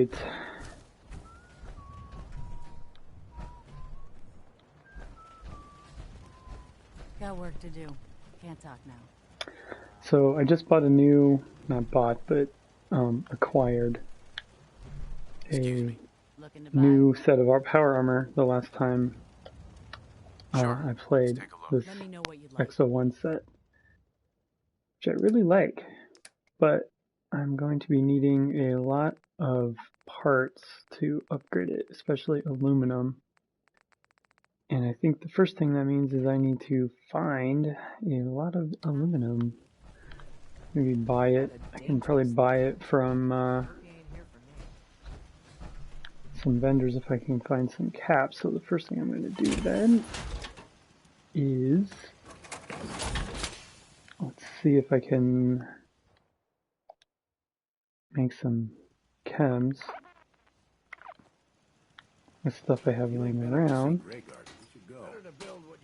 Alright. Got work to do. Can't talk now. So I just bought a new, not bought, but acquired a new set of our power armor the last time I played this XO1 set, which I really like, but I'm going to be needing a lot of parts to upgrade it, especially aluminum. And I think the first thing that means is I need to find a lot of aluminum. Maybe buy it. I can probably buy it from some vendors if I can find some caps. So the first thing I'm going to do then is, let's see if I can make some chems with stuff I have laying around.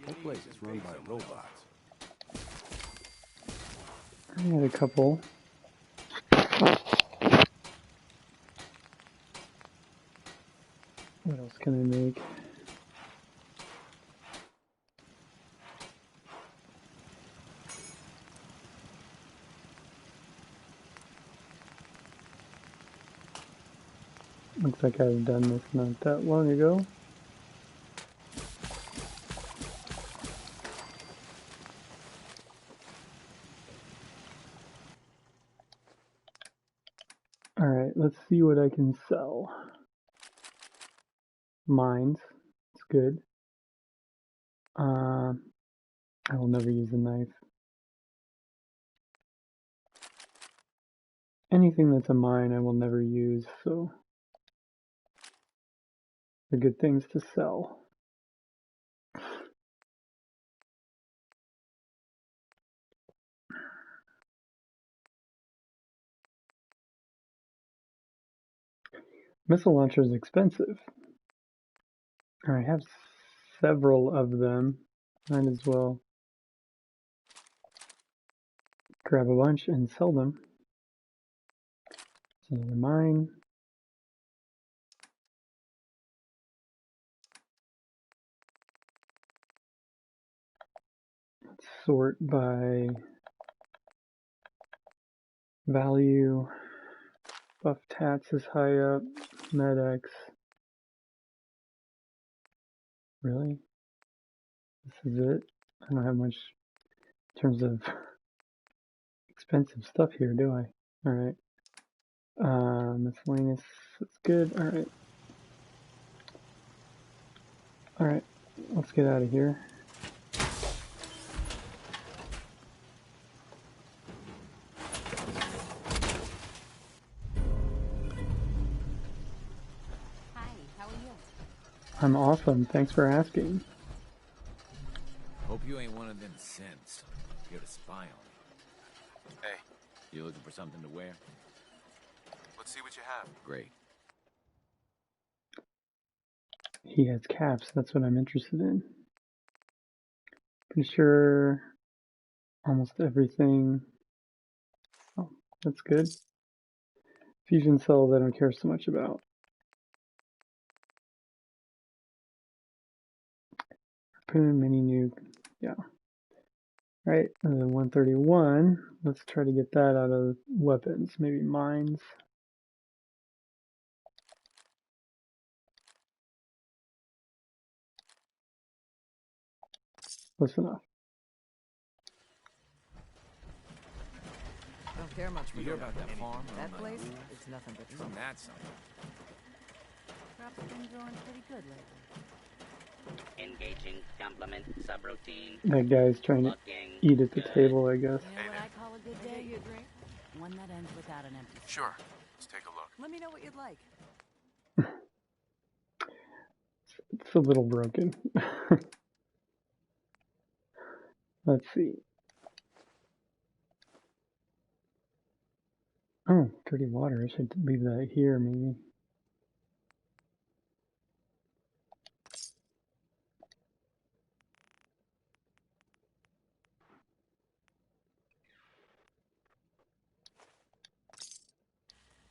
That place is run by robots. I had a couple. What else can I make? Looks like I've done this not that long ago. Alright, let's see what I can sell. Mines. It's good. I will never use a knife. Anything that's a mine I will never use, so they're good things to sell. Missile launcher is expensive. I have several of them. Might as well grab a bunch and sell them. It's another mine. Let's sort by value. Buff Tats is high up. Med-X. Really? This is it? I don't have much in terms of expensive stuff here, do I? Alright. Miscellaneous, that's good. Alright. Alright, let's get out of here. Hi, how are you? I'm awesome, thanks for asking. Hope you ain't one of them synths. You're to spy on me. Hey. You looking for something to wear? Let's see what you have. Great. He has caps, that's what I'm interested in. Pretty sure almost everything. Oh, that's good. Fusion cells I don't care so much about. Harpoon, mini nuke, yeah. Right, 131. Let's try to get that out of weapons, maybe mines. Close enough. Don't care much for You hear about that farm? that place. It's nothing but Isn't that something? Crops have been growing pretty good lately. Engaging complement subroutine. That guy's trying to eat at the table, I guess. You know what I call a good day? you a drink. One that ends without an empty stomach. Sure. Let's take a look. Let me know what you'd like. It's a little broken. Let's see. Oh, dirty water. I should leave that here, maybe.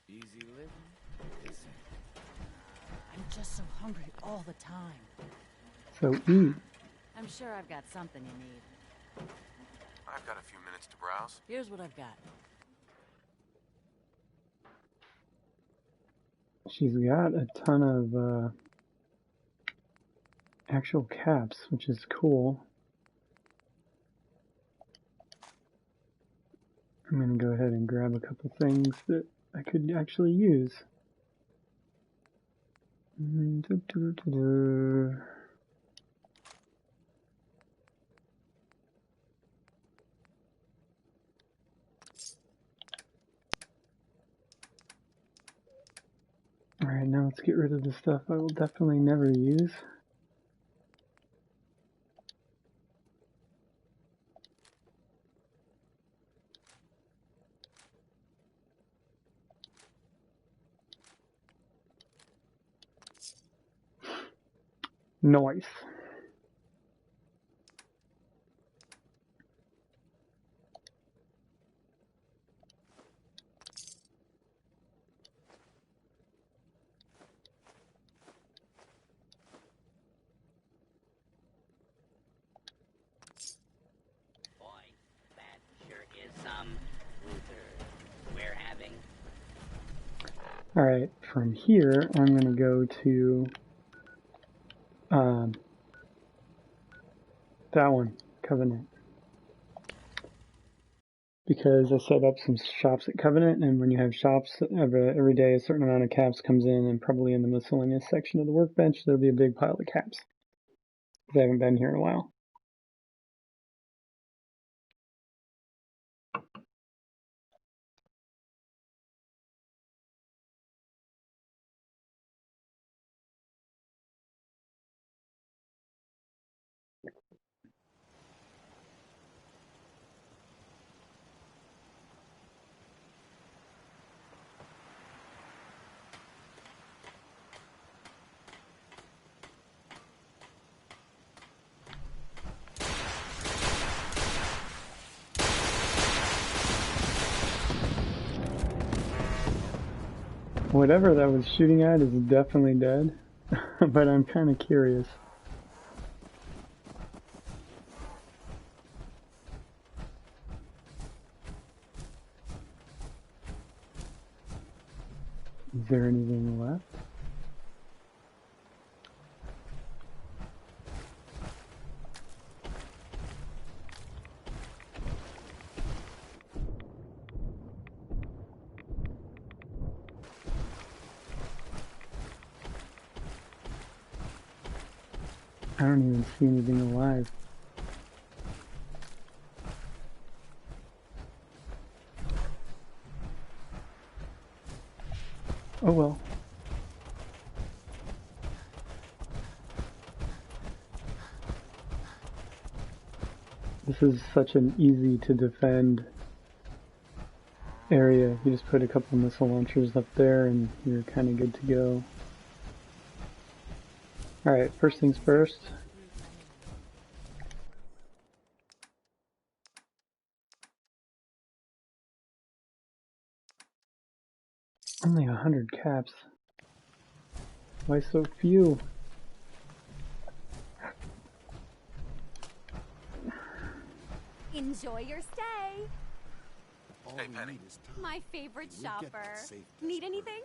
Easy living. This ain't. so hungry all the time. So eat. I'm sure I've got something you need. I've got a few minutes to browse. Here's what I've got. She's got a ton of actual caps, which is cool. I'm going to go ahead and grab a couple things that I could actually use. Alright, now let's get rid of the stuff I will definitely never use. Nice. Boy, that sure is some losers we're having. Alright, from here I'm going to go to that one, Covenant. Because I set up some shops at Covenant, and when you have shops, every day a certain amount of caps comes in, and probably in the miscellaneous section of the workbench there'll be a big pile of caps. Because I haven't been here in a while. Whatever that was shooting at is definitely dead, but I'm kind of curious. Is there anything left? I don't even see anything alive. Oh well. This is such an easy to defend area. You just put a couple missile launchers up there and you're kind of good to go. Alright, first things first. Only 100 caps. Why so few? Enjoy your stay. Hey, Penny. My favorite shopper. Need anything?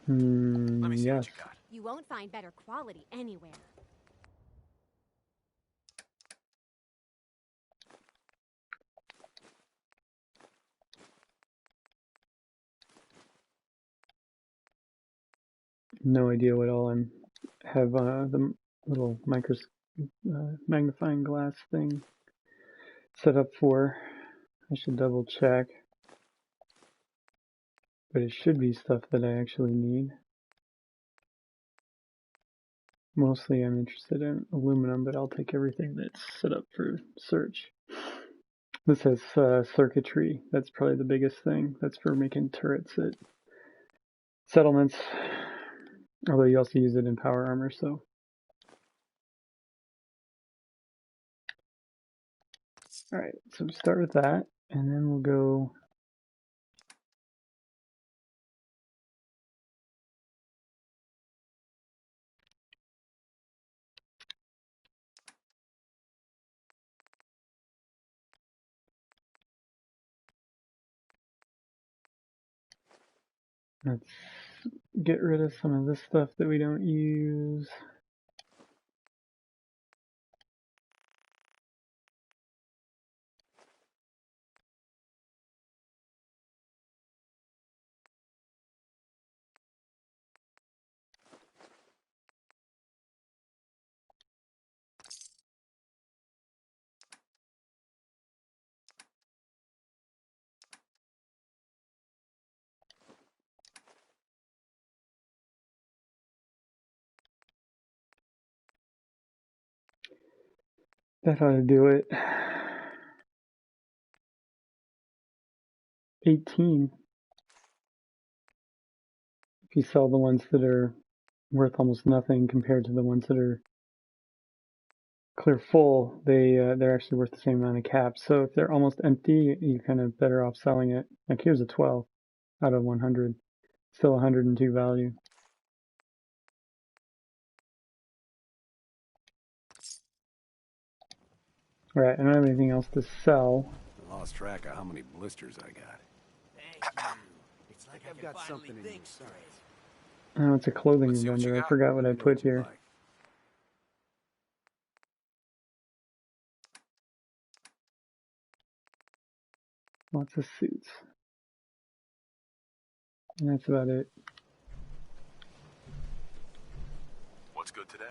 Let me see Yes. what you got. You won't find better quality anywhere. No idea what all I'm have the little magnifying glass thing set up for. I should double check. But it should be stuff that I actually need. Mostly I'm interested in aluminum, but I'll take everything that's set up for search. This has circuitry. That's probably the biggest thing. That's for making turrets at settlements. Although you also use it in power armor, so. Alright, so we start with that, and then we'll go Let's get rid of some of this stuff that we don't use. That ought to do it. 18. If you sell the ones that are worth almost nothing compared to the ones that are clear full, they're actually worth the same amount of caps. So if they're almost empty, you're kind of better off selling it. Like here's a 12 out of 100. Still 102 value. Alright, I don't have anything else to sell. I lost track of how many blisters I got. It's like I've got something in your sight. Oh, it's a clothing Let's see what you vendor. I got. forgot what I Let me know put what you here. like. Lots of suits. And that's about it. What's good today?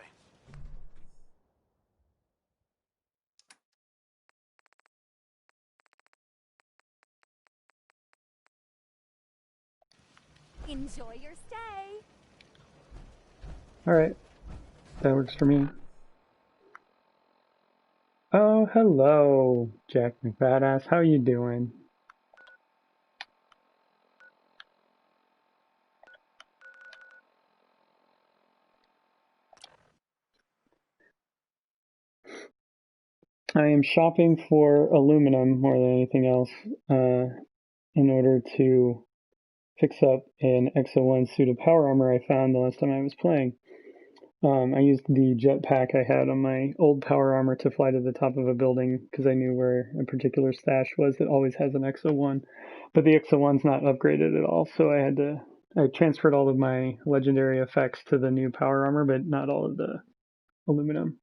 Enjoy your stay. Alright. That works for me. Oh, hello, Jack McBadass. How you doing? I am shopping for aluminum more than anything else in order to fix up an XO1 suit of power armor I found the last time I was playing. I used the jetpack I had on my old power armor to fly to the top of a building because I knew where a particular stash was that always has an XO1. But the XO1's not upgraded at all, so I transferred all of my legendary effects to the new power armor, but not all of the aluminum.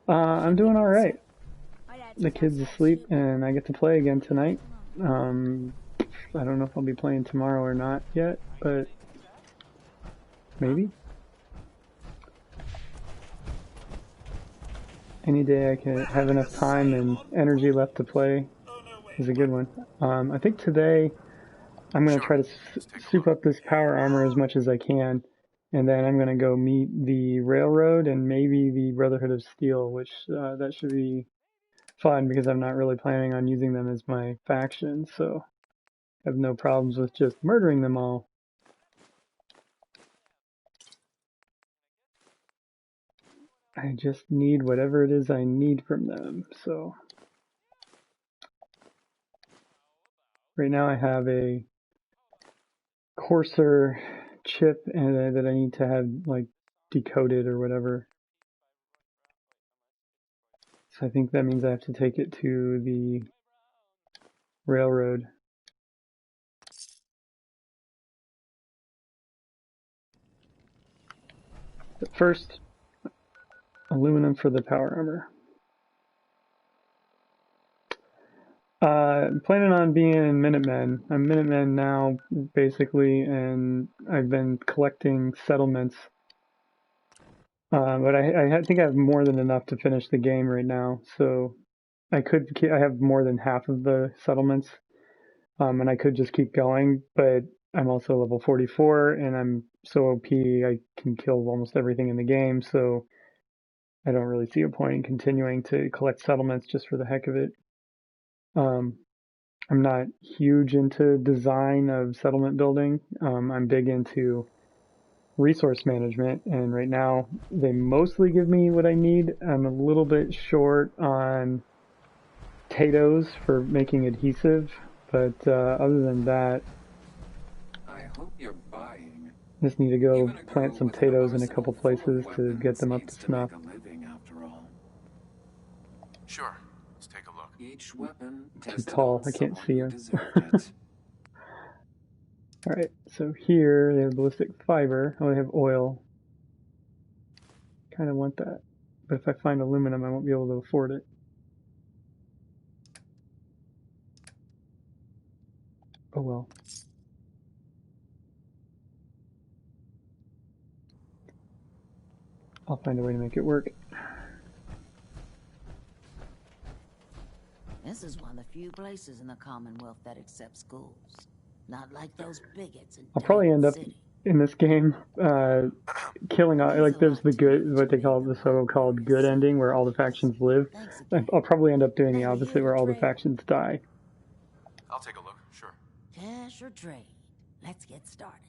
I'm doing alright. The kid's asleep and I get to play again tonight. I don't know if I'll be playing tomorrow or not yet, but maybe. Any day I can have enough time and energy left to play is a good one. I think today I'm going to try to soup up this power armor as much as I can, and then I'm going to go meet the Railroad and maybe the Brotherhood of Steel, which that should be fun because I'm not really planning on using them as my faction, so I have no problems with just murdering them all. I just need whatever it is I need from them, so right now I have a coarser chip and that I need to have like decoded or whatever. So I think that means I have to take it to the Railroad. But first, aluminum for the power armor. I'm planning on being in Minutemen. I'm Minutemen now, basically, and I've been collecting settlements. But I think I have more than enough to finish the game right now, so I have more than half of the settlements, and I could just keep going, but I'm also level 44, and I'm so OP I can kill almost everything in the game, so I don't really see a point in continuing to collect settlements just for the heck of it. I'm not huge into design of settlement building. I'm big into resource management, and right now they mostly give me what I need. I'm a little bit short on potatoes for making adhesive, but other than that, I hope you're buying. just need to go plant some potatoes in a couple places to get them up to snuff. Sure. Let's take a look. Each weapon Too tall, I can't see him. Alright, so here they have ballistic fiber. Oh, they have oil. Kind of want that. But if I find aluminum, I won't be able to afford it. Oh well. I'll find a way to make it work. This is one of the few places in the Commonwealth that accepts schools. Not like those bigots in I'll probably end up City. in this game killing all, like there's the good, what they call the so-called good ending where all the factions live. Thanks again. I'll probably end up doing the Glad to opposite hear where you, all the Trey. factions die. I'll take a look, sure. Cash or trade? Let's get started.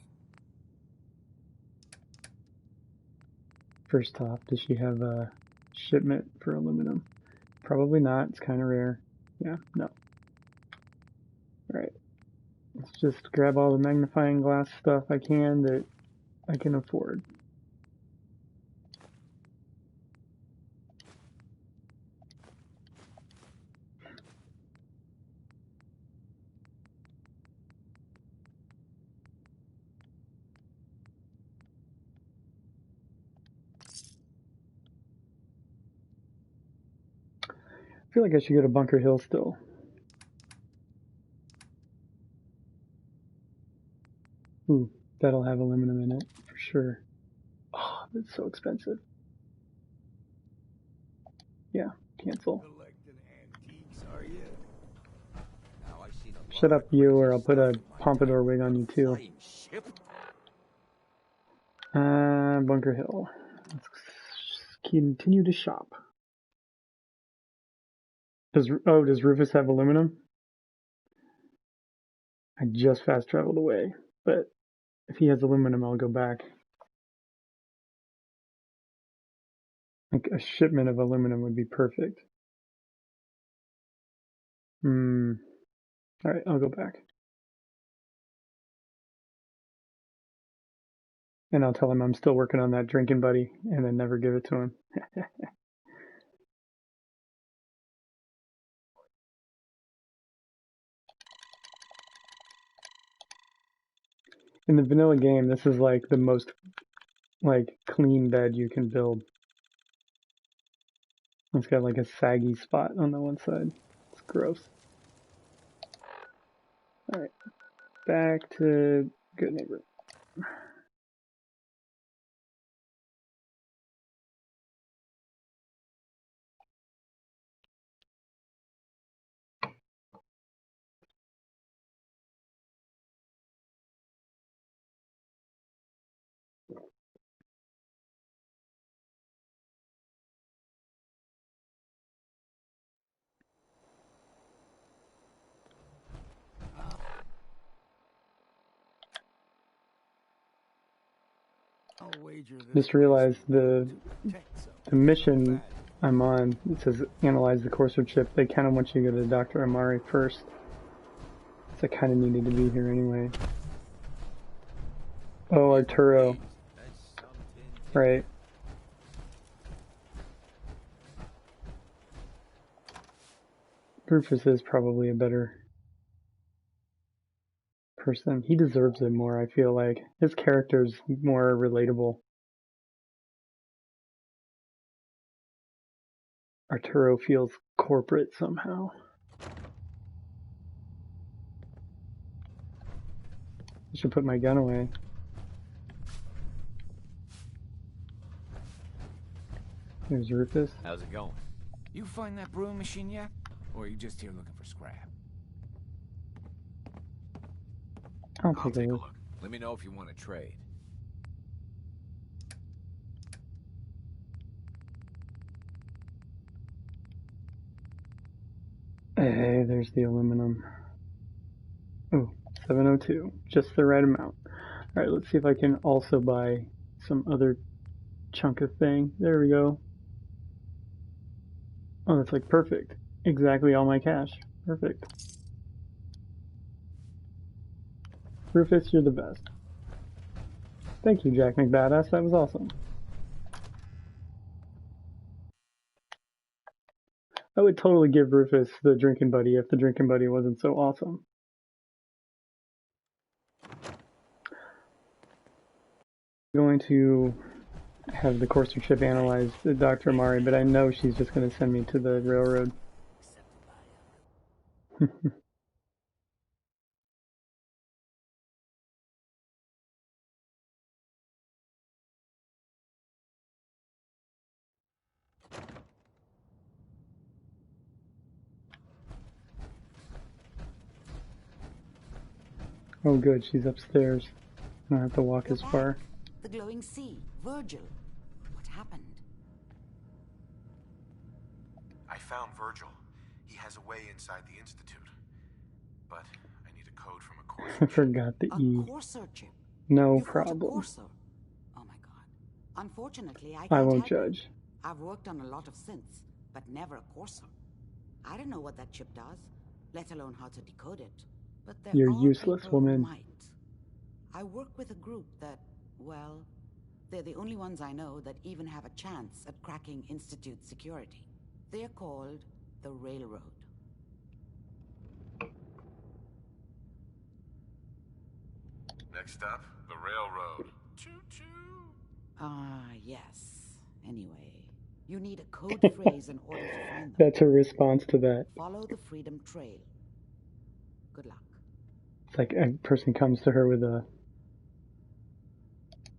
First off, does she have a shipment for aluminum? Probably not, it's kind of rare. Yeah, no. Alright. Let's just grab all the magnifying glass stuff I can that I can afford. I feel like I should go to Bunker Hill still. Ooh, that'll have aluminum in it, for sure. Oh, that's so expensive. Yeah, cancel. Shut up, you, or I'll put a pompadour wig on you, too. Bunker Hill. Let's continue to shop. Does Rufus have aluminum? I just fast traveled away, but if he has aluminum, I'll go back. Like a shipment of aluminum would be perfect. Alright, I'll go back. And I'll tell him I'm still working on that drinking buddy, and then never give it to him. In the vanilla game, this is like the most clean bed you can build. It's got like a saggy spot on the one side. It's gross. Alright, back to Good Neighbor. Just realized the mission I'm on, it says analyze the Courser chip. They kind of want you to go to Dr. Amari first. So I kind of needed to be here anyway. Oh, Arturo. Right. Rufus is probably a better person. He deserves it more, I feel like. His character's more relatable. Arturo feels corporate somehow. I should put my gun away. There's Rufus. How's it going? You find that brewing machine yet? Or are you just here looking for scrap? I'll I'll take a take a look. look. Let me know if you want to trade. Hey, there's the aluminum. Oh, 702. Just the right amount. Alright, let's see if I can also buy some other chunk of thing. There we go. Oh, that's like perfect. Exactly all my cash. Perfect. Rufus, you're the best. Thank you, Jack McBadass. That was awesome. I would totally give Rufus the drinking buddy if the drinking buddy wasn't so awesome. going to have the Courser chip analyzed at Dr. Amari, but I know she's just going to send me to the railroad. Oh good, she's upstairs. I don't have to walk as far. The glowing sea, Virgil. What happened? I found Virgil. He has a way inside the Institute. But I need a code from a course. I forgot the E. A Courser chip. No You fought a problem. Courser. Oh my god. Unfortunately, I I can't won't help you. judge. I've worked on a lot of synths, but never a Courser. I don't know what that chip does, let alone how to decode it. But there You're are useless, people who woman. might. I work with a group that, well, they're the only ones I know that even have a chance at cracking Institute security. They're called the Railroad. Next up, the railroad. Choo-choo. Ah, yes. Anyway, you need a code phrase in order to find them. That's her response to that. Follow the Freedom Trail. Good luck. It's like a person comes to her with a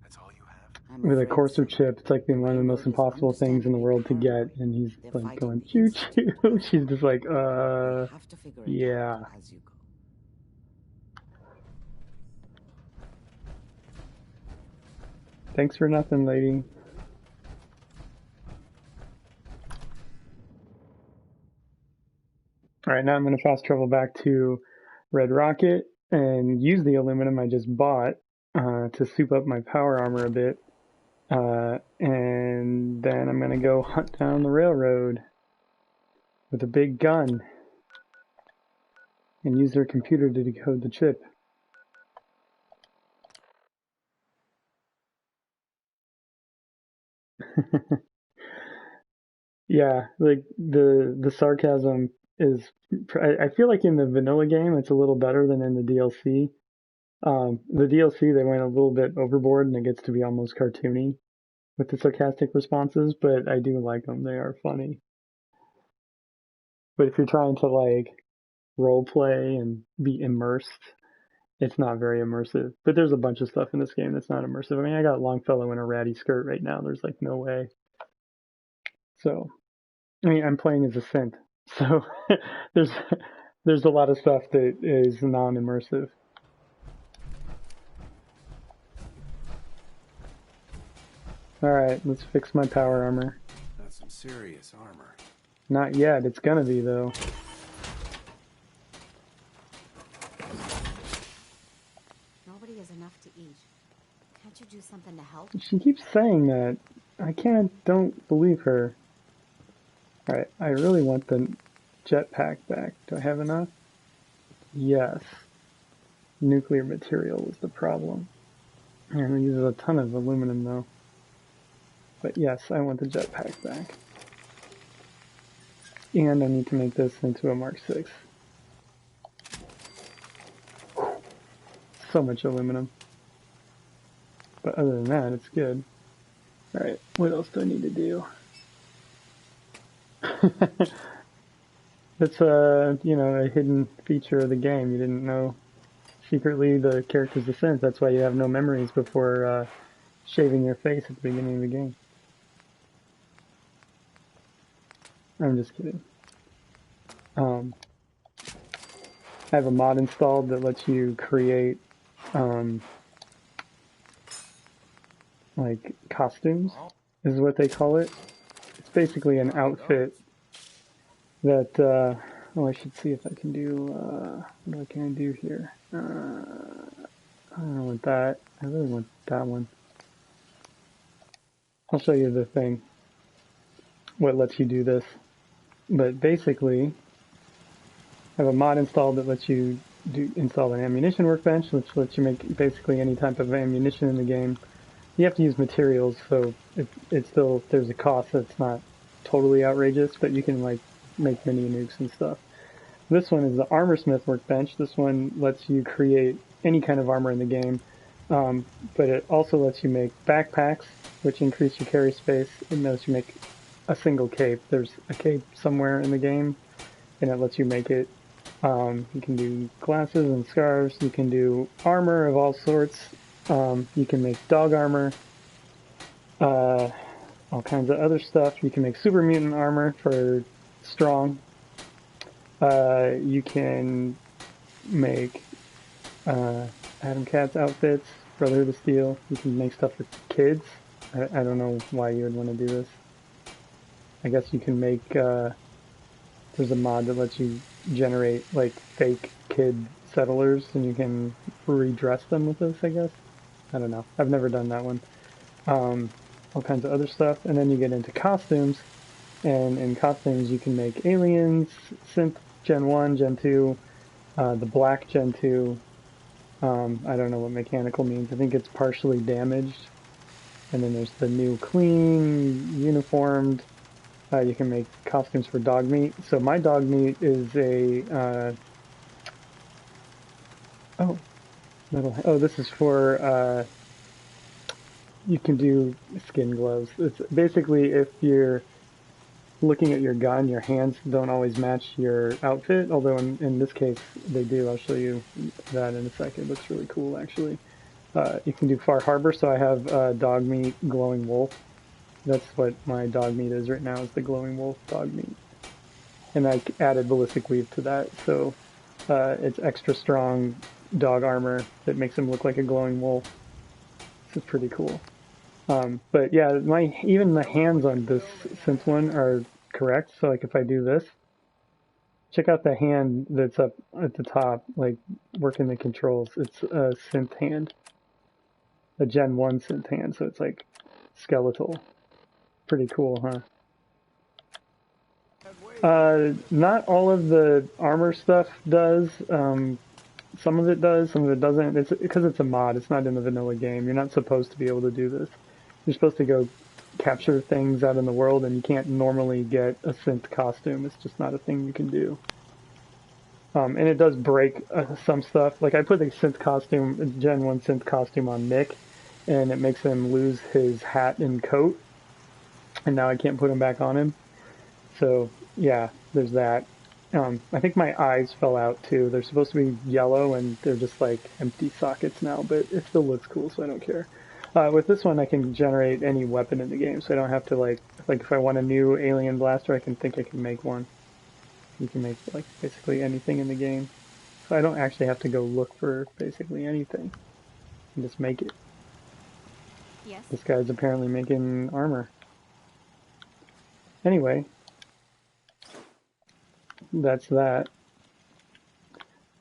That's all you have? I'm with a afraid Courser so. chip. It's like being one of the most impossible things in the world to get, and he's like going choo choo. She's just like, You'll have to figure it yeah. out as you go. Thanks for nothing, lady. Alright, now I'm going to fast travel back to Red Rocket and use the aluminum I just bought to soup up my power armor a bit. And then I'm going to go hunt down the railroad with a big gun and use their computer to decode the chip. Yeah, like the sarcasm is, I feel like in the vanilla game it's a little better than in the DLC. The DLC they went a little bit overboard and it gets to be almost cartoony with the sarcastic responses, but I do like them. They are funny. But if you're trying to like role play and be immersed, it's not very immersive. But there's a bunch of stuff in this game that's not immersive. I mean, I got Longfellow in a ratty skirt right now. There's like no way. So, I mean, I'm playing as a synth, so there's a lot of stuff that is non-immersive. All right, let's fix my power armor. That's some serious armor. Not yet. It's gonna be though. Nobody has enough to eat. Can't you do something to help? She keeps saying that. I don't believe her. Alright, I really want the jetpack back. Do I have enough? Yes. Nuclear material was the problem. And it uses a ton of aluminum though. But yes, I want the jetpack back. And I need to make this into a Mark 6. So much aluminum. But other than that, it's good. Alright, what else do I need to do? That's you know, a hidden feature of the game. You didn't know secretly the character's a synth. That's why you have no memories before shaving your face at the beginning of the game. I'm just kidding. I have a mod installed that lets you create like costumes, is what they call it. It's basically an outfit that oh, I should see if I can do what can I do here. I don't want that. I really want that one. I'll show you the thing, what lets you do this. But basically, I have a mod installed that lets you install an ammunition workbench, which lets you make basically any type of ammunition in the game. You have to use materials, so it's still, there's a cost that's not totally outrageous, but you can like make mini nukes and stuff. This one is the Armorsmith Workbench. This one lets you create any kind of armor in the game. but it also lets you make backpacks, which increase your carry space, and lets you make a single cape. There's a cape somewhere in the game, and it lets you make it. You can do glasses and scarves. You can do armor of all sorts. You can make dog armor, all kinds of other stuff. You can make super mutant armor for strong. You can make Adam Cat's outfits, Brotherhood of Steel. You can make stuff for kids. I don't know why you would want to do this. I guess you can make, there's a mod that lets you generate like fake kid settlers and you can redress them with this, I guess. I don't know. I've never done that one. All kinds of other stuff. And then you get into costumes. And in costumes you can make aliens, synth Gen 1, Gen 2, the black Gen 2. I don't know what mechanical means. I think it's partially damaged. And then there's the new clean, uniformed. You can make costumes for dog meat. So my dog meat is a... this is for... you can do skin gloves. It's basically if you're looking at your gun, your hands don't always match your outfit, although in this case they do. I'll show you that in a second. It looks really cool, actually. You can do Far Harbor, so I have dog meat, glowing wolf. That's what my dog meat is right now, is the glowing wolf dog meat. And I added ballistic weave to that, so it's extra strong dog armor that makes him look like a glowing wolf. This is pretty cool. But yeah, even the hands on this synth one are correct. So like if I do this, check out the hand that's up at the top, like working the controls. It's a synth hand, a Gen 1 synth hand, so it's like skeletal. Pretty cool, huh? Not all of the armor stuff does. Some of it does, some of it doesn't. It's because it's a mod. It's not in the vanilla game. You're not supposed to be able to do this. You're supposed to go capture things out in the world, and you can't normally get a synth costume. It's just not a thing you can do. And it does break some stuff. Like I put the synth costume, Gen 1 synth costume on Nick, and it makes him lose his hat and coat. And now I can't put him back on him. So yeah, there's that. I think my eyes fell out too. They're supposed to be yellow and they're just like empty sockets now, but it still looks cool, so I don't care. With this one, I can generate any weapon in the game, so I don't have to like if I want a new alien blaster, I can make one. You can make like basically anything in the game. So I don't actually have to go look for basically anything. I can just make it. Yes. This guy's apparently making armor. Anyway, that's that.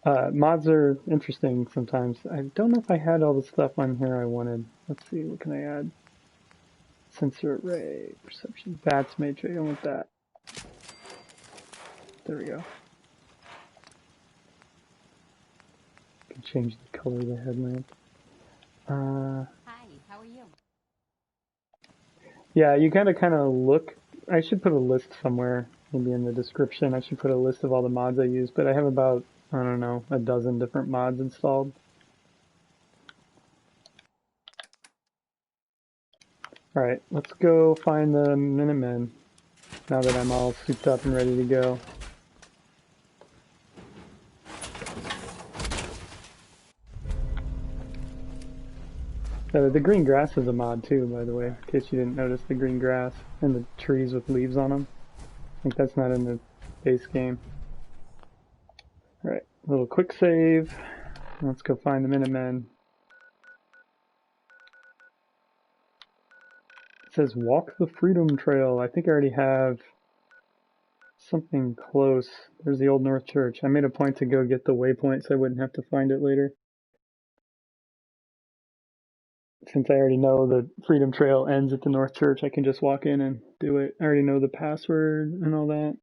Mods are interesting sometimes. I don't know if I had all the stuff on here I wanted. Let's see, what can I add? Sensor array, perception, bats matrix, I want that. There we go. Can change the color of the headlamp. Hi, how are you? Yeah, you gotta kind of look. I should put a list somewhere, maybe in the description. I should put a list of all the mods I use, but I have about, I don't know, a dozen different mods installed. Alright, let's go find the Minutemen, now that I'm all souped up and ready to go. The green grass is a mod too, by the way, in case you didn't notice the green grass and the trees with leaves on them. I think that's not in the base game. Alright, a little quick save. Let's go find the Minutemen. It says walk the Freedom Trail. I think I already have something close. There's the Old North Church. I made a point to go get the waypoint so I wouldn't have to find it later. Since I already know the Freedom Trail ends at the North Church, I can just walk in and do it. I already know the password and all that.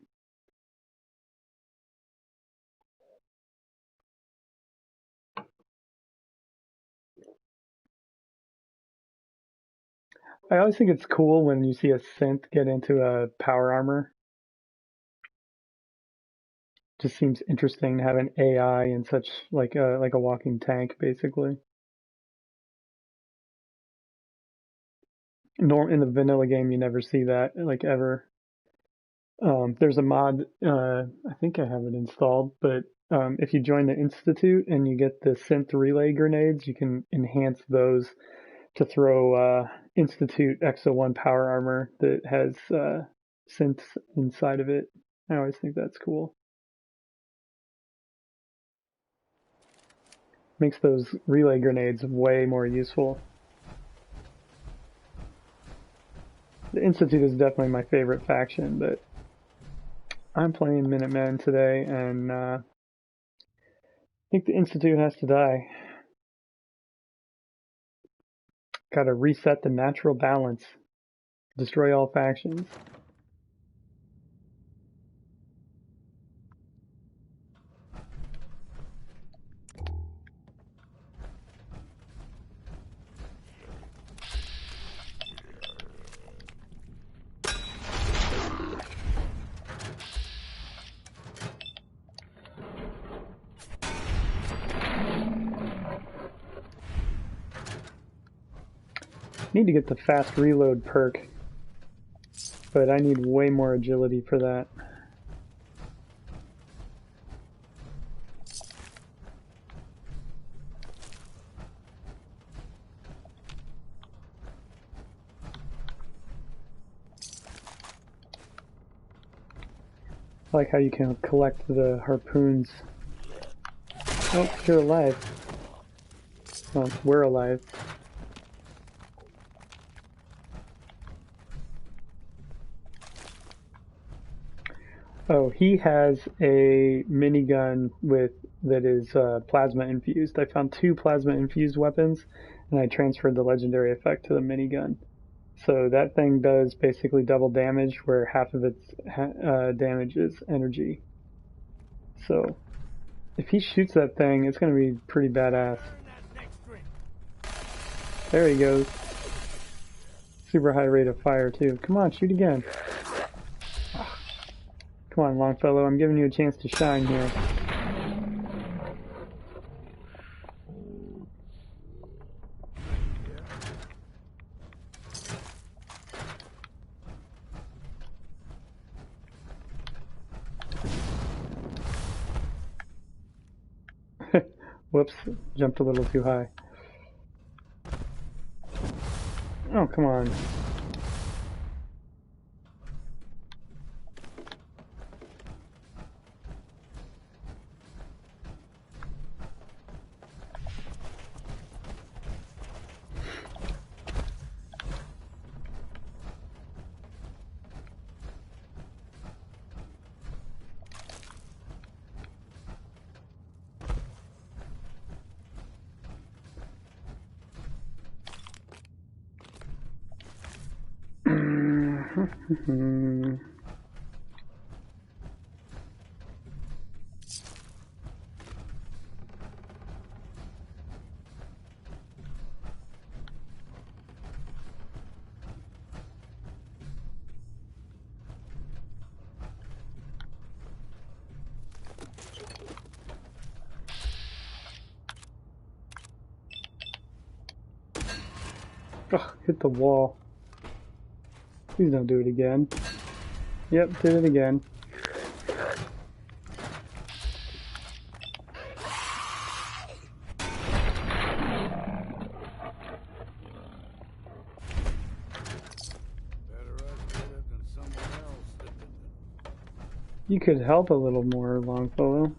I always think it's cool when you see a synth get into a power armor. Just seems interesting to have an AI in such like a walking tank, basically. in the vanilla game, you never see that, like, ever. There's a mod, I think I have it installed, but if you join the Institute and you get the synth relay grenades, you can enhance those to throw Institute XO1 power armor that has synths inside of it. I always think that's cool. Makes those relay grenades way more useful. The Institute is definitely my favorite faction, but I'm playing Minutemen today, and I think the Institute has to die. Gotta reset the natural balance. Destroy all factions. Need to get the fast reload perk, but I need way more agility for that. I like how you can collect the harpoons. Oh, you're alive. Well, we're alive. Oh, he has a minigun that is plasma infused. I found 2 plasma infused weapons, and I transferred the legendary effect to the minigun. So that thing does basically double damage, where half of its damage is energy. So if he shoots that thing, it's going to be pretty badass. There he goes. Super high rate of fire too. Come on, shoot again. Come on, Longfellow, I'm giving you a chance to shine here. Whoops, jumped a little too high. Oh, come on. Oh, hit the wall. Please don't do it again. Yep, did it again. You could help a little more, Longfellow.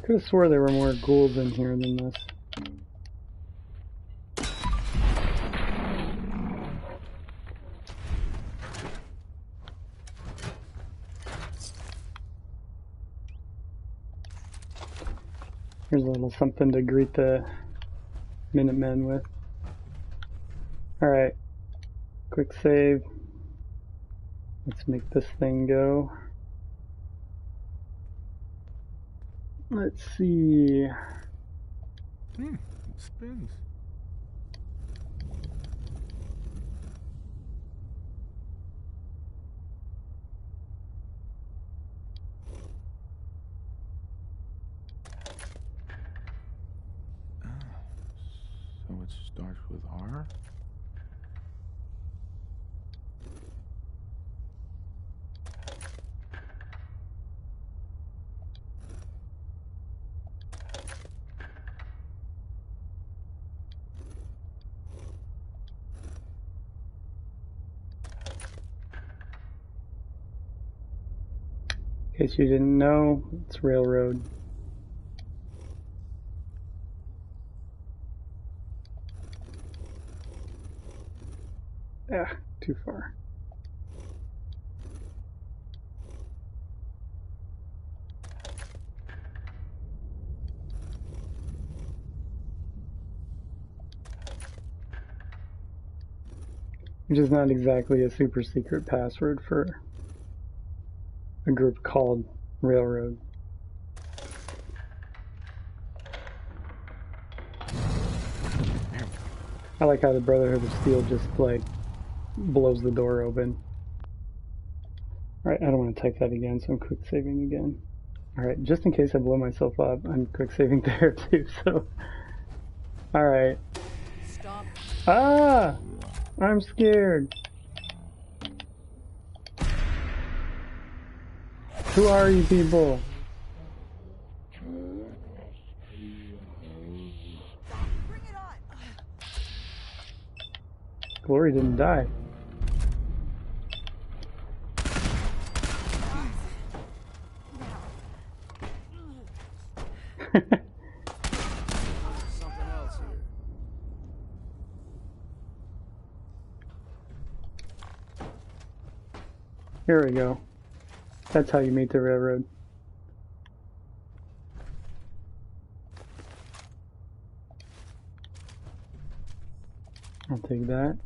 Could have swore there were more ghouls in here than this. Here's a little something to greet the Minutemen with. Alright, quick save. Let's make this thing go. Let's see. It spins. So it starts with R? In case you didn't know, it's railroad. Ah, too far. Which is not exactly a super secret password for a group called Railroad. I like how the Brotherhood of Steel just like blows the door open. Alright, I don't want to type that again, so I'm quick saving again. Alright, just in case I blow myself up, I'm quick saving there too, so. Alright. Stop. Ah! I'm scared. Who are you people? Bring it on. Glory didn't die. Something else here. Here we go. That's how you meet the railroad. I'll take that.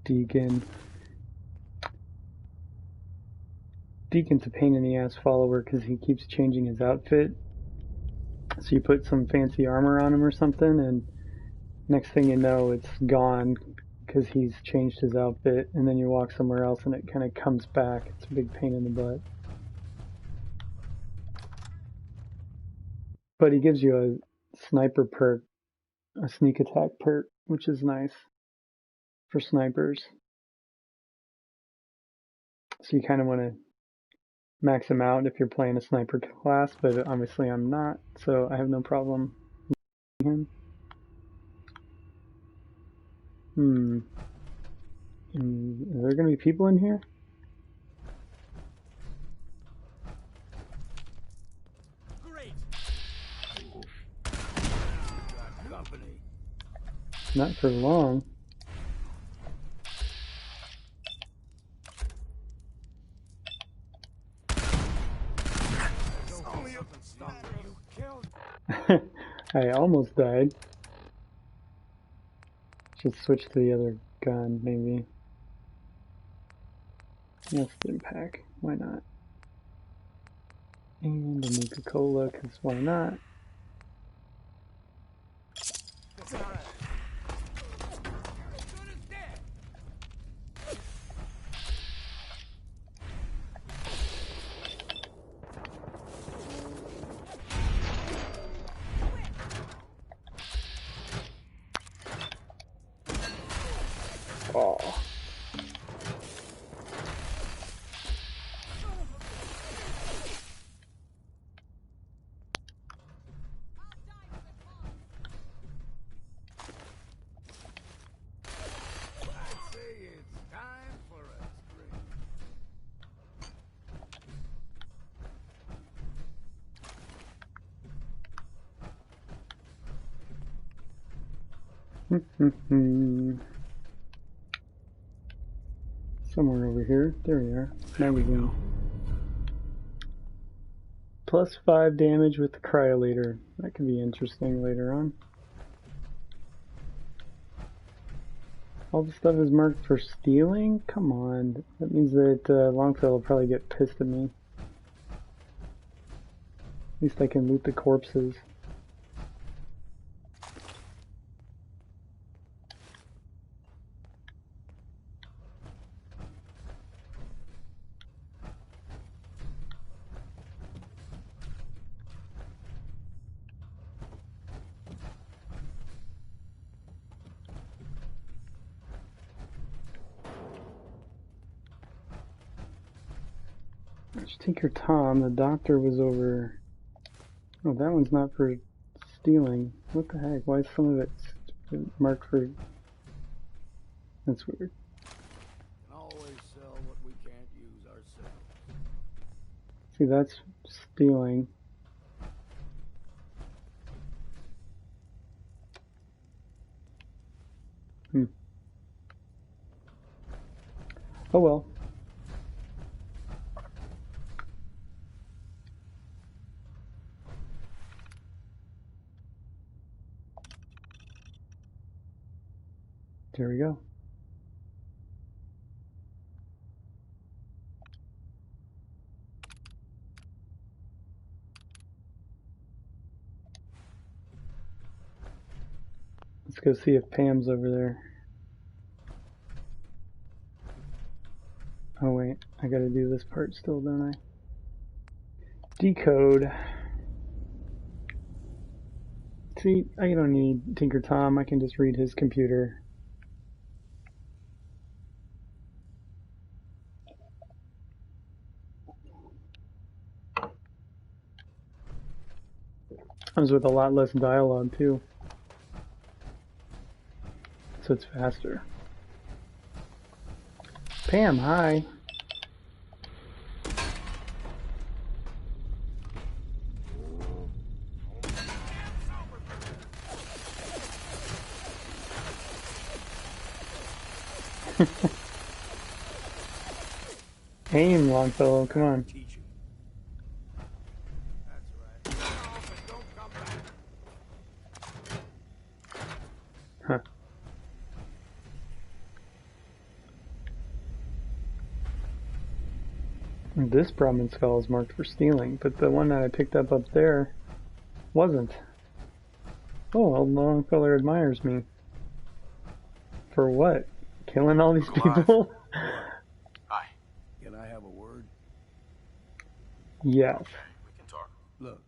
Deacon. Deacon's a pain in the ass follower because he keeps changing his outfit. So you put some fancy armor on him or something, and next thing you know, it's gone because he's changed his outfit, and then you walk somewhere else and it kind of comes back. It's a big pain in the butt. But he gives you a sniper perk, a sneak attack perk, which is nice for snipers. So you kind of want to max him out if you're playing a sniper class, but obviously I'm not, so I have no problem using him. Are there going to be people in here? Great. Got company. Not for long. I almost died. Should switch to the other gun, maybe. Let's pack. Why not? And a Nuka-Cola, because why not? It's all right. Oh. Somewhere over here. There we are. Magazine. plus 5 damage with the cryolator. That could be interesting later on. All the stuff is marked for stealing? Come on. That means that Longfellow will probably get pissed at me. At least I can loot the corpses. Tinker Tom, the doctor was over... Oh, that one's not for stealing. What the heck? Why is some of it marked for... That's weird. Can always sell what we can't use ourselves. See, that's stealing. Oh well. There we go. Let's go see if Pam's over there. Oh wait, I gotta do this part still, don't I? Decode. See, I don't need Tinker Tom, I can just read his computer. Comes with a lot less dialogue too. So it's faster. Pam, hi. Aim, Longfellow, come on. Huh. This Brahmin skull is marked for stealing, but the one that I picked up there wasn't. Oh, well, Longfellow admires me. For what? Killing all these people? Hi. Can I have a word? Yes. Okay, we can talk. Look,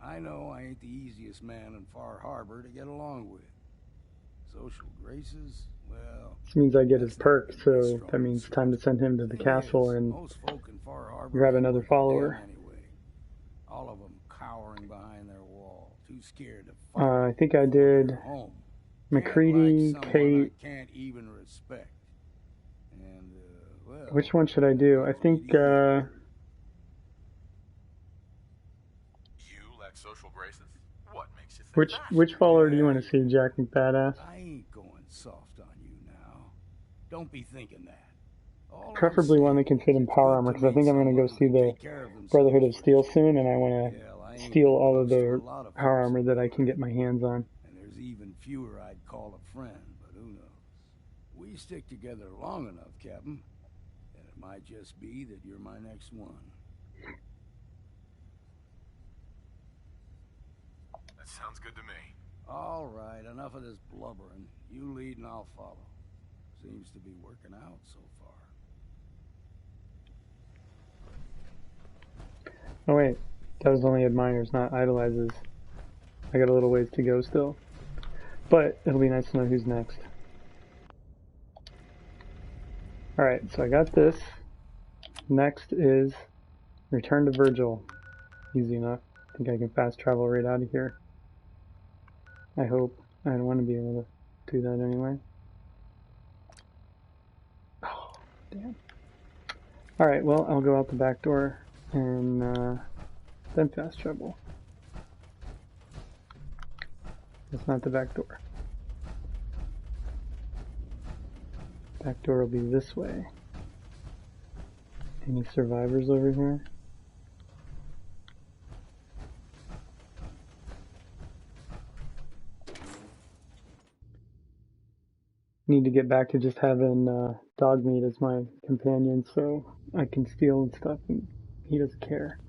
I know I ain't the easiest man in Far Harbor to get along with. Social graces, well... This means I get his perk, so that means time to send him to the castle and grab another follower. Anyway. All of them cowering behind their wall, too scared to fight. I think I did McCready, Kate... I can't even respect. And, well... Which one should I do? I think, You lack social graces? What makes you think Which follower do you want to see, Jack McBadass? I ain't going soft on you now. Don't be thinking that. Preferably one that can fit in power armor, because I think I'm going to go see the Brotherhood of Steel soon, and I want to steal all of their power armor that I can get my hands on. And there's even fewer I'd call a friend, but who knows? We stick together long enough, Captain, and it might just be that you're my next one. That sounds good to me. All right, enough of this blubbering. You lead and I'll follow. Seems to be working out so far. Oh wait, that was only admires, not idolizes. I got a little ways to go still. But it'll be nice to know who's next. Alright, so I got this. Next is return to Virgil. Easy enough. I think I can fast travel right out of here. I hope. I don't want to be able to do that anyway. Oh, damn. Alright, well, I'll go out the back door and then fast travel. That's not the back door. Back door will be this way. Any survivors over here? need to get back to just having dog meat as my companion, so I can steal and stuff, and he doesn't care.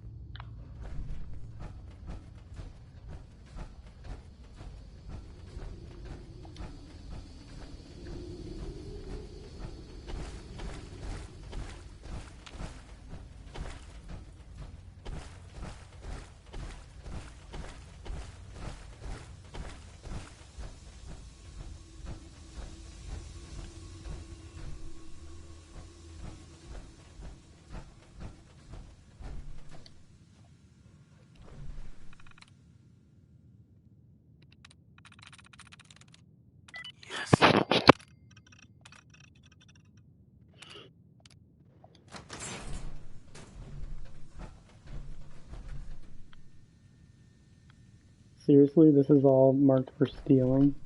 Seriously, this is all marked for stealing?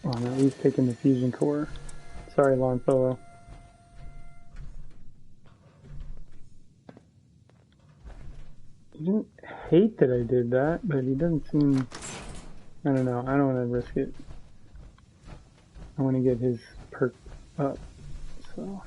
Oh, I'm at least taking the fusion core. Sorry, Longfellow. He didn't hate that I did that, but he doesn't seem... I don't know, I don't want to risk it. I want to get his perk up, so...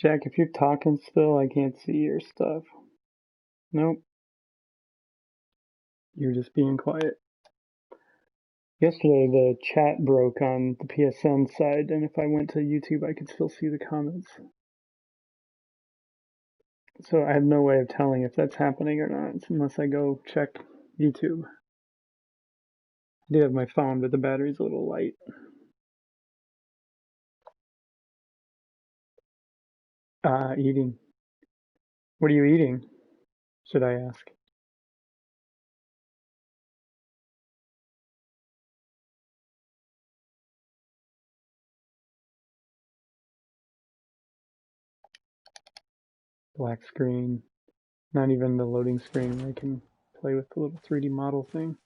Jack, if you're talking still, I can't see your stuff. Nope. You're just being quiet. Yesterday, the chat broke on the PSN side, and if I went to YouTube, I could still see the comments. So I have no way of telling if that's happening or not, unless I go check YouTube. I do have my phone, but the battery's a little light. Eating. What are you eating? Should I ask? Black screen. Not even the loading screen where I can play with the little 3D model thing.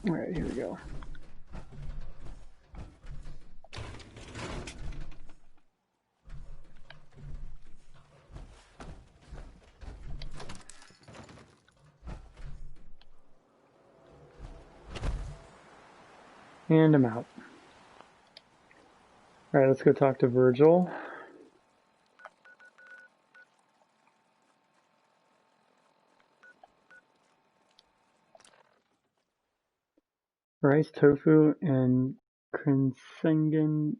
Alright, here we go. And I'm out. Alright, let's go talk to Virgil. Rice, tofu, and crinsengen.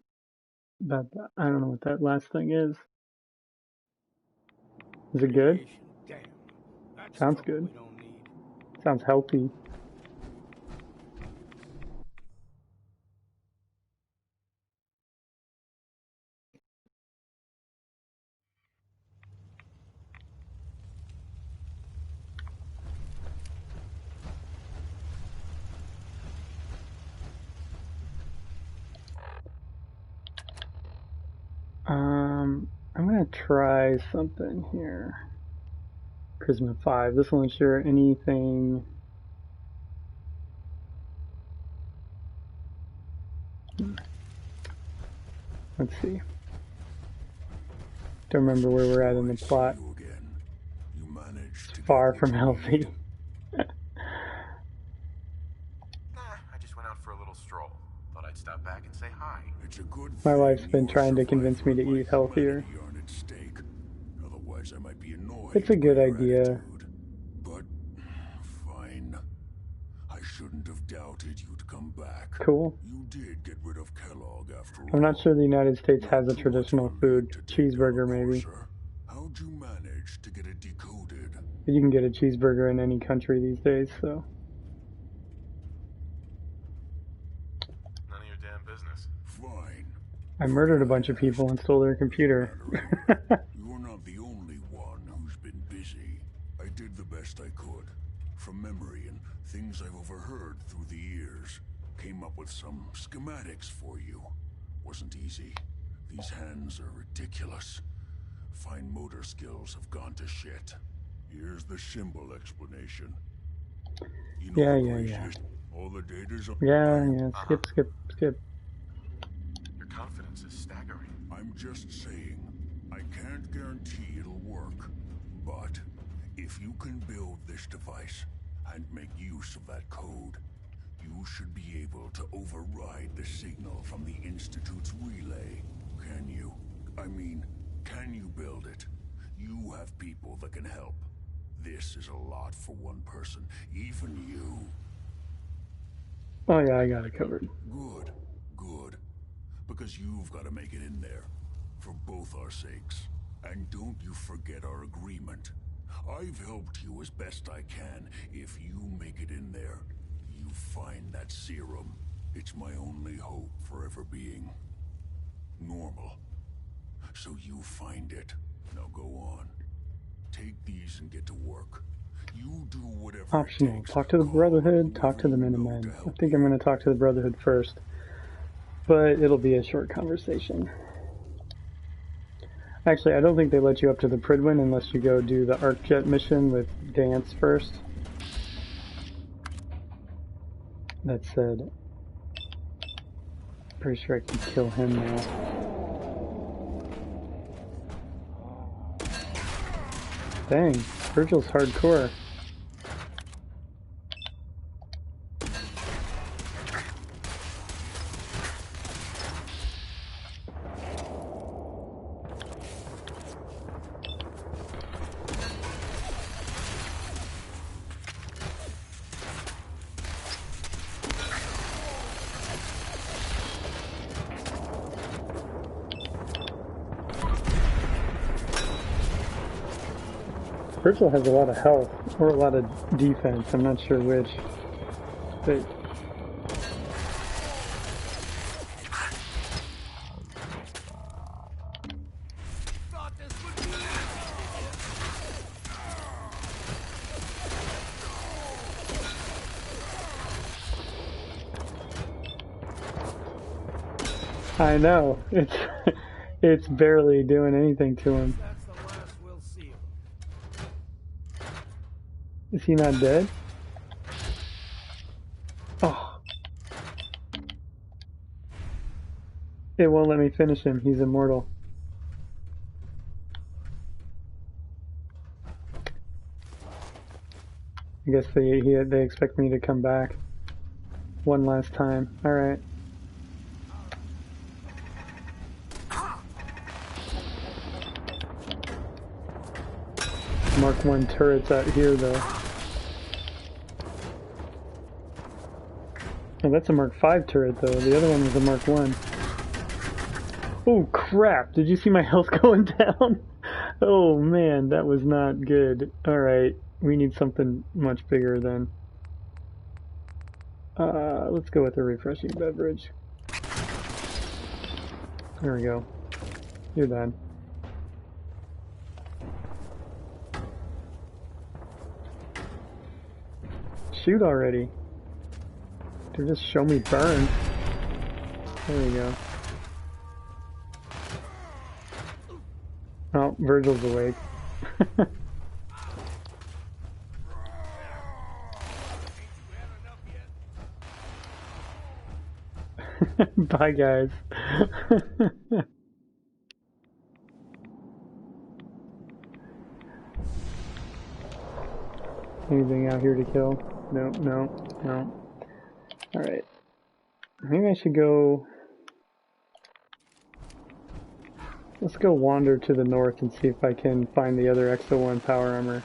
I don't know what that last thing is. Is it good? Sounds good. Sounds healthy. I'm gonna try something here. Charisma 5. This will ensure anything. Let's see. Don't remember where we're at in the plot. It's far from healthy. I just went out for a little stroll. Thought I'd stop back and say hi. It's a good My wife's been trying to convince me to eat healthier. Otherwise, I might be annoyed. It's a good idea. But fine. I shouldn't have doubted you'd come back. Cool. You did get rid of Kellogg after all. I'm not sure the United States has a traditional food. Cheeseburger, maybe. How'd you manage to get it decoded? But you can get a cheeseburger in any country these days, so. None of your damn business. Fine. I murdered a bunch of people and stole their computer. You're not the only one who's been busy. I did the best I could. From memory and things I've overheard through the years. Came up with some schematics for you. Wasn't easy. These hands are ridiculous. Fine motor skills have gone to shit. Here's the symbol explanation. You know Yeah. All the data's up. Yeah, skip. Your confidence is staggering. I'm just saying, I can't guarantee it'll work. But if you can build this device and make use of that code, you should be able to override the signal from the Institute's relay. Can you? I mean, can you build it? You have people that can help. This is a lot for one person, even you. Oh yeah, I got it covered. Good. Because you've got to make it in there. For both our sakes. And don't you forget our agreement. I've helped you as best I can. If you make it in there, you find that serum. It's my only hope for ever being normal. So you find it. Now go on. Take these and get to work. You do whatever Optional. it takes. Talk to the Brotherhood, talk to the Minutemen. I think I'm going to talk to the Brotherhood first. But it'll be a short conversation. Actually, I don't think they let you up to the Pridwin unless you go do the ArcJet mission with Dance first. That said, pretty sure I can kill him now. Dang, Virgil's hardcore. Virgil has a lot of health, or a lot of defense, I'm not sure which. But I know, it's barely doing anything to him. Is he not dead? Oh. It won't let me finish him. He's immortal. I guess they expect me to come back one last time. Alright. Mark 1 turrets out here though. Oh, that's a Mark 5 turret though. The other one was a Mark 1. Oh crap! Did you see my health going down? Oh man, that was not good. Alright, we need something much bigger then. Let's go with a refreshing beverage. There we go. You're done. Shoot already. Dude, just show me burn. There we go. Oh, Virgil's awake. Bye, guys. Anything out here to kill? No. Alright. Maybe I should go... Let's go wander to the north and see if I can find the other Exo-1 power armor.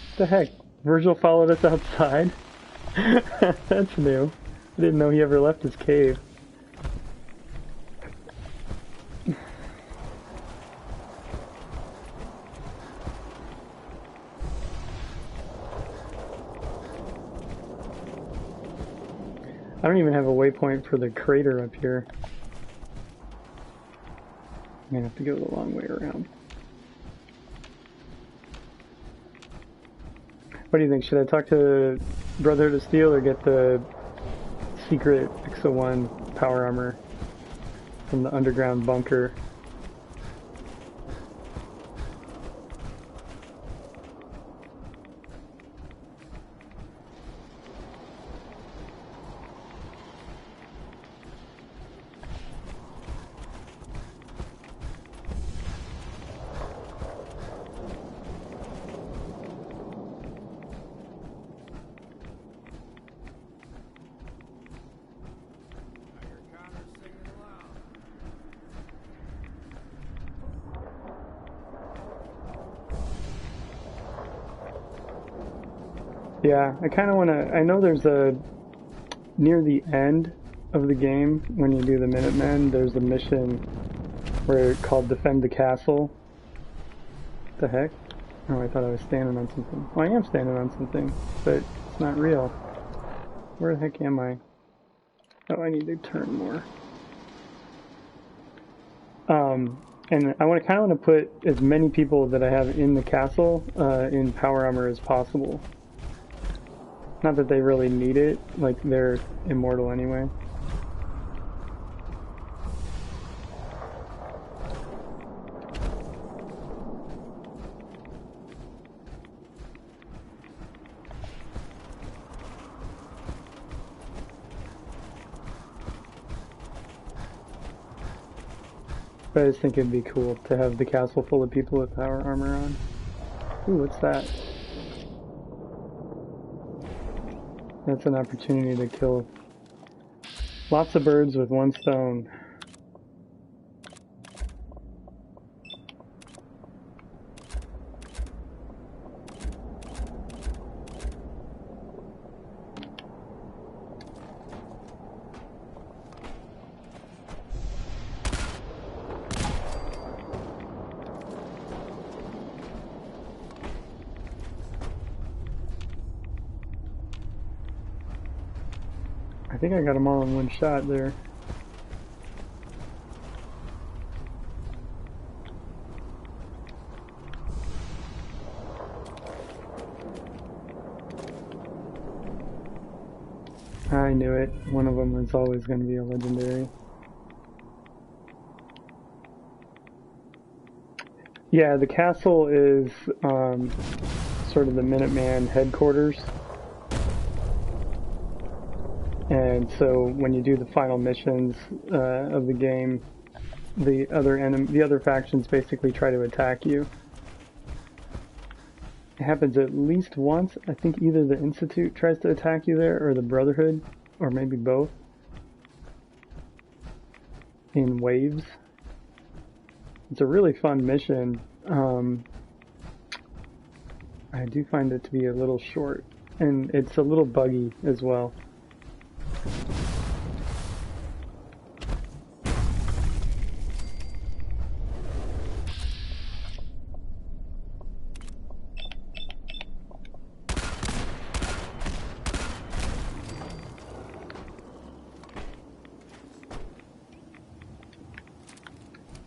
What the heck? Virgil followed us outside? That's new. I didn't know he ever left his cave. I don't even have a waypoint for the crater up here. I'm gonna have to go the long way around. What do you think? Should I talk to Brotherhood of Steel or get the secret Exo-1 power armor from the underground bunker? Yeah, I kind of want to... I know there's a... Near the end of the game, when you do the Minutemen, there's a mission where it's called Defend the Castle. What the heck? Oh, I thought I was standing on something. Well, I am standing on something, but it's not real. Where the heck am I? Oh, I need to turn more. And I kind of want to put as many people that I have in the castle in power armor as possible. Not that they really need it, like they're immortal anyway. But I just think it'd be cool to have the castle full of people with power armor on. Ooh, what's that? That's an opportunity to kill lots of birds with one stone. I think I got them all in one shot there. I knew it. One of them was always going to be a legendary. Yeah, the castle is sort of the Minuteman headquarters. And so when you do the final missions of the game, the other factions basically try to attack you. It happens at least once. I think either the Institute tries to attack you there, or the Brotherhood, or maybe both, in waves. It's a really fun mission. I do find it to be a little short, and it's a little buggy as well.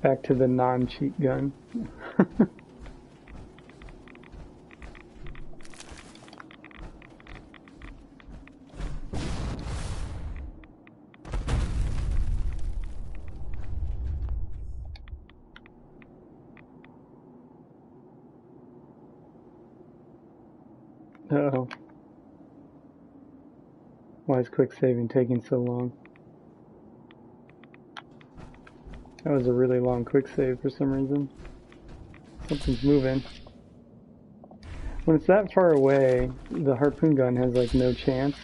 Back to the non-cheat gun. Uh-oh. Why is quick saving taking so long? That was a really long quick save for some reason. Something's moving. When it's that far away, the harpoon gun has like no chance.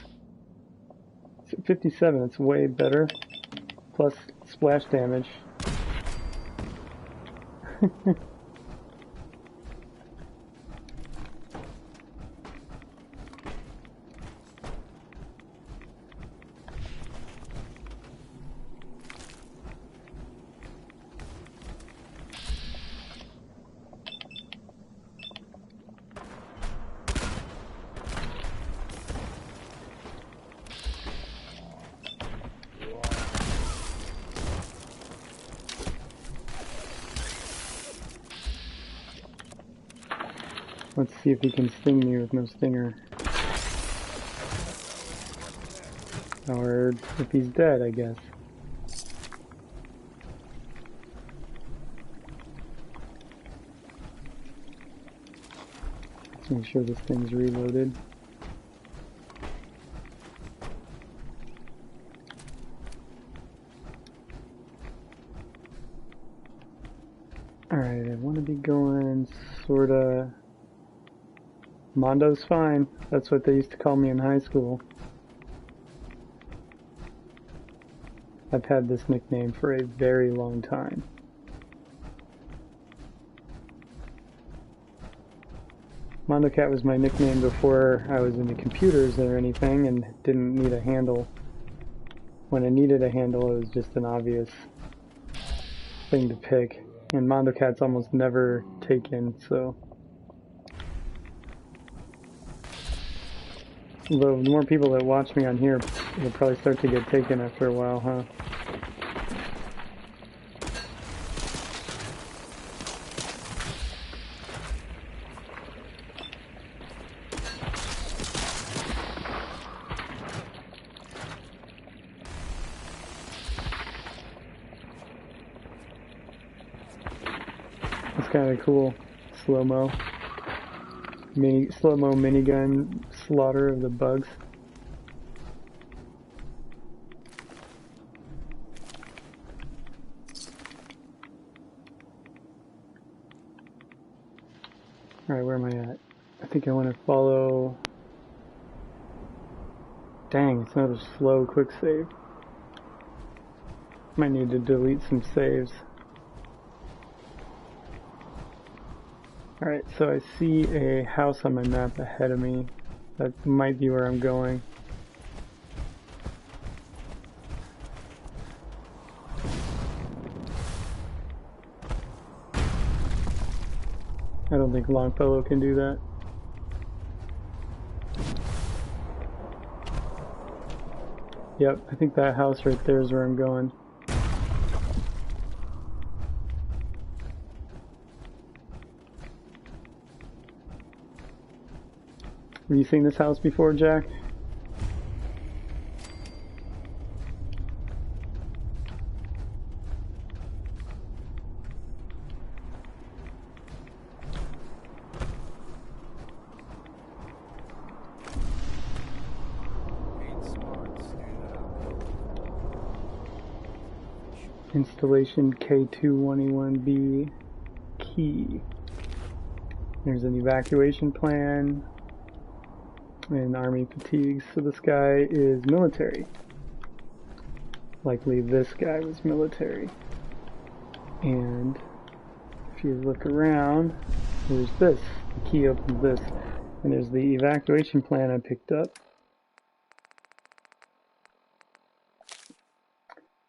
It's at 57, it's way better. Plus splash damage. Let's see if he can sting me with no stinger. Or if he's dead, I guess. Let's make sure this thing's reloaded. Alright, I want to be going sorta... Mondo's fine. That's what they used to call me in high school. I've had this nickname for a very long time. Mondocat was my nickname before I was into computers or anything and didn't need a handle. When I needed a handle, it was just an obvious thing to pick. And Mondocat's almost never taken, so... Although the more people that watch me on here, will probably start to get taken after a while, huh? It's kind of cool. Slow-mo. Slow-mo minigun slaughter of the bugs. Alright, where am I at? I think I want to follow... Dang, it's another slow quick save. Might need to delete some saves. Alright, so I see a house on my map ahead of me. That might be where I'm going. I don't think Longfellow can do that. Yep, I think that house right there is where I'm going. Have you seen this house before, Jack? Installation K221B key. There's an evacuation plan and army fatigues. So this guy is military. Likely this guy was military. And if you look around, there's this. The key opens this. And there's the evacuation plan I picked up.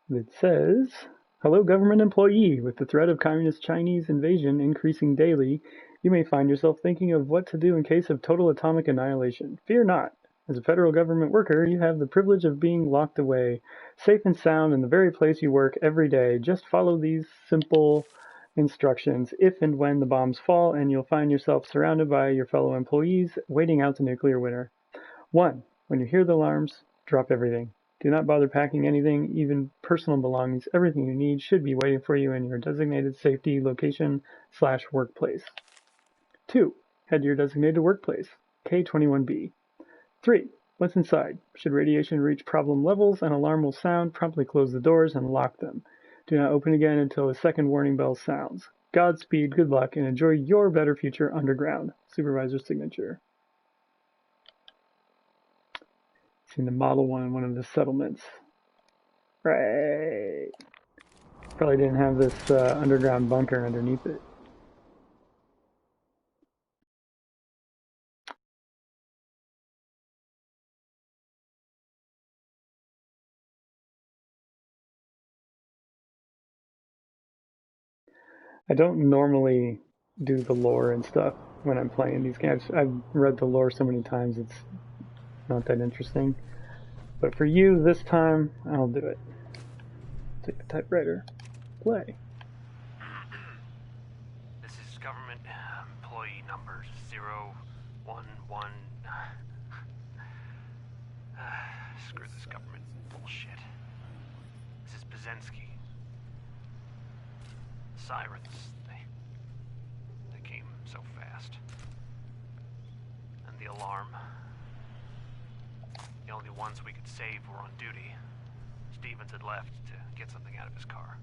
It says, "Hello, government employee. With the threat of communist Chinese invasion increasing daily, you may find yourself thinking of what to do in case of total atomic annihilation. Fear not. As a federal government worker, you have the privilege of being locked away, safe and sound in the very place you work every day. Just follow these simple instructions if and when the bombs fall, and you'll find yourself surrounded by your fellow employees waiting out the nuclear winter. 1. When you hear the alarms, drop everything. Do not bother packing anything, even personal belongings. Everything you need should be waiting for you in your designated safety location/workplace. 2. Head to your designated workplace, K21B. 3. What's inside? Should radiation reach problem levels, an alarm will sound. Promptly close the doors and lock them. Do not open again until the second warning bell sounds. Godspeed, good luck, and enjoy your better future underground. Supervisor's signature." Seen the Model 1 in one of the settlements. Right. Probably didn't have this underground bunker underneath it. I don't normally do the lore and stuff when I'm playing these games. I've read the lore so many times, it's not that interesting. But for you, this time, I'll do it. Take the typewriter. Play. This is government employee number 011. Screw this government bullshit. This is Pazensky. Sirens, they came so fast. And the alarm. The only ones we could save were on duty. Stevens had left to get something out of his car.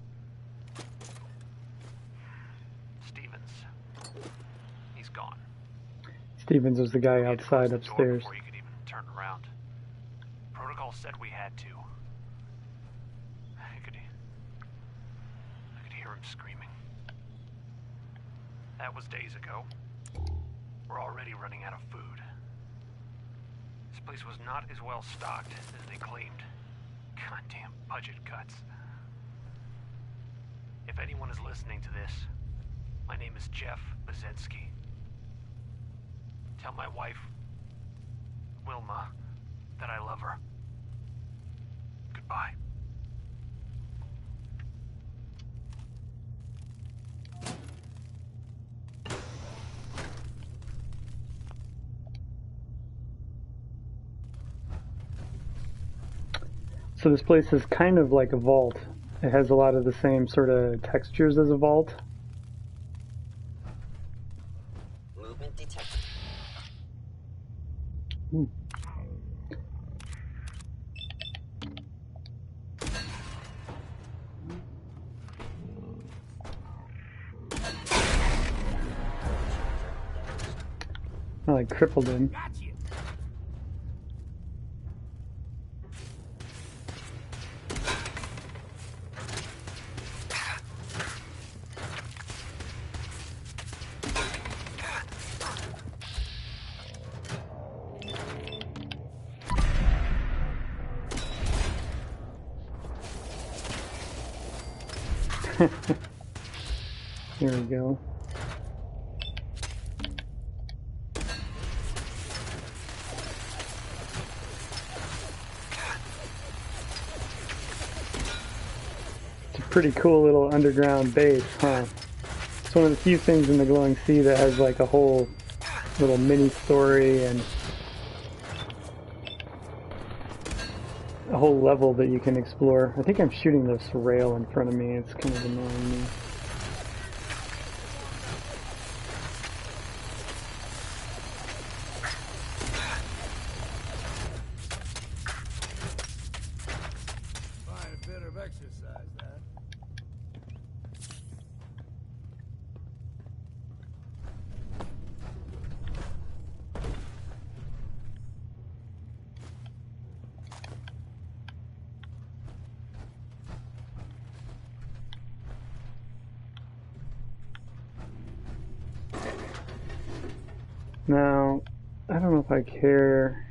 Stevens, he's gone. Stevens was the guy outside upstairs. Before you could even turn around. Protocol said we had to. I could hear him screaming. That was days ago. We're already running out of food. This place was not as well stocked as they claimed. Goddamn budget cuts. If anyone is listening to this, my name is Jeff Bazetsky. Tell my wife, Wilma, that I love her. Goodbye. So this place is kind of like a vault. It has a lot of the same sort of textures as a vault. Movement detected. Ooh. I like crippled him. Here we go. It's a pretty cool little underground base, huh? It's one of the few things in the Glowing Sea that has like a whole little mini story and a whole level that you can explore. I think I'm shooting this rail in front of me. It's kind of annoying me. Find a bit of exercise, that. Now, I don't know if I care.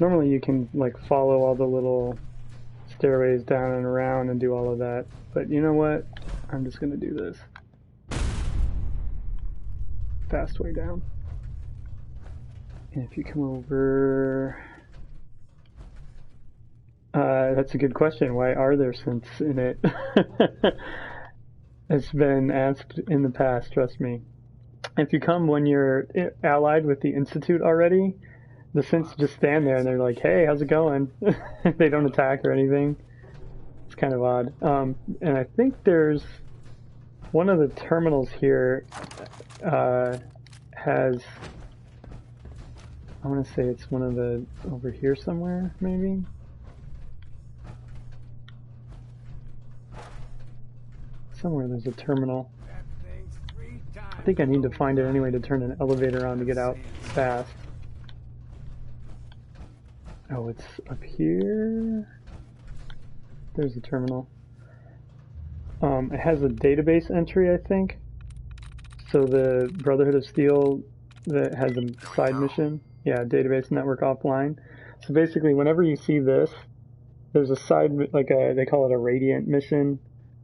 Normally you can like follow all the little stairways down and around and do all of that, but you know what? I'm just gonna do this. Fast way down. And if you come over... that's a good question. Why are there synths in it? It's been asked in the past, trust me. If you come when you're allied with the Institute already, the synths just stand there and they're like, hey, how's it going? They don't attack or anything. It's kind of odd. And I think there's one of the terminals here has, I want to say it's one of the, over here somewhere, maybe? Somewhere there's a terminal. I think I need to find it anyway to turn an elevator on to get out fast. Oh, it's up here. There's the terminal. It has a database entry, I think. So the Brotherhood of Steel that has a side mission. Yeah, database network offline. So basically, whenever you see this, there's a side, like a, they call it a Radiant mission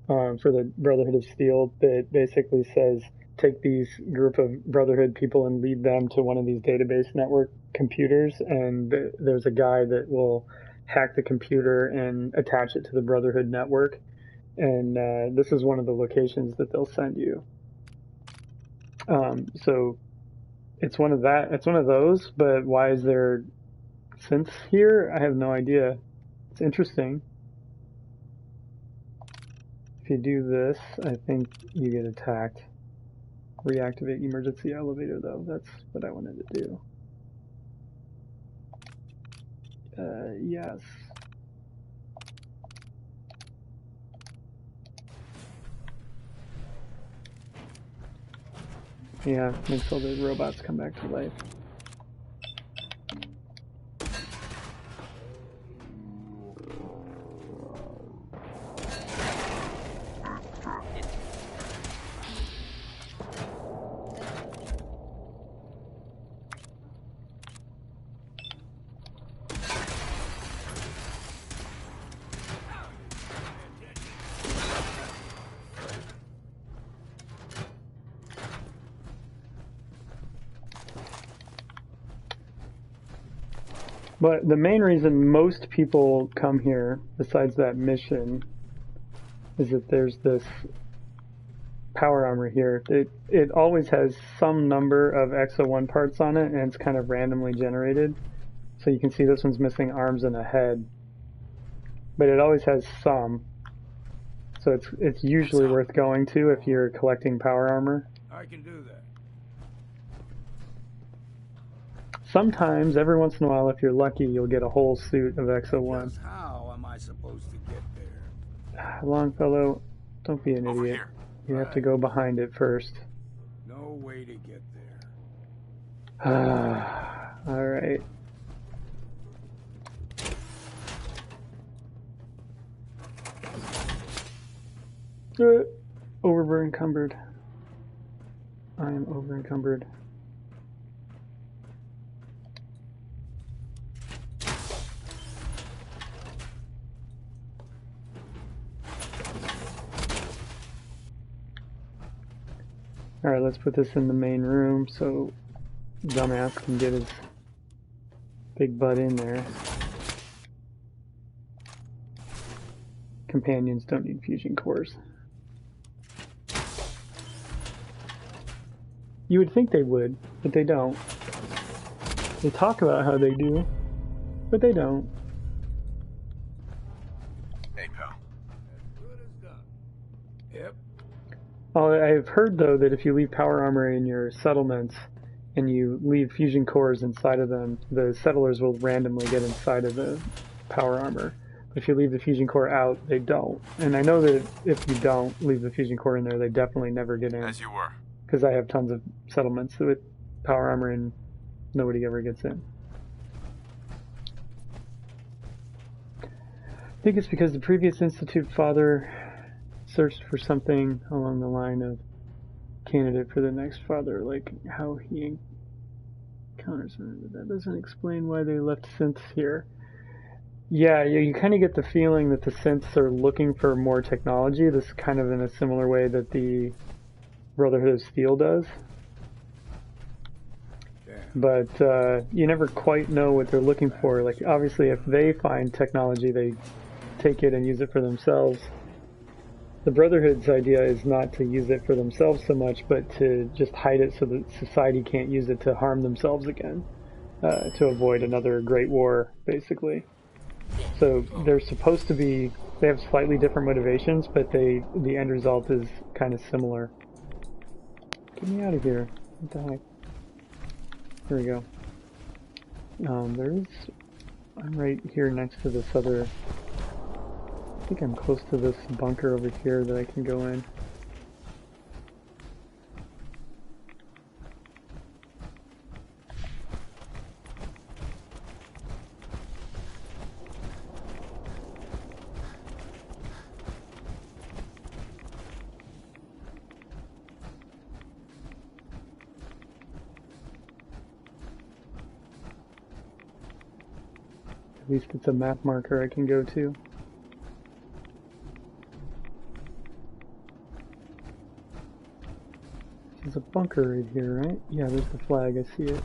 for the Brotherhood of Steel that basically says, take these group of Brotherhood people and lead them to one of these database network computers, and there's a guy that will hack the computer and attach it to the Brotherhood network, and this is one of the locations that they'll send you. So it's one of those, but why is there synths here? I have no idea. It's interesting. If you do this, I think you get attacked. Reactivate emergency elevator, though. That's what I wanted to do. Yes. Yeah, makes all the robots come back to life. But the main reason most people come here, besides that mission, is that there's this power armor here. It always has some number of XO1 parts on it, and it's kind of randomly generated. So you can see this one's missing arms and a head. But it always has some. So it's usually worth going to if you're collecting power armor. I can do that. Sometimes, every once in a while, if you're lucky, you'll get a whole suit of XO1. Just how am I supposed to get there? Longfellow, don't be an idiot. You have to go behind it first. No way to get there. Alright. Over encumbered. I am over encumbered. Alright, let's put this in the main room so dumbass can get his big butt in there. Companions don't need fusion cores. You would think they would, but they don't. They talk about how they do, but they don't. Hey, pal. As good as done. Yep. I've heard, though, that if you leave power armor in your settlements and you leave fusion cores inside of them, the settlers will randomly get inside of the power armor. But if you leave the fusion core out, they don't. And I know that if you don't leave the fusion core in there, they definitely never get in. As you were. Because I have tons of settlements with power armor and nobody ever gets in. I think it's because the previous Institute father searched for something along the line of candidate for the next father, like how he encounters him. That doesn't explain why they left synths here. Yeah, you kind of get the feeling that the synths are looking for more technology. This is kind of in a similar way that the Brotherhood of Steel does. But you never quite know what they're looking for. Like, obviously, if they find technology, they take it and use it for themselves. The Brotherhood's idea is not to use it for themselves so much, but to just hide it so that society can't use it to harm themselves again, to avoid another Great War, basically. So they're supposed to be, they have slightly different motivations, but the end result is kind of similar. Get me out of here. What the heck? Here we go. I'm right here next to this other, I think I'm close to this bunker over here that I can go in. At least it's a map marker I can go to. There's a bunker right here, right? Yeah, there's the flag, I see it.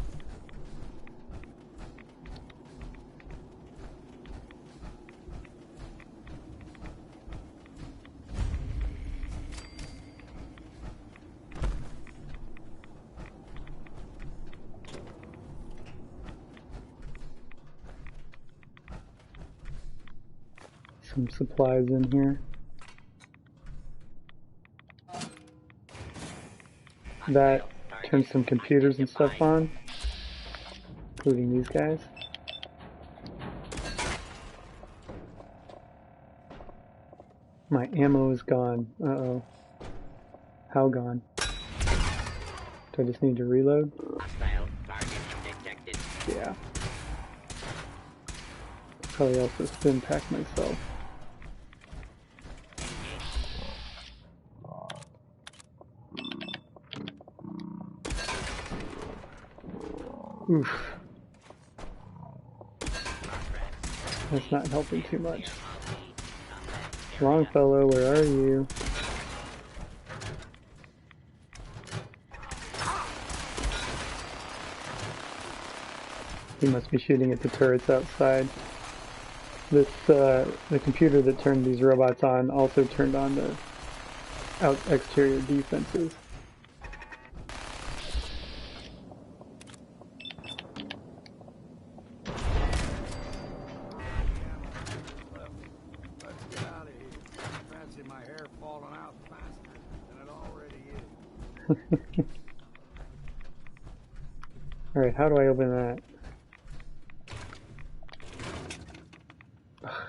Some supplies in here. That turns some computers and stuff on, including these guys. My ammo is gone. Uh-oh. How gone? Do I just need to reload? Yeah. Probably also spin pack myself. Oof. That's not helping too much. Longfellow, where are you? He must be shooting at the turrets outside. This, the computer that turned these robots on also turned on the exterior defenses. Let's get out of here. I fancy my hair falling out faster than it already is. Alright, how do I open that? Ugh,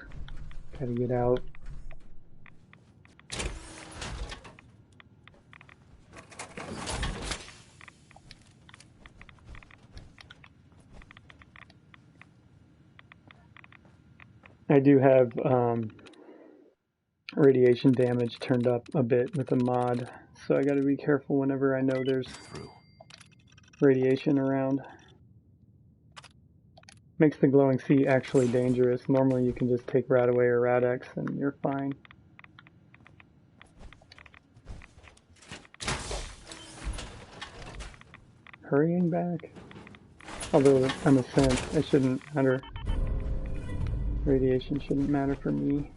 gotta get out. I do have radiation damage turned up a bit with the mod, so I gotta be careful whenever I know there's radiation around. Makes the glowing sea actually dangerous. Normally you can just take Radaway or Rad-X and you're fine. Hurrying back? Although I'm a synth, it shouldn't matter. Radiation shouldn't matter for me.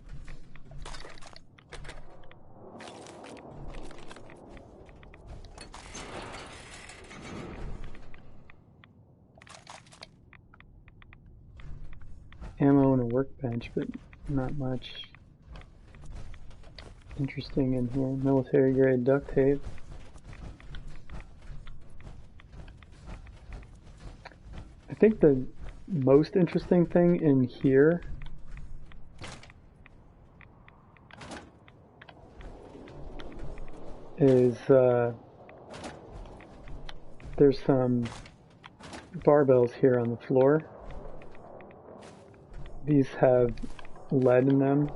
Ammo and a workbench, but not much interesting in here. Military grade duct tape. I think the most interesting thing in here is there's some barbells here on the floor. These have lead in them,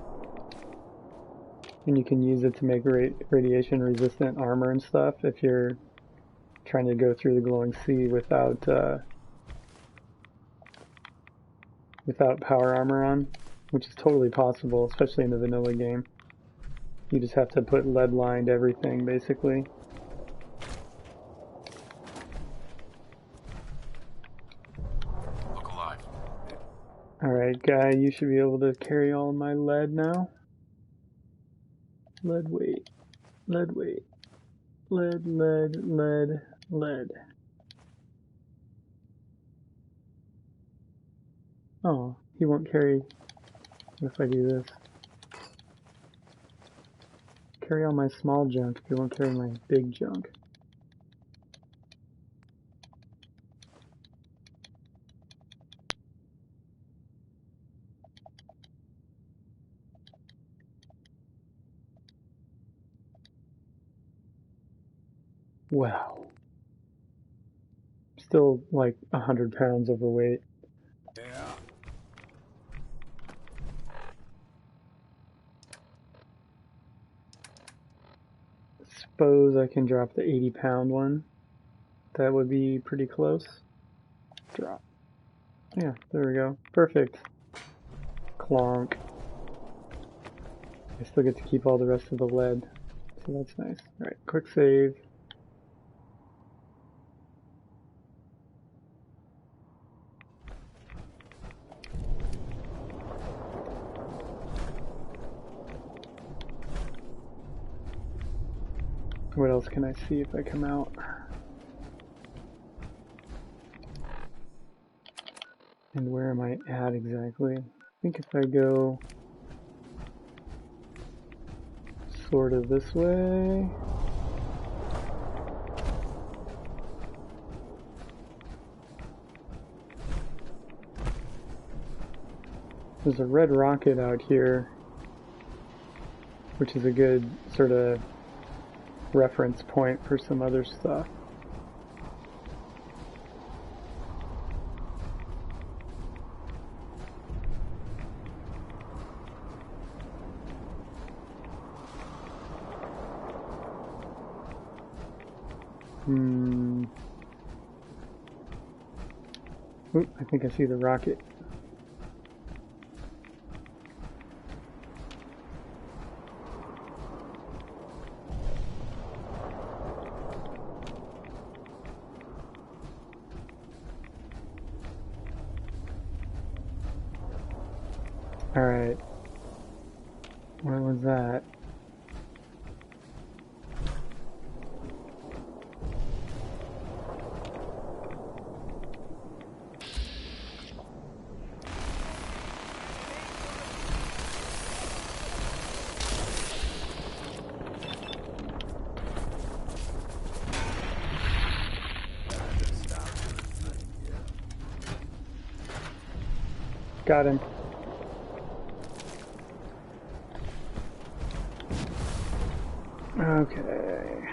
and you can use it to make radiation resistant armor and stuff if you're trying to go through the glowing sea without power armor on, which is totally possible, especially in the vanilla game. You just have to put lead lined everything basically. Look alive. Alright, guy, you should be able to carry all my lead now. Lead weight. Lead weight. Lead, lead, lead, lead. Oh, he won't carry. What if I do this? Carry all my small junk if you won't carry my big junk. Wow. Still like 100 pounds overweight. Yeah. Suppose I can drop the 80-pound one. That would be pretty close. Drop. Yeah, there we go. Perfect. Clonk. I still get to keep all the rest of the lead, so that's nice. Alright, quick save. What else can I see if I come out? And where am I at exactly? I think if I go sort of this way. There's a red rocket out here, which is a good sort of reference point for some other stuff. Oop, I think I see the rocket. Alright. Where was that? Got him. Okay.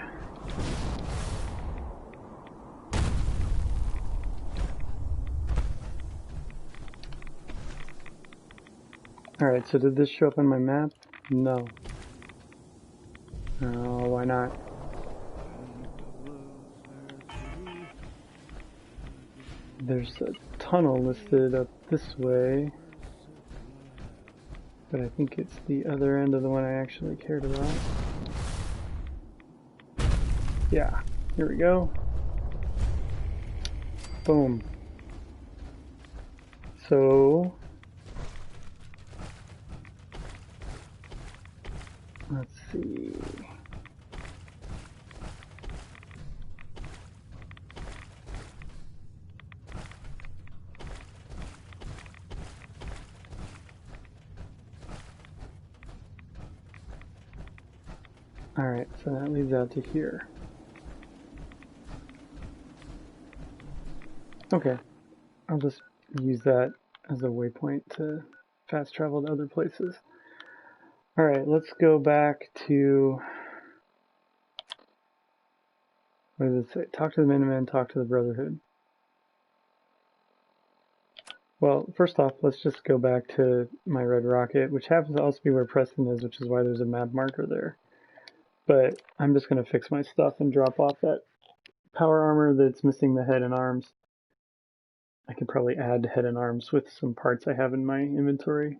Alright, so did this show up on my map? No. Oh, why not? There's a tunnel listed up this way, but I think it's the other end of the one I actually cared about. Yeah, here we go. Boom. So, let's see. Alright, so that leads out to here. Okay, I'll just use that as a waypoint to fast travel to other places. Alright, let's go back to... What does it say? Talk to the Minutemen, talk to the Brotherhood. Well, first off, let's just go back to my red rocket, which happens to also be where Preston is, which is why there's a map marker there. But I'm just going to fix my stuff and drop off that power armor that's missing the head and arms. I could probably add head and arms with some parts I have in my inventory.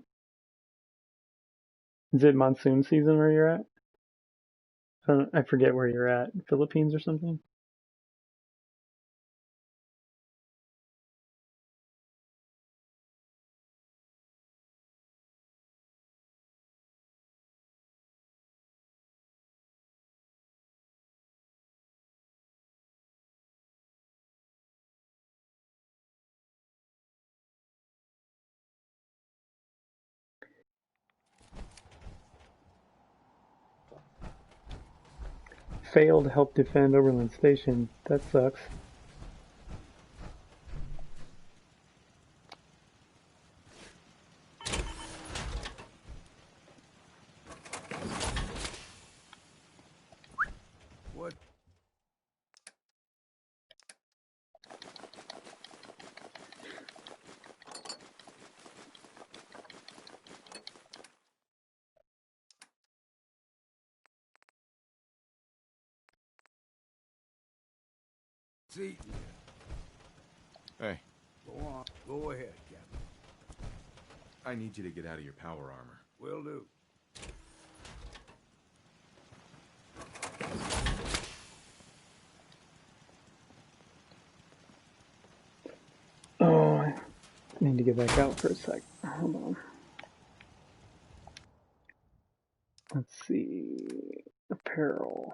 Is it monsoon season where you're at? I forget where you're at. Philippines or something? Failed to help defend Oberlin Station. That sucks. What? See? Hey. Go on. Go ahead, Captain. I need you to get out of your power armor. Will do. Oh, I need to get back out for a sec. Hold on. Let's see. Apparel.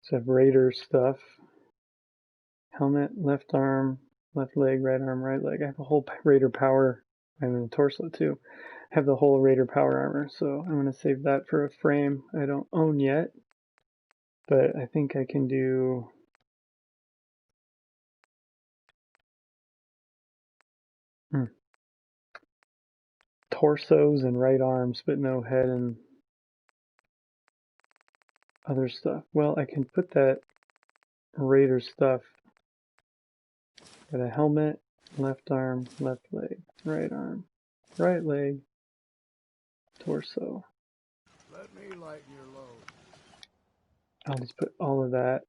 So I have Raider stuff. Helmet, left arm, left leg, right arm, right leg. I have a whole Raider power. I'm in the torso too. I have the whole Raider power armor, so I'm going to save that for a frame I don't own yet. But I think I can do... torsos and right arms, but no head and other stuff. Well, I can put that Raider stuff. Got a helmet, left arm, left leg, right arm, right leg, torso. Let me lighten your load. I'll just put all of that.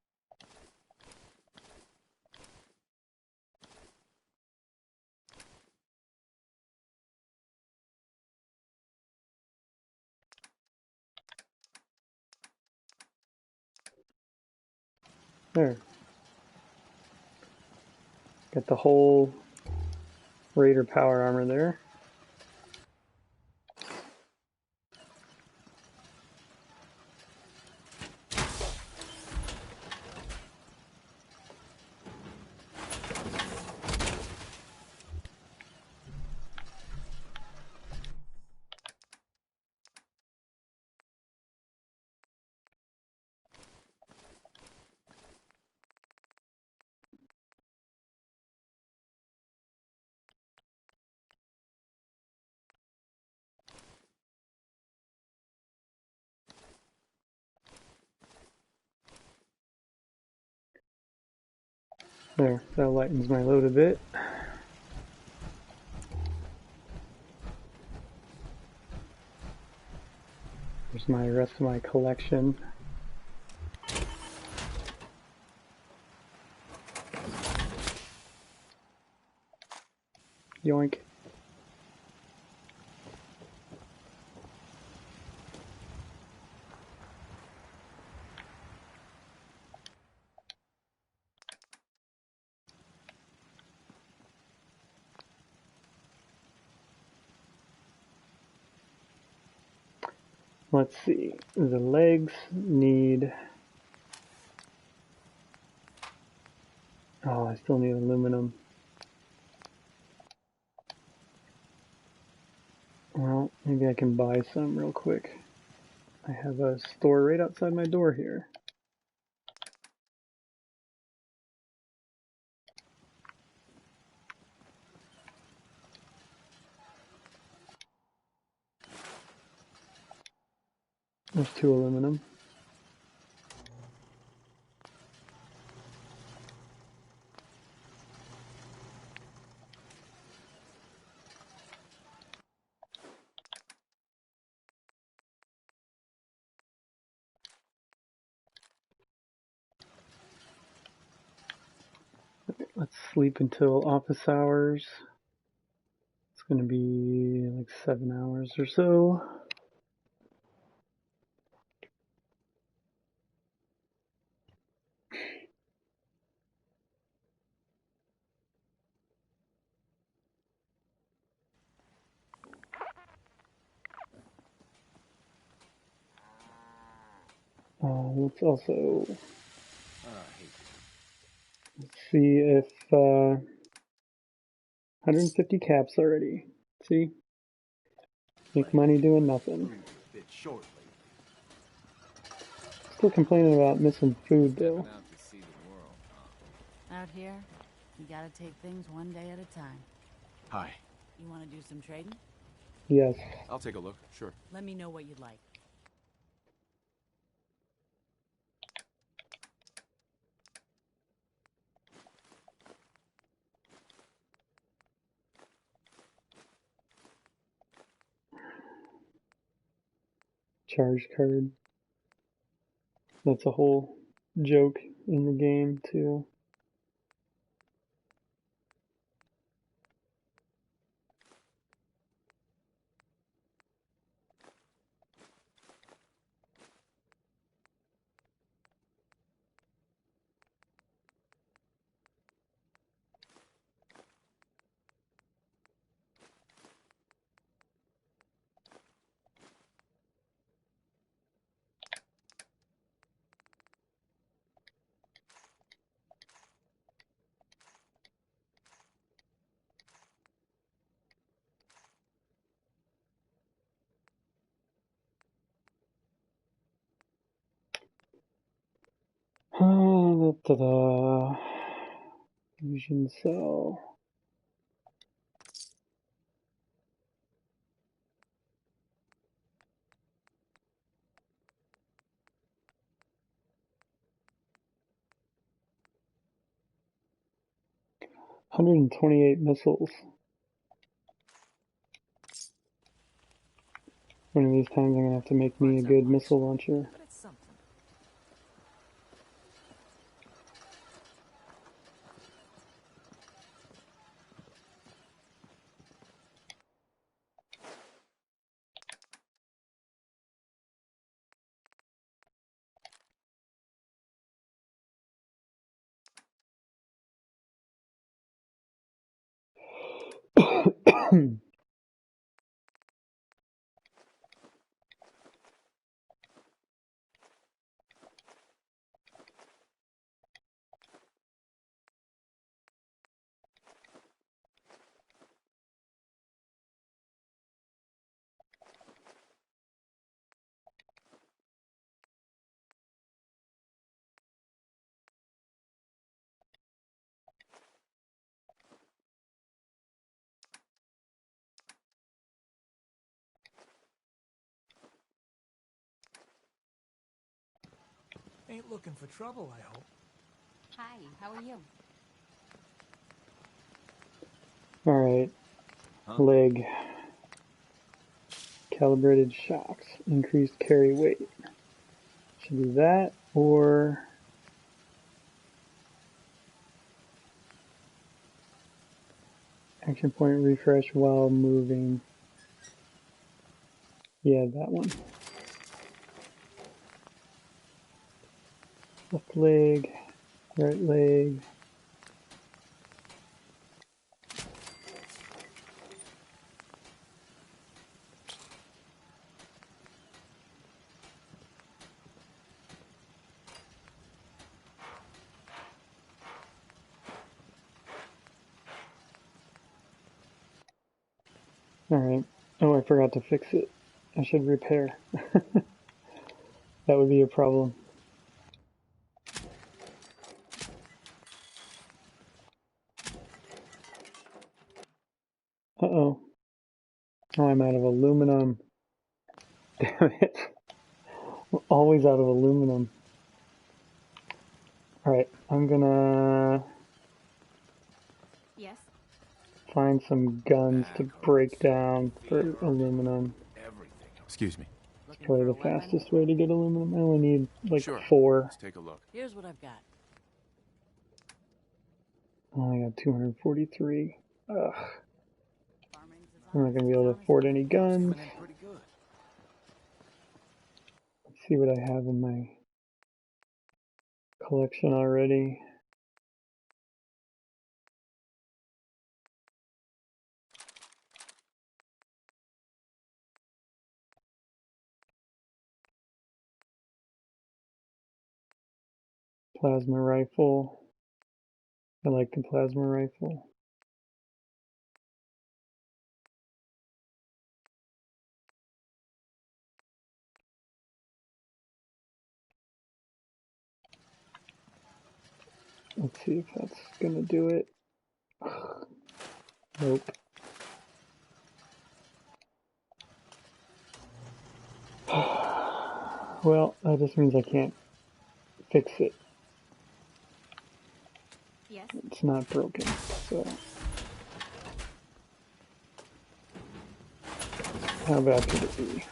There. Got the whole Raider power armor there. There, that lightens my load a bit. There's my rest of my collection. Yoink. Let's see, the legs need... Oh, I still need aluminum. Well, maybe I can buy some real quick. I have a store right outside my door here. There's 2 aluminum. Let's sleep until office hours. It's going to be like 7 hours or so. Let's also let's see if 150 caps already. See? Make money doing nothing. Still complaining about missing food though. Out here, you gotta take things one day at a time. Hi. You wanna do some trading? Yes. I'll take a look, sure. Let me know what you'd like. Charge card. That's a whole joke in the game too. Fusion cell. $128 missiles. One of these times I'm gonna have to make me a good missile launcher. Ain't looking for trouble, I hope. Hi, how are you? Alright. Leg. Calibrated shocks. Increased carry weight. Should be that, or... Action point refresh while moving. Yeah, that one. Left leg, right leg. Alright. Oh, I forgot to fix it. I should repair. That would be a problem. Uh-oh. Oh, I'm out of aluminum. Damn it. I'm always out of aluminum. Alright, I'm gonna... Yes? find some guns to break down for aluminum. Excuse me. It's probably the fastest way to get aluminum. I only need like Sure. 4. Let's take a look. Here's what I've got. Oh, I got 243. Ugh. I'm not gonna be able to afford any guns. Let's see what I have in my collection already. Plasma rifle. I like the plasma rifle. Let's see if that's gonna do it. Nope. Well, that just means I can't fix it. Yes? It's not broken, so... How bad could it be?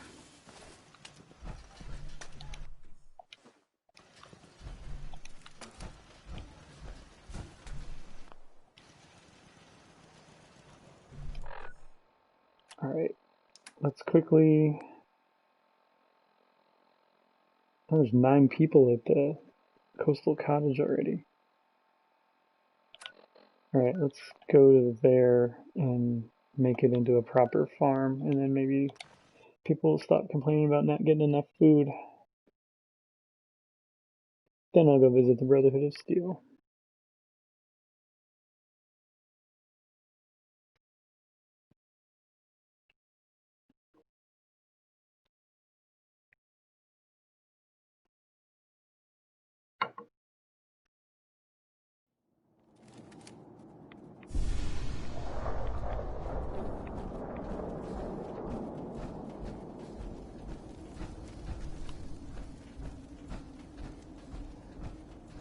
Alright, let's quickly... Oh, there's 9 people at the coastal cottage already. Alright, let's go to there and make it into a proper farm, and then maybe people will stop complaining about not getting enough food. Then I'll go visit the Brotherhood of Steel.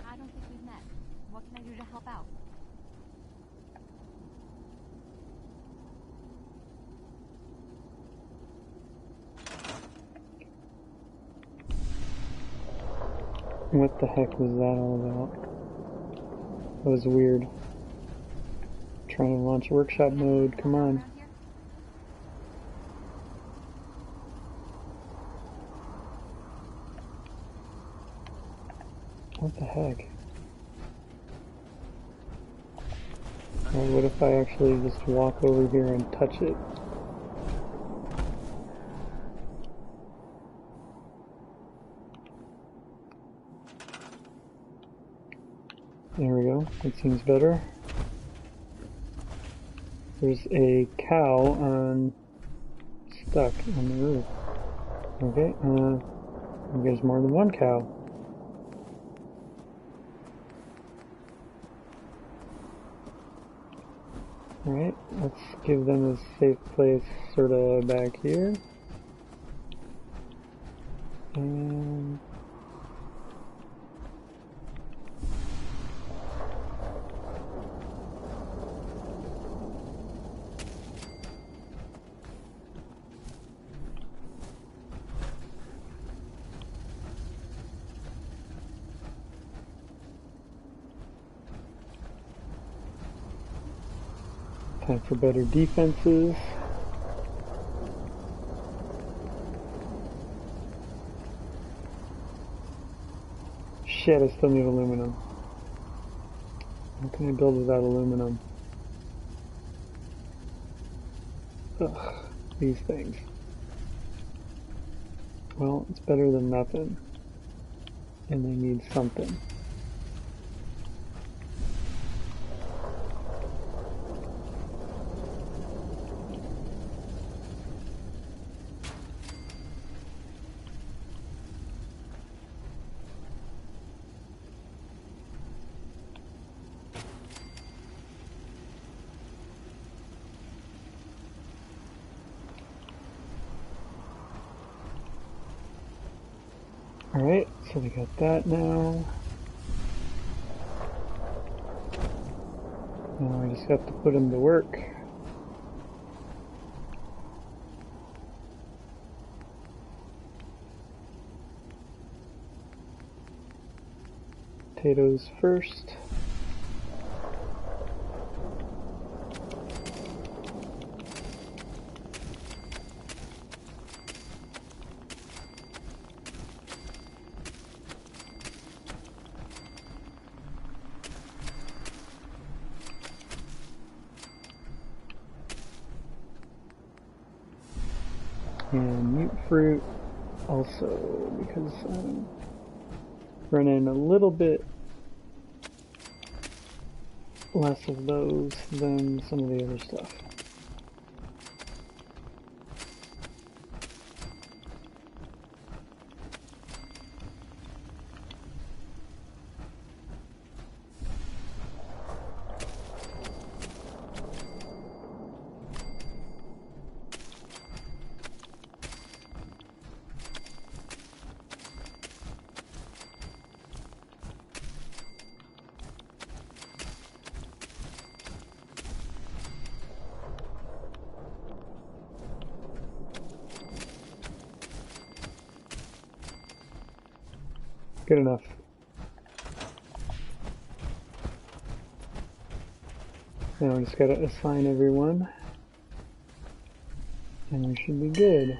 I don't think we've met. What can I do to help out? What the heck was that all about? That was weird. Trying to launch workshop mode, come on. What the heck? Or what if I actually just walk over here and touch it? There we go. That seems better. There's a cow stuck on the roof. Okay, there's more than one cow. Alright, let's give them a safe place sorta back here. And time for better defenses. Shit, I still need aluminum. How can I build without aluminum? Ugh, these things. Well, it's better than nothing. And they need something. Alright, so we got that now. Now I just have to put them to work. Potatoes first. And mute fruit also, because I'm running a little bit less of those than some of the other stuff. Good enough. Now we just gotta assign everyone, and we should be good.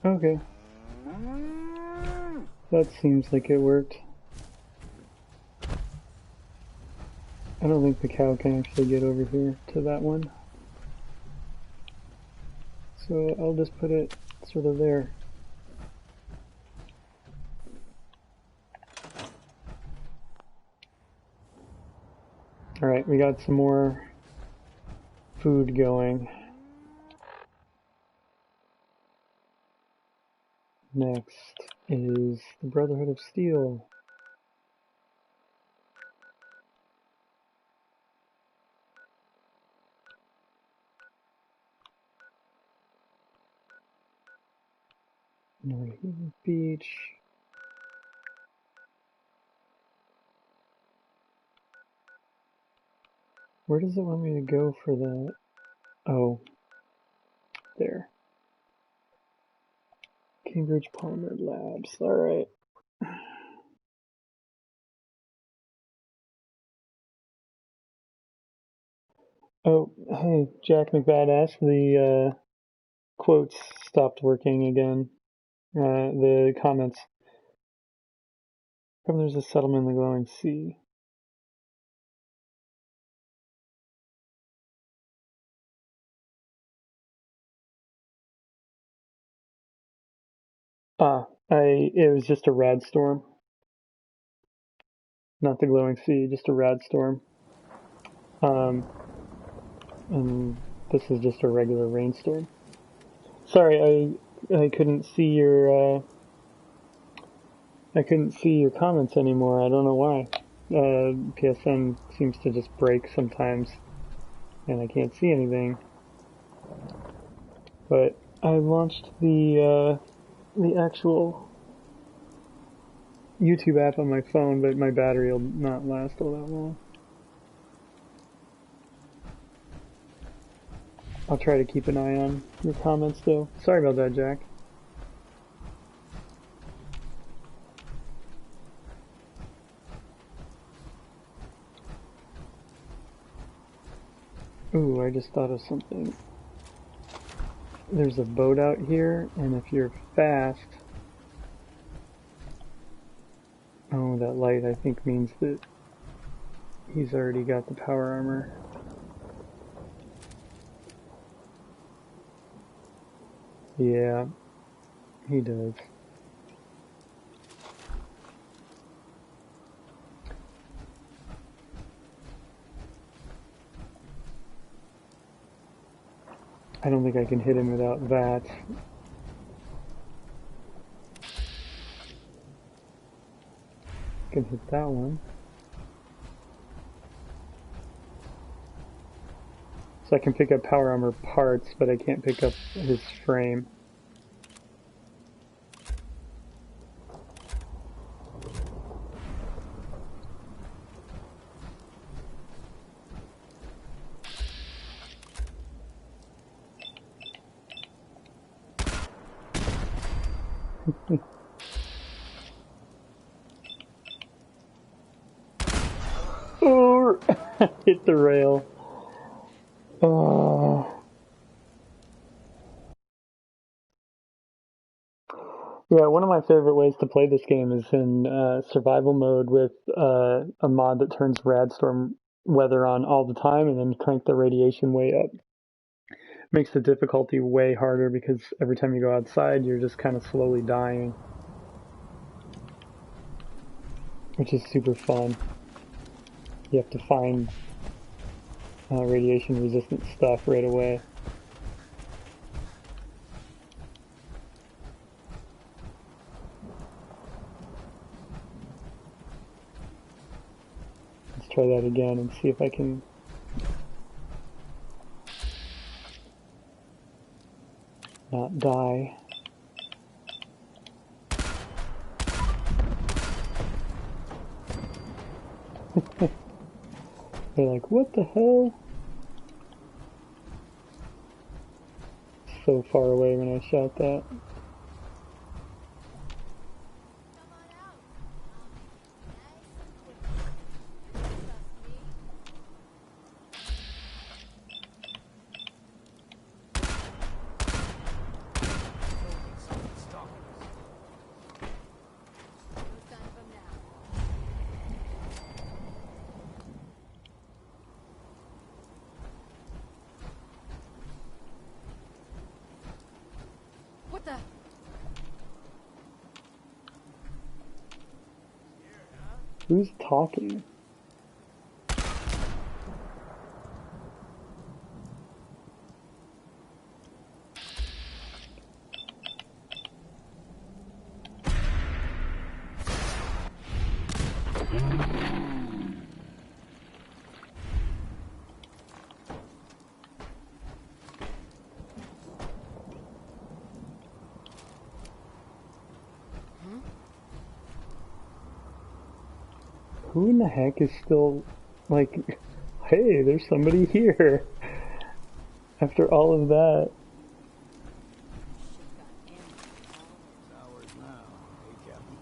Okay. That seems like it worked. I don't think the cow can actually get over here to that one. So I'll just put it sort of there. Alright, we got some more food going. Next is the Brotherhood of Steel. Northern Beach. Where does it want me to go for that? Oh, there. Cambridge Polymer Labs. Alright. Oh, hey, Jack McBadass, the quotes stopped working again. The comments. Come, there's a settlement in the glowing sea. It was just a rad storm. Not the glowing sea, just a rad storm. And this is just a regular rainstorm. Sorry, I couldn't see your comments anymore. I don't know why. PSN seems to just break sometimes, and I can't see anything. But I launched the actual YouTube app on my phone, but my battery will not last all that long. I'll try to keep an eye on your comments though. Sorry about that, Jack. Ooh, I just thought of something. There's a boat out here, and if you're fast... Oh, that light I think means that he's already got the power armor. Yeah, he does. I don't think I can hit him without that. Can hit that one. So I can pick up power armor parts, but I can't pick up his frame. Oh, hit the rail. Oh. Yeah, one of my favorite ways to play this game is in survival mode with a mod that turns Radstorm weather on all the time and then crank the radiation way up. Makes the difficulty way harder because every time you go outside, you're just kind of slowly dying. Which is super fun. You have to find radiation resistant stuff right away. Let's try that again and see if I can not die. They're like, what the hell? So far away when I shot that. Who's talking? Who in the heck is still, like, hey, there's somebody here, after all of that. Hours now, hey, Captain?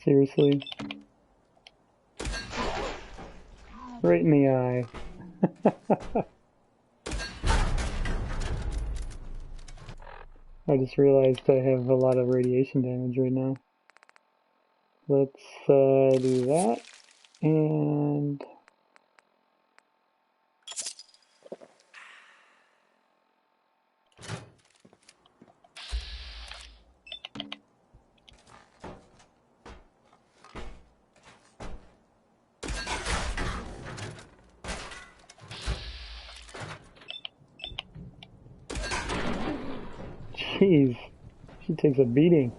Seriously? Right in the eye. I just realized I have a lot of radiation damage right now. Let's do that, and jeez, she takes a beating.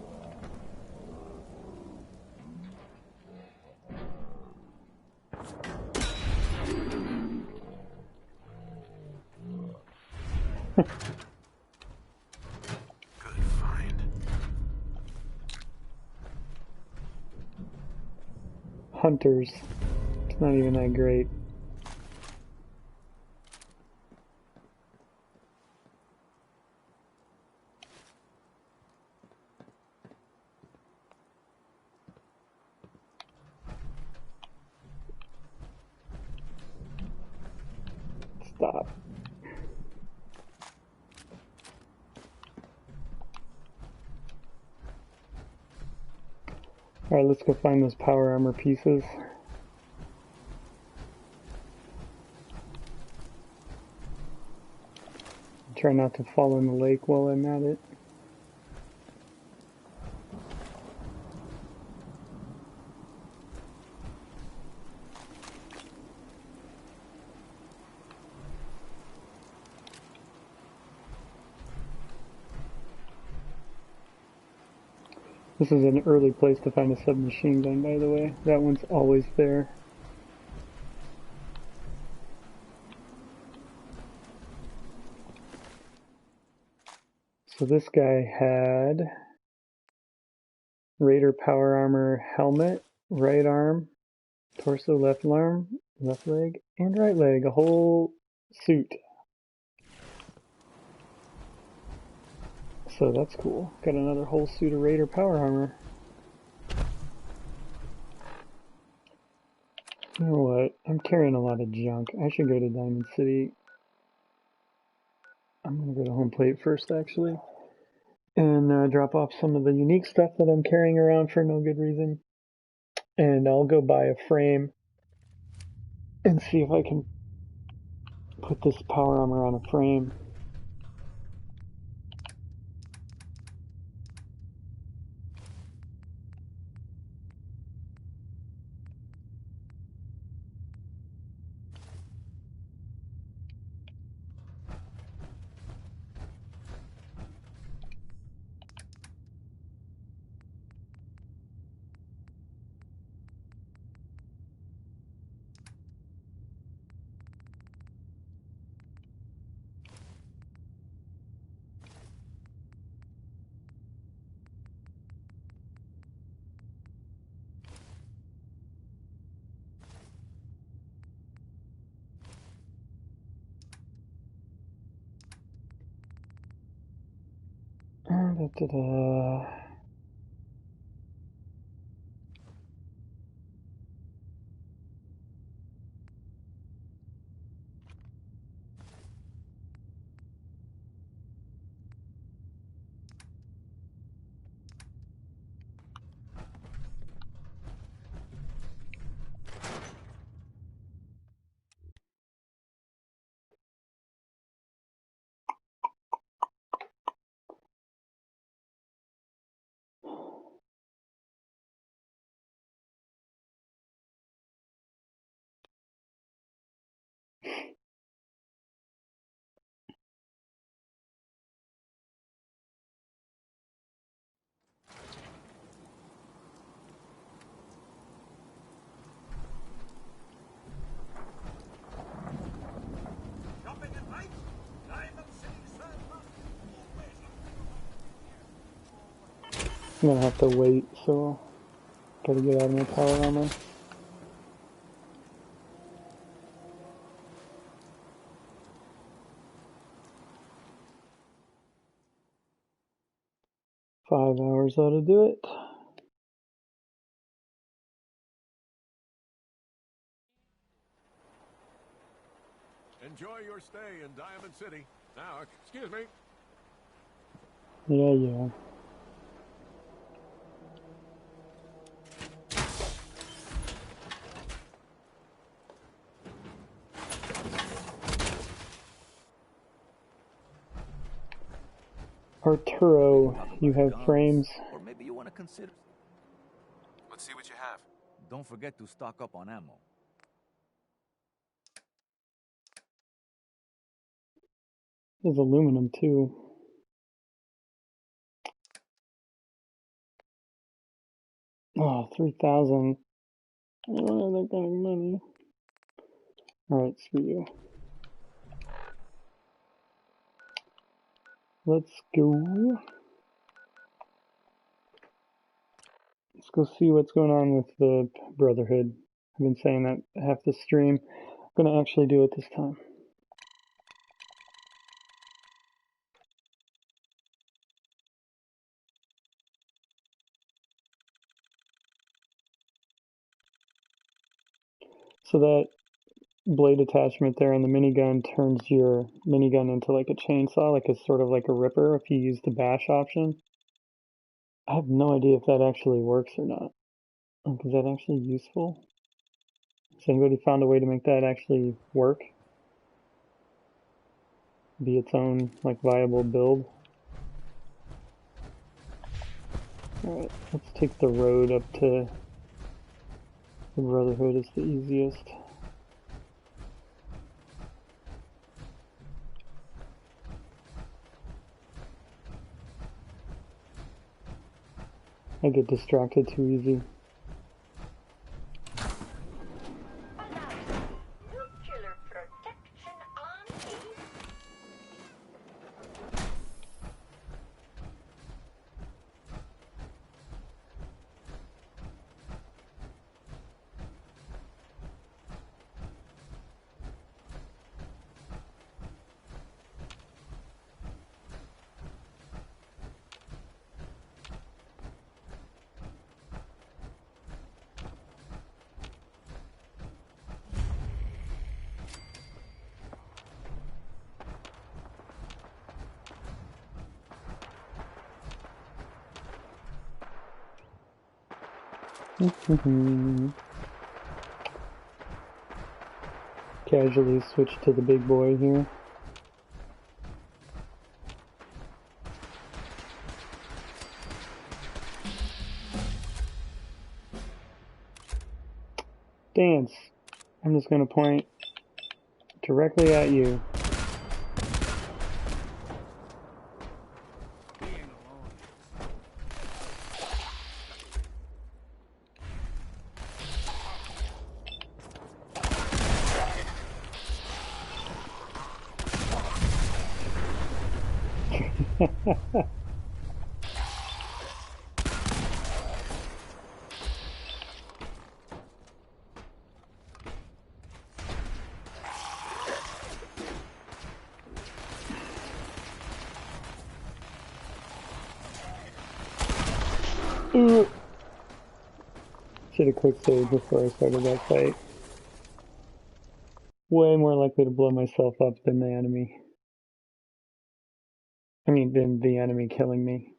Good find. Hunters. It's not even that great. Stop. Alright, let's go find those power armor pieces. Try not to fall in the lake while I'm at it. This is an early place to find a submachine gun, by the way. That one's always there. So this guy had Raider power armor helmet, right arm, torso, left arm, left leg, and right leg. A whole suit. So that's cool. Got another whole suit of Raider power armor. You know what? I'm carrying a lot of junk. I should go to Diamond City. I'm gonna go to home plate first, actually. And drop off some of the unique stuff that I'm carrying around for no good reason. And I'll go buy a frame and see if I can put this power armor on a frame. Da-da-da. I'm gonna have to wait, so gotta get out of my power armor. Five hours ought to do it. Enjoy your stay in Diamond City. Now, excuse me. Yeah. Arturo, you have frames. Or maybe you want to consider. Let's see what you have. Don't forget to stock up on ammo. There's aluminum too. Oh, 3,000. I don't have that kind of money. Alright, screw you. Let's go. Let's go see what's going on with the Brotherhood. I've been saying that half the stream. I'm gonna actually do it this time. So that blade attachment there on the minigun turns your minigun into like a chainsaw, like a sort of like a ripper if you use the bash option. I have no idea if that actually works or not. Like, is that actually useful? Has anybody found a way to make that actually work? Be its own like viable build? Alright, let's take the road up to the Brotherhood. Is the easiest. I get distracted too easy. Casually switch to the big boy here. Dance. I'm just gonna point directly at you. Should have quick saved before I started that fight. Way more likely to blow myself up than the enemy. I mean, than the enemy killing me.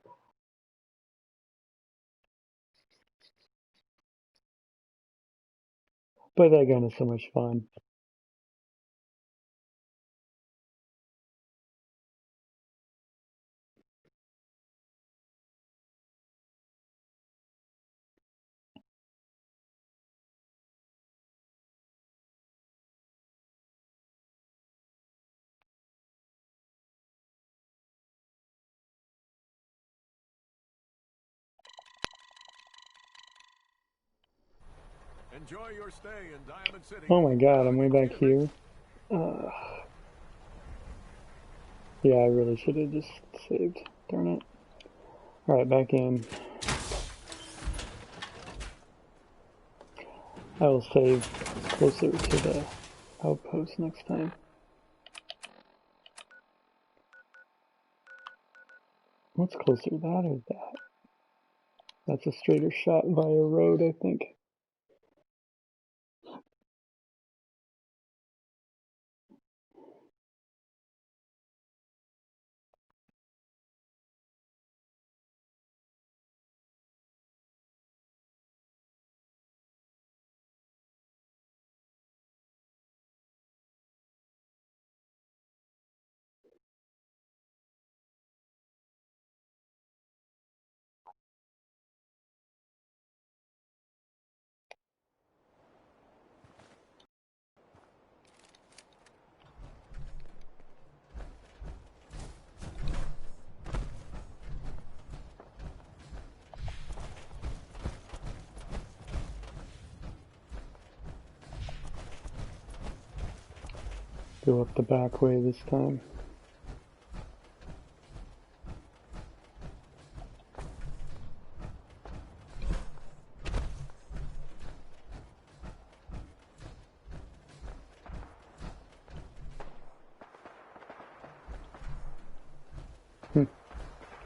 But that gun is so much fun. Enjoy your stay in Diamond City. Oh my god, I'm way back here. Yeah, I really should have just saved. Darn it. Alright, back in. I will save closer to the outpost next time. What's closer, that or that? That's a straighter shot via road, I think. Go up the back way this time.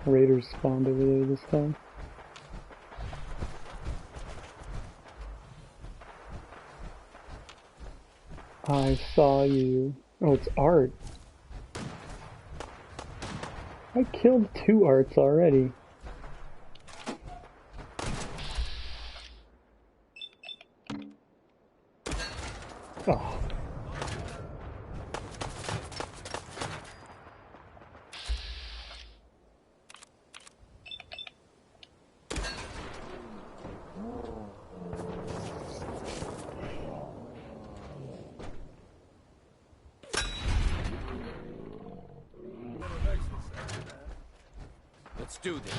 Raiders spawned over there this time. I saw you. Oh, it's Art. I killed 2 Arts already. Oh. Let's do this.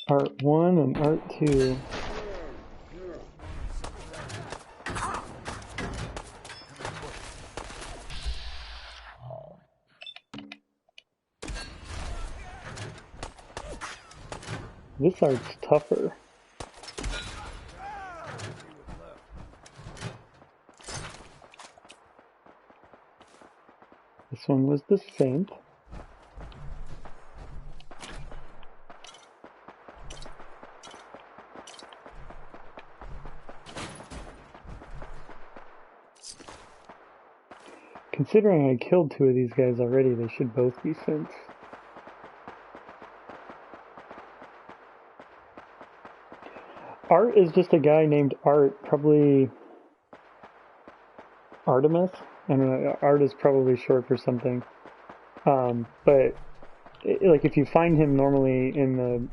Art 1 and Art 2. This Art's tougher. This one was the Saint. Considering I killed 2 of these guys already, they should both be Saints. Art is just a guy named Art, probably Artemis. I don't know, Art is probably short for something. But like if you find him normally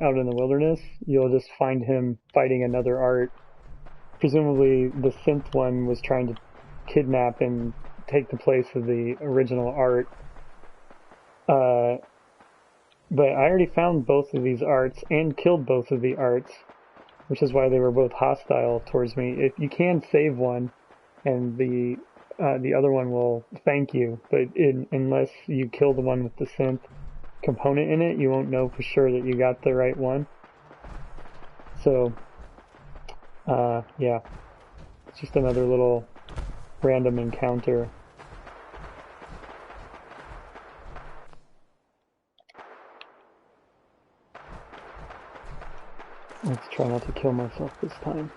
out in the wilderness, you'll just find him fighting another Art. Presumably the synth one was trying to kidnap and take the place of the original Art. But I already found both of these Arts and killed both of the Arts, which is why they were both hostile towards me. If you can save one, and the other one will thank you, but unless you kill the one with the synth component in it, you won't know for sure that you got the right one. So, yeah, it's just another little random encounter. Let's try not to kill myself this time.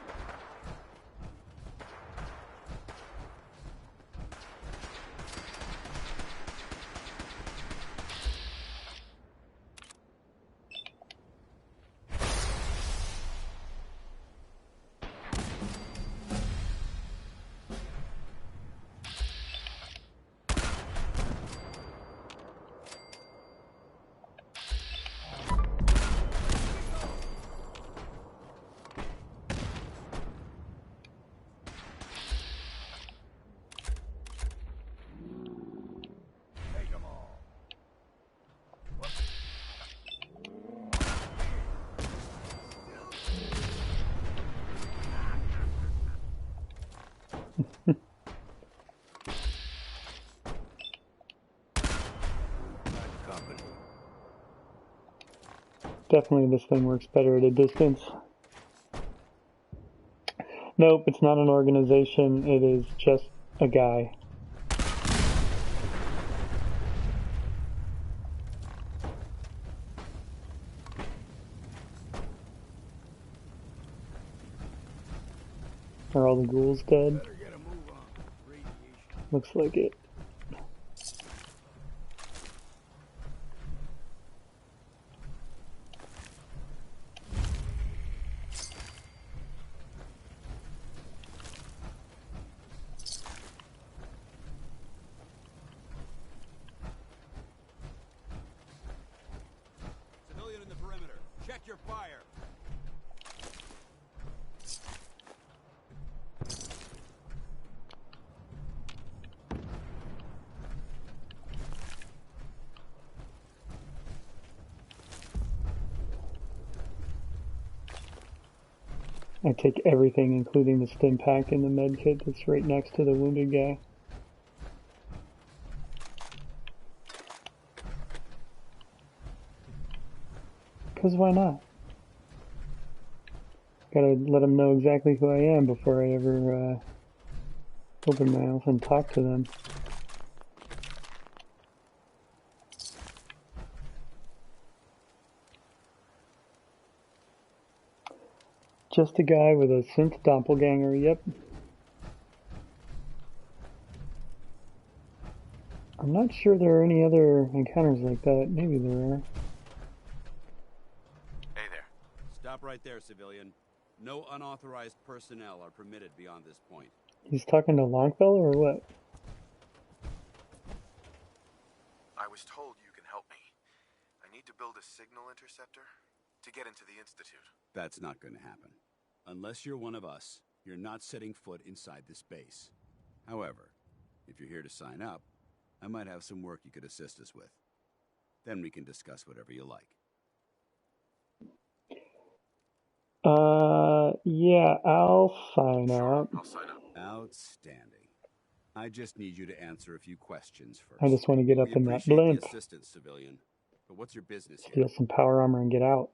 Definitely this thing works better at a distance. Nope, it's not an organization. It is just a guy. Are all the ghouls dead? Looks like it. Civilian in the perimeter. Check your fire. I take everything, including the stim pack and the med kit that's right next to the wounded guy. Because why not? Gotta let them know exactly who I am before I ever open my mouth and talk to them. Just a guy with a synth doppelganger, yep. I'm not sure there are any other encounters like that. Maybe there are. Hey there. Stop right there, civilian. No unauthorized personnel are permitted beyond this point. He's talking to Longfellow or what? I was told you can help me. I need to build a signal interceptor to get into the Institute. That's not going to happen. Unless you're one of us, you're not setting foot inside this base. However, if you're here to sign up, I might have some work you could assist us with. Then we can discuss whatever you like. Yeah, I'll sign up. I'll sign up. Outstanding. I just need you to answer a few questions first. I just want to get up in that We appreciate blimp, the assistance, civilian. But what's your business here? steal some power armor and get out.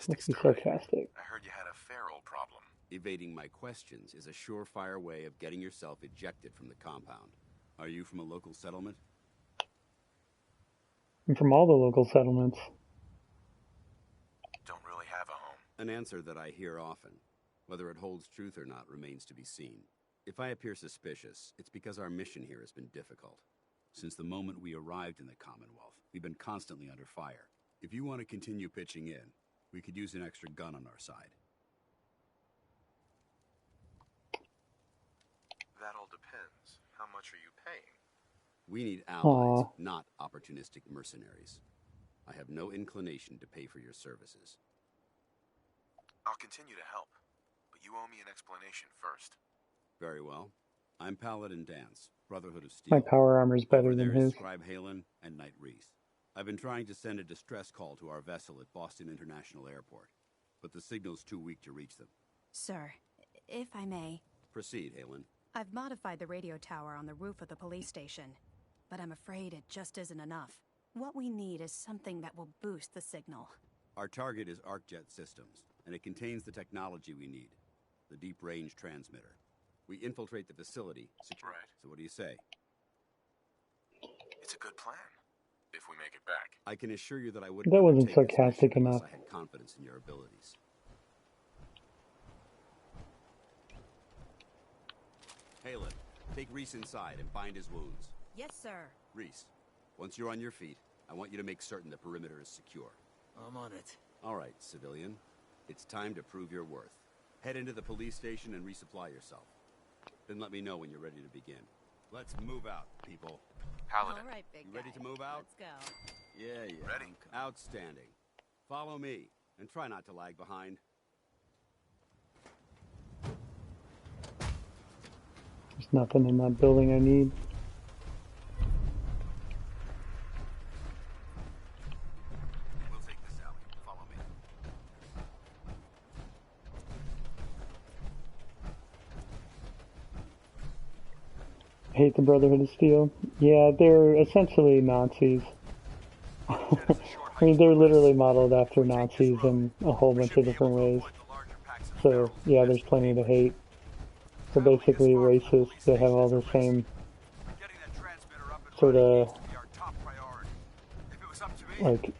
Let's be sarcastic. I heard you had a feral problem. Evading my questions is a surefire way of getting yourself ejected from the compound. Are you from a local settlement? I'm from all the local settlements. Don't really have a home. An answer that I hear often. Whether it holds truth or not remains to be seen. If I appear suspicious, it's because our mission here has been difficult. Since the moment we arrived in the Commonwealth, we've been constantly under fire. If you want to continue pitching in, we could use an extra gun on our side. That all depends. How much are you paying? We need allies, not opportunistic mercenaries. I have no inclination to pay for your services. I'll continue to help, but you owe me an explanation first. Very well. I'm Paladin Dance, Brotherhood of Steel. My power armor's better than his. Scribe Halen and Knight Reese. I've been trying to send a distress call to our vessel at Boston International Airport, but the signal's too weak to reach them. Sir, if I may. Proceed, Halen. I've modified the radio tower on the roof of the police station, but I'm afraid it just isn't enough. What we need is something that will boost the signal. Our target is ArcJet Systems, and it contains the technology we need. The deep-range transmitter. We infiltrate the facility. Right. So what do you say? It's a good plan. If we make it back. I can assure you that I wouldn't. That wasn't sarcastic enough. I had confidence in your abilities. Halen, take Reese inside and bind his wounds. Yes, sir. Reese, once you're on your feet, I want you to make certain the perimeter is secure. I'm on it. All right, civilian. It's time to prove your worth. Head into the police station and resupply yourself. Then let me know when you're ready to begin. Let's move out, people. Paladin. All right, big You ready guy. to move out? Let's go. Yeah. Ready? Outstanding. Follow me, and try not to lag behind. There's nothing in that building I need. We'll take this alley. Follow me. I hate the Brotherhood of Steel. Yeah, they're essentially Nazis. I mean, they're literally modeled after Nazis in a whole bunch of different ways. So yeah, there's plenty to hate. They're basically racist. They have all the same sort of like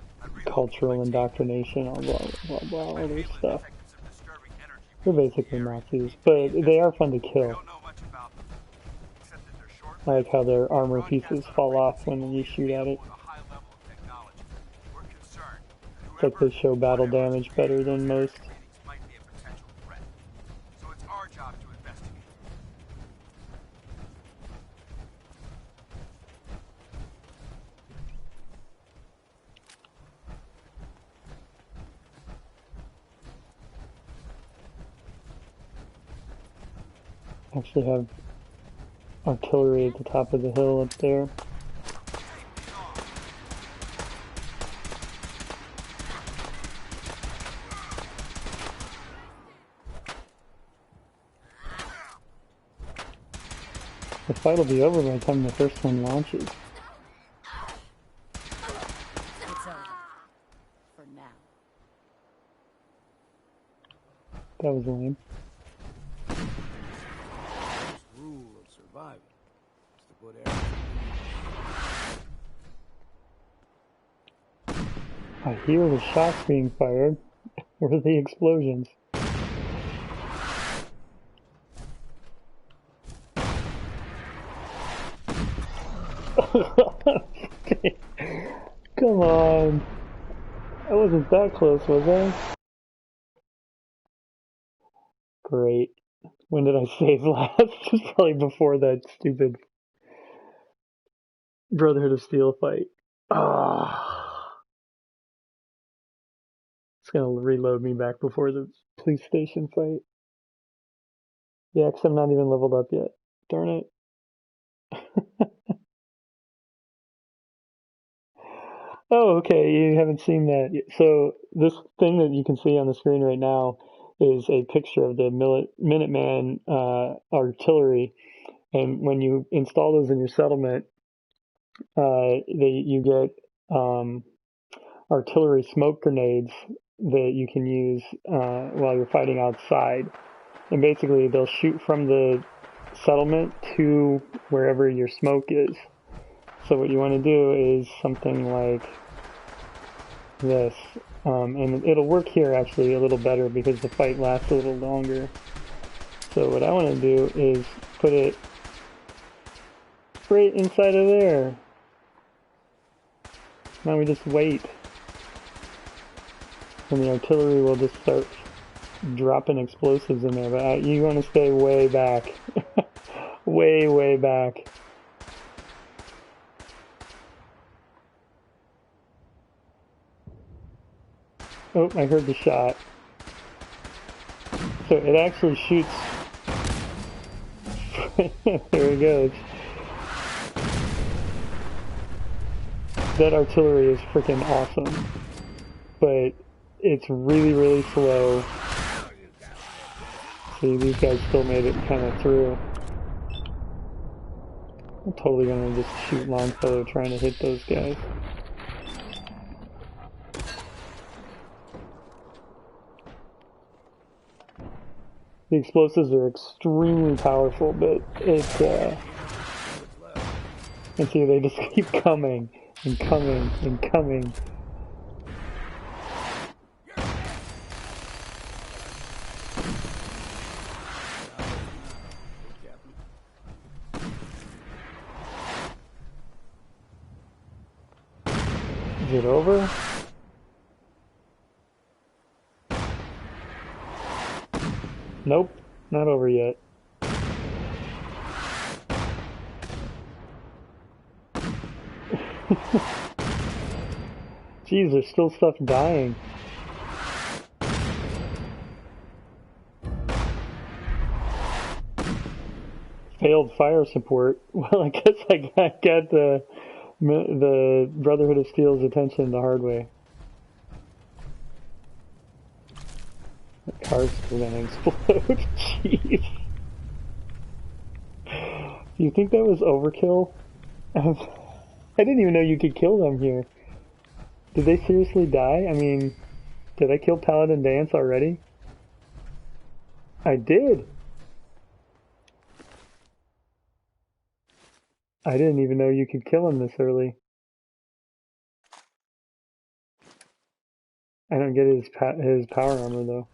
cultural indoctrination, all blah blah blah, all this stuff. They're basically Nazis, but they are fun to kill. I like how their armor pieces fall off when you shoot at it. It's like they show battle damage better than most. Actually have artillery at the top of the hill up there. The fight will be over by the time the first one launches. It's over. For now. That was lame. Rule of surviving is to put everything. I hear the shots being fired. Where are the explosions? Come on. I wasn't that close, was I? Great. When did I save last? Just probably before that stupid Brotherhood of Steel fight. Ah. It's gonna reload me back before the police station fight. Yeah, 'cause I'm not even leveled up yet. Darn it. Oh, okay, you haven't seen that. So this thing that you can see on the screen right now is a picture of the Minuteman artillery, and when you install those in your settlement, you get artillery smoke grenades that you can use while you're fighting outside, and basically they'll shoot from the settlement to wherever your smoke is. So what you want to do is something like this, and it'll work here actually a little better because the fight lasts a little longer. So what I want to do is put it right inside of there. Now we just wait, and the artillery will just start dropping explosives in there, but you want to stay way back. way back. Oh, I heard the shot. So it actually shoots. There it goes. That artillery is freaking awesome. But it's really slow. See, these guys still made it kind of through. I'm totally gonna just shoot Longfellow trying to hit those guys. The explosives are extremely powerful, but it's, and see, they just keep coming, and coming, and coming. Is it over? Nope, not over yet. Jeez, there's still stuff dying. Failed fire support. Well, I guess I got the Brotherhood of Steel's attention the hard way. The car's still gonna explode. Jeez. Do you think that was overkill? I didn't even know you could kill them here. Did they seriously die? I mean, did I kill Paladin Dance already? I did. I didn't even know you could kill him this early. I don't get his power armor though.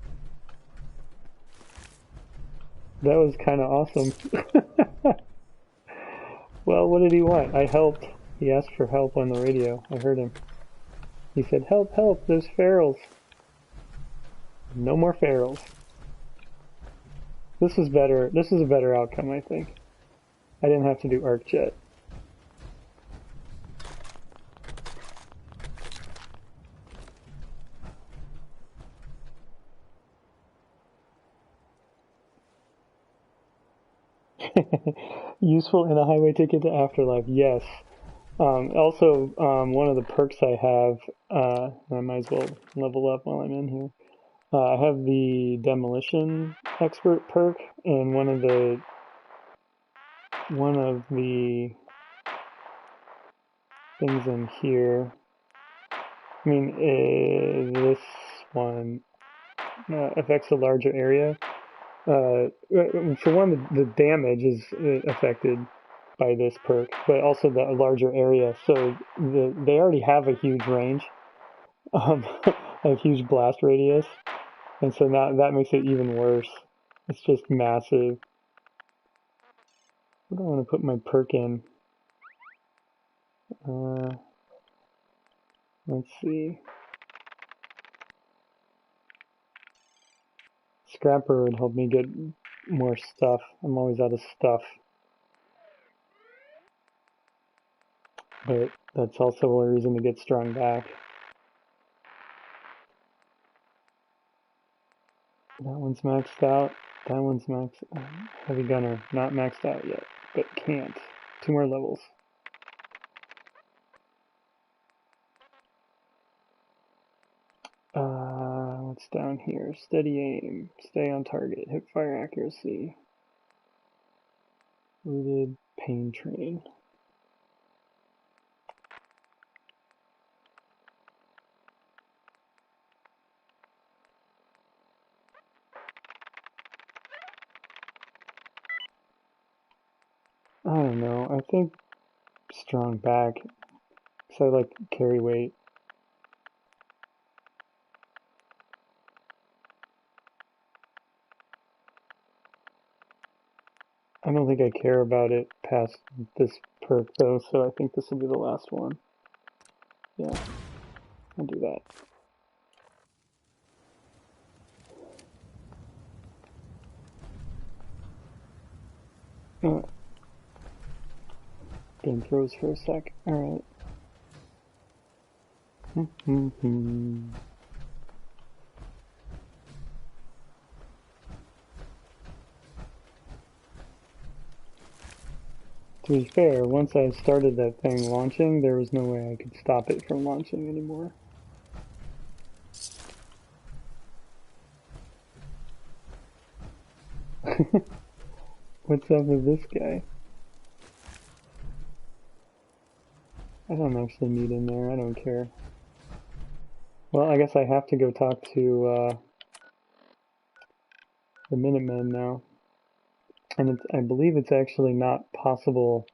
That was kind of awesome. Well, what did he want? I helped. He asked for help on the radio. I heard him. He said, "Help, help, there's ferals." No more ferals. This was better. This is a better outcome, I think. I didn't have to do arc jet. Useful in a highway ticket to Afterlife, yes. Also, one of the perks I have, I might as well level up while I'm in here. I have the Demolition Expert perk, and one of the things in here. I mean, this one affects a larger area. For one, the damage is affected by this perk, but also the larger area. So they already have a huge range, a huge blast radius, and so now that makes it even worse. It's just massive. What do I want to put my perk in? Let's see. Scrapper would help me get more stuff. I'm always out of stuff. But that's also a reason to get strong back. That one's maxed out. That one's maxed out. Heavy gunner, not maxed out yet, but can't. 2 more levels. What's down here? Steady aim, stay on target, hip fire accuracy. Rooted pain train. I don't know, I think strong back, because I like carry weight. I don't think I care about it past this perk though, so I think this will be the last one. Yeah, I'll do that. Game froze for a sec. Alright. To be fair, once I started that thing launching, there was no way I could stop it from launching anymore. What's up with this guy? I don't actually need him there, I don't care. Well, I guess I have to go talk to the Minutemen now. And I believe it's actually not possible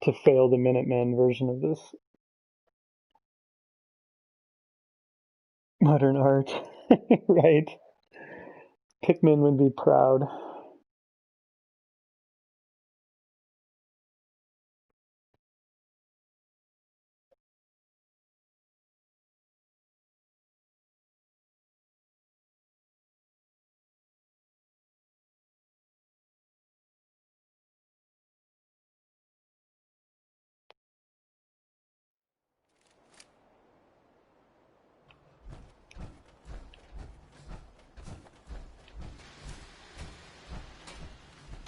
to fail the Minutemen version of this. Modern art, right? Pikmin would be proud.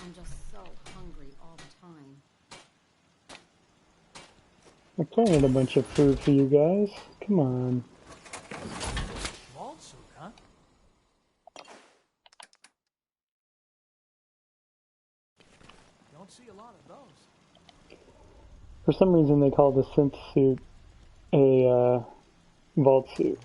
I'm just so hungry all the time. I planted a bunch of food for you guys. Come on. Vault suit, huh? Don't see a lot of those. For some reason they call the synth suit a vault suit.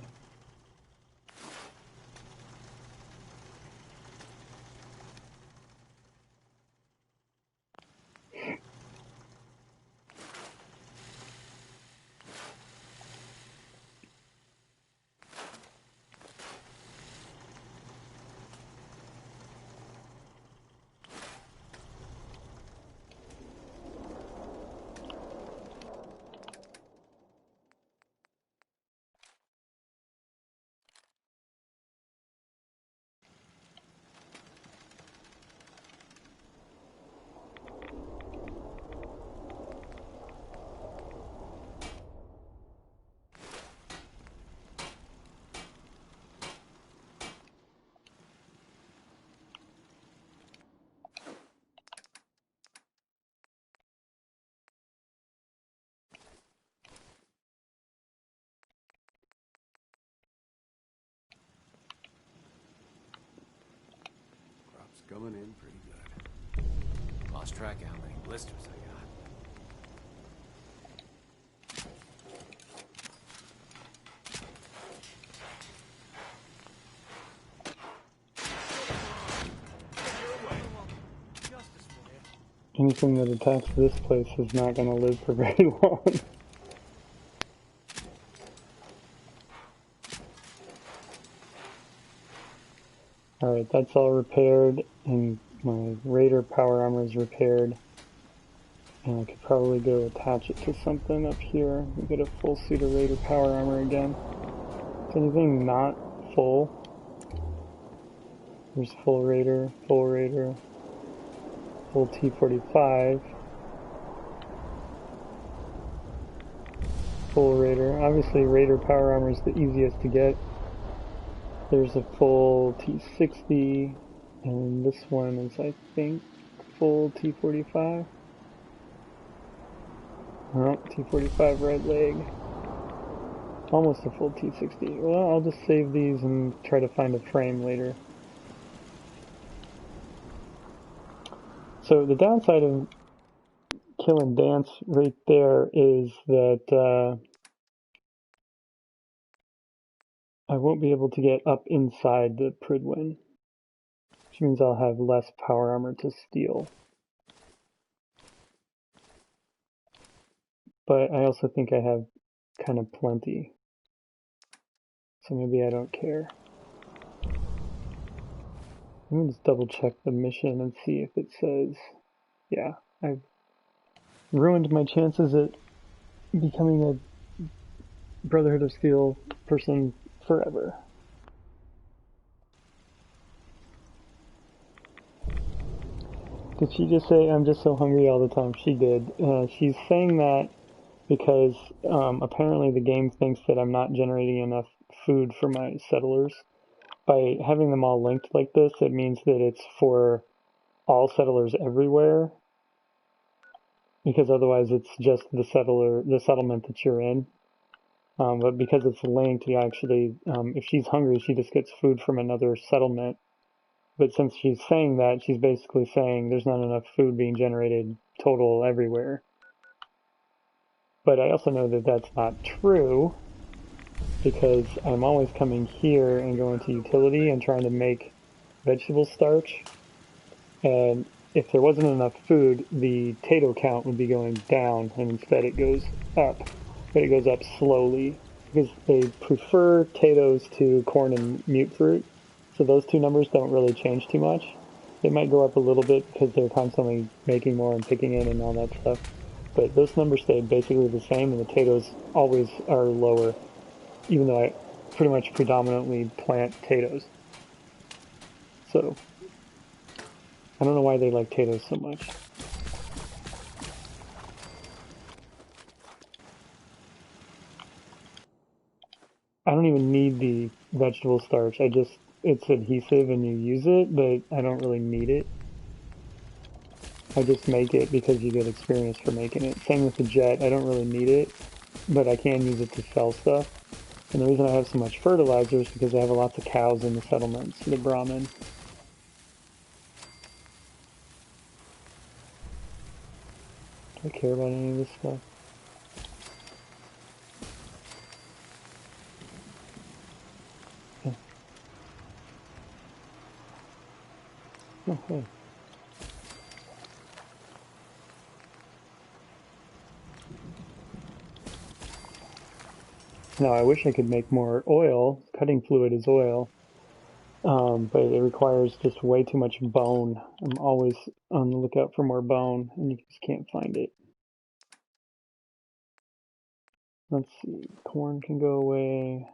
coming in pretty good. Lost track of how many blisters I got. Anything that attacks this place is not going to live for very long. Alright, that's all repaired, and my Raider power armor is repaired. And I could probably go attach it to something up here. We get a full suit of Raider power armor again. Is anything not full? There's full Raider, full T-45, full Raider. Obviously Raider power armor is the easiest to get. There's a full T-60, and this one is, I think, full T-45. Oh, T-45 right leg. Almost a full T-60. Well, I'll just save these and try to find a frame later. So the downside of killing Dance right there is that I won't be able to get up inside the Pridwin, which means I'll have less power armor to steal. But I also think I have kind of plenty, so maybe I don't care. Let me just double check the mission and see if it says, yeah, I've ruined my chances at becoming a Brotherhood of Steel person forever. Did she just say, I'm just so hungry all the time? She did. She's saying that because apparently the game thinks that I'm not generating enough food for my settlers. By having them all linked like this, it means that it's for all settlers everywhere, because otherwise it's just the settlement that you're in. But because it's linked, you actually, if she's hungry, she just gets food from another settlement. But since she's saying that, she's basically saying there's not enough food being generated total everywhere. But I also know that that's not true, because I'm always coming here and going to utility and trying to make vegetable starch. And if there wasn't enough food, the Tato count would be going down, and instead it goes up. But it goes up slowly, because they prefer Tatos to corn and mute fruit. So those two numbers don't really change too much. They might go up a little bit because they're constantly making more and picking in and all that stuff. But those numbers stay basically the same, and the Tatos always are lower, even though I pretty much predominantly plant Tatos. So I don't know why they like Tatos so much. I don't even need the vegetable starch. It's adhesive and you use it, but I don't really need it. I just make it because you get experience for making it. Same with the jet. I don't really need it, but I can use it to sell stuff. And the reason I have so much fertilizer is because I have lots of cows in the settlements, the Brahmin. Do I care about any of this stuff? Oh, hey. Now, I wish I could make more oil. Cutting fluid is oil. But it requires just way too much bone. I'm always on the lookout for more bone, and you just can't find it. Let's see. Corn can go away.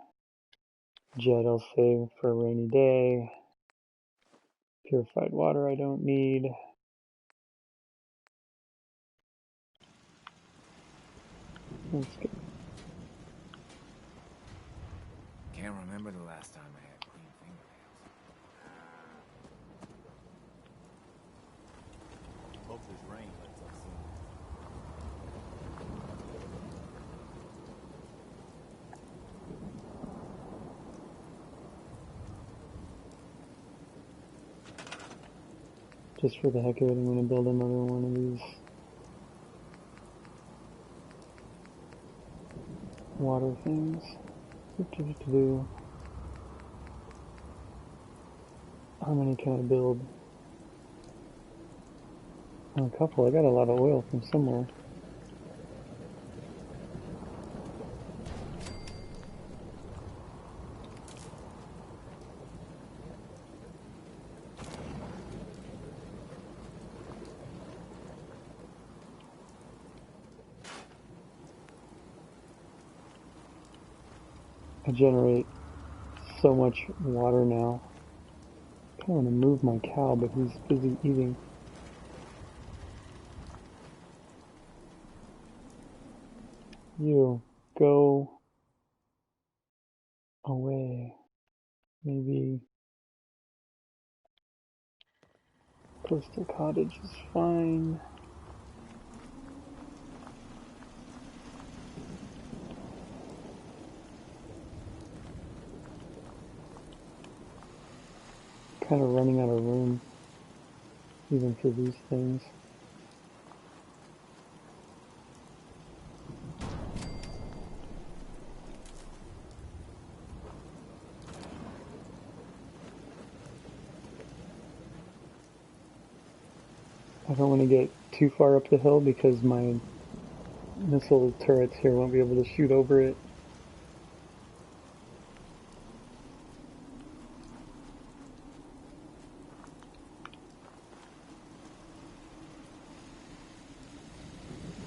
Jet I'll save for a rainy day. Purified water I don't need. That's good. Can't remember the last time I had clean fingernails. Hope this rain lets up soon. Just for the heck of it, I'm going to build another one of these water things. How many can I build? Oh, a couple. I got a lot of oil from somewhere. I generate so much water now. I kind of want to move my cow, but he's busy eating. You go away. Maybe coastal cottage is fine. Kind of running out of room, even for these things. I don't want to get too far up the hill because my missile turrets here won't be able to shoot over it.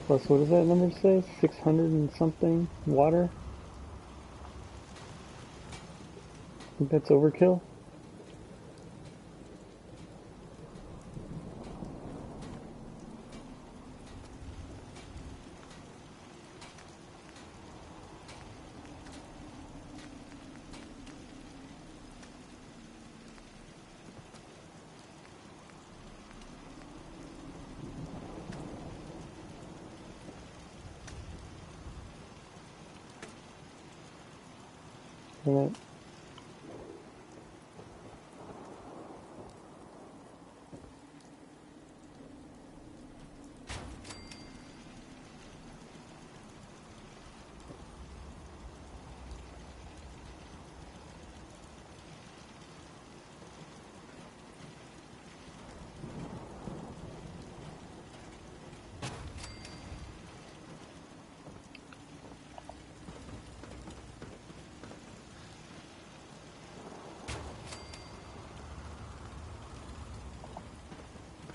Plus, what does that number say? 600 and something water? I think that's overkill. Right.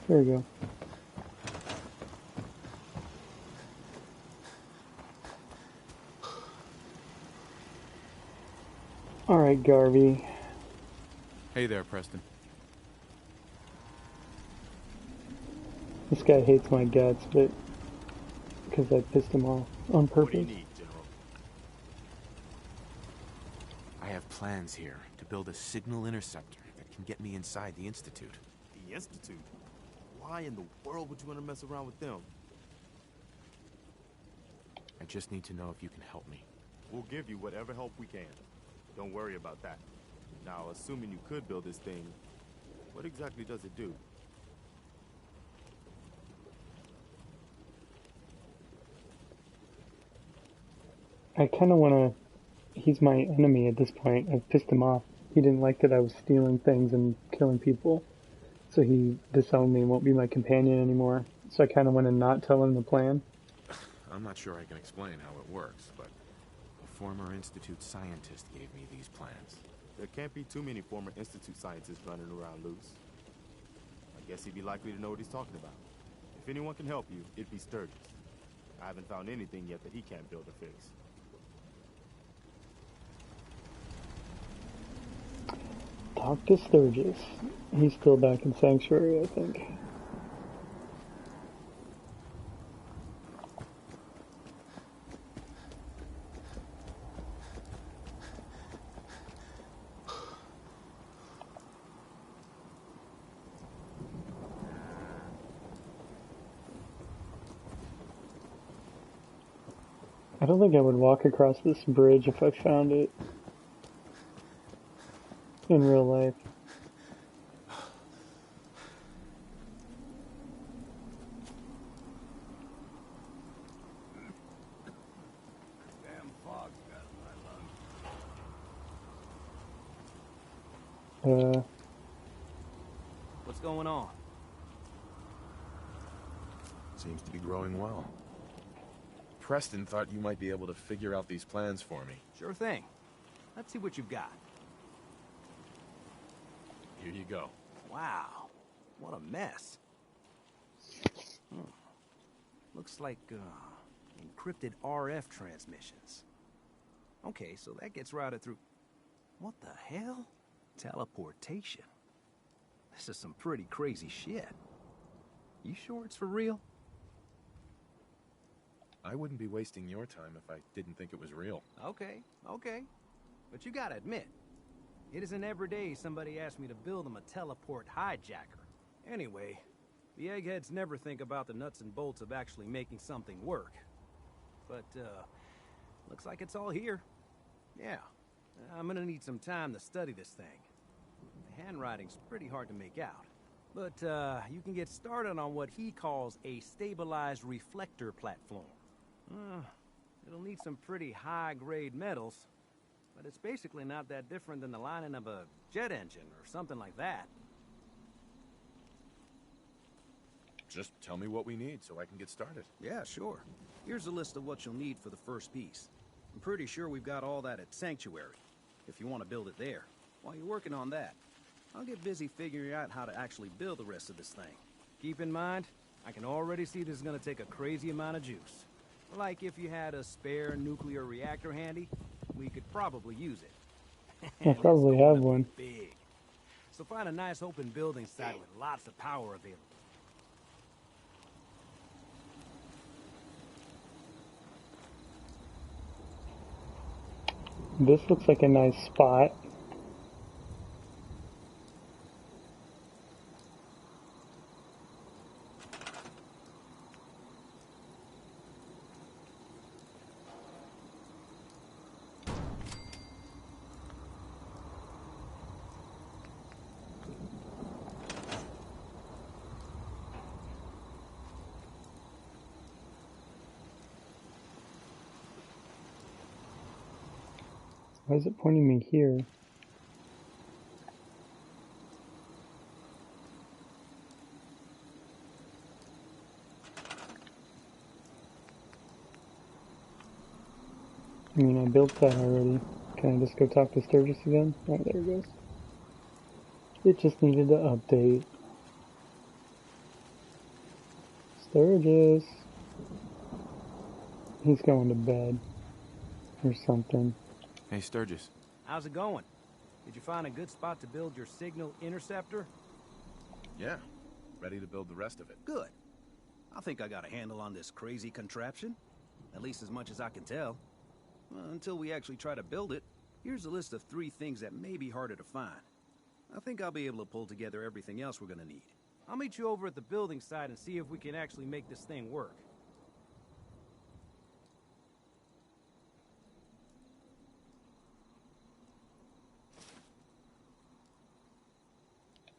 There we go. Alright, Garvey. Hey there, Preston. This guy hates my guts, but because I pissed him off on purpose. What do you need, General? I have plans here to build a signal interceptor that can get me inside the Institute. The Institute? Why in the world would you want to mess around with them? I just need to know if you can help me. We'll give you whatever help we can. Don't worry about that. Now, assuming you could build this thing, what exactly does it do? I kind of want to... He's my enemy at this point. I've pissed him off. He didn't like that I was stealing things and killing people. So he disowned me and won't be my companion anymore. So I kind of want to not tell him the plan. I'm not sure I can explain how it works, but a former Institute scientist gave me these plans. There can't be too many former Institute scientists running around loose. I guess he'd be likely to know what he's talking about. If anyone can help you, it'd be Sturgis. I haven't found anything yet that he can't build or fix. Talk to Sturgis. He's still back in Sanctuary, I think. I don't think I would walk across this bridge if I found it in real life. What's going on? Seems to be growing well. Preston thought you might be able to figure out these plans for me. Sure thing. Let's see what you've got. Here you go. Wow. What a mess. Looks like, encrypted RF transmissions. Okay, so that gets routed through... What the hell? Teleportation. This is some pretty crazy shit. You sure it's for real? I wouldn't be wasting your time if I didn't think it was real. Okay. But you gotta admit, it isn't every day somebody asks me to build them a teleport hijacker. Anyway, the eggheads never think about the nuts and bolts of actually making something work. But, looks like it's all here. Yeah, I'm gonna need some time to study this thing. The handwriting's pretty hard to make out. But, you can get started on what he calls a stabilized reflector platform. It'll need some pretty high-grade metals, but it's basically not that different than the lining of a jet engine or something like that. Just tell me what we need so I can get started. Yeah, sure. Here's a list of what you'll need for the first piece. I'm pretty sure we've got all that at Sanctuary, if you want to build it there. While you're working on that, I'll get busy figuring out how to actually build the rest of this thing. Keep in mind, I can already see this is going to take a crazy amount of juice. Like if you had a spare nuclear reactor handy, we could probably use it. I probably have one. Big. So find a nice open building site with lots of power available. This looks like a nice spot. Why is it pointing me here? I mean, I built that already. Can I just go talk to Sturgis again? Oh, there it goes. It just needed to update. Sturgis. He's going to bed. Or something. Hey, Sturgis. How's it going? Did you find a good spot to build your signal interceptor? Yeah. Ready to build the rest of it. Good. I think I got a handle on this crazy contraption. At least as much as I can tell. Well, until we actually try to build it, here's a list of 3 things that may be harder to find. I think I'll be able to pull together everything else we're gonna need. I'll meet you over at the building site and see if we can actually make this thing work.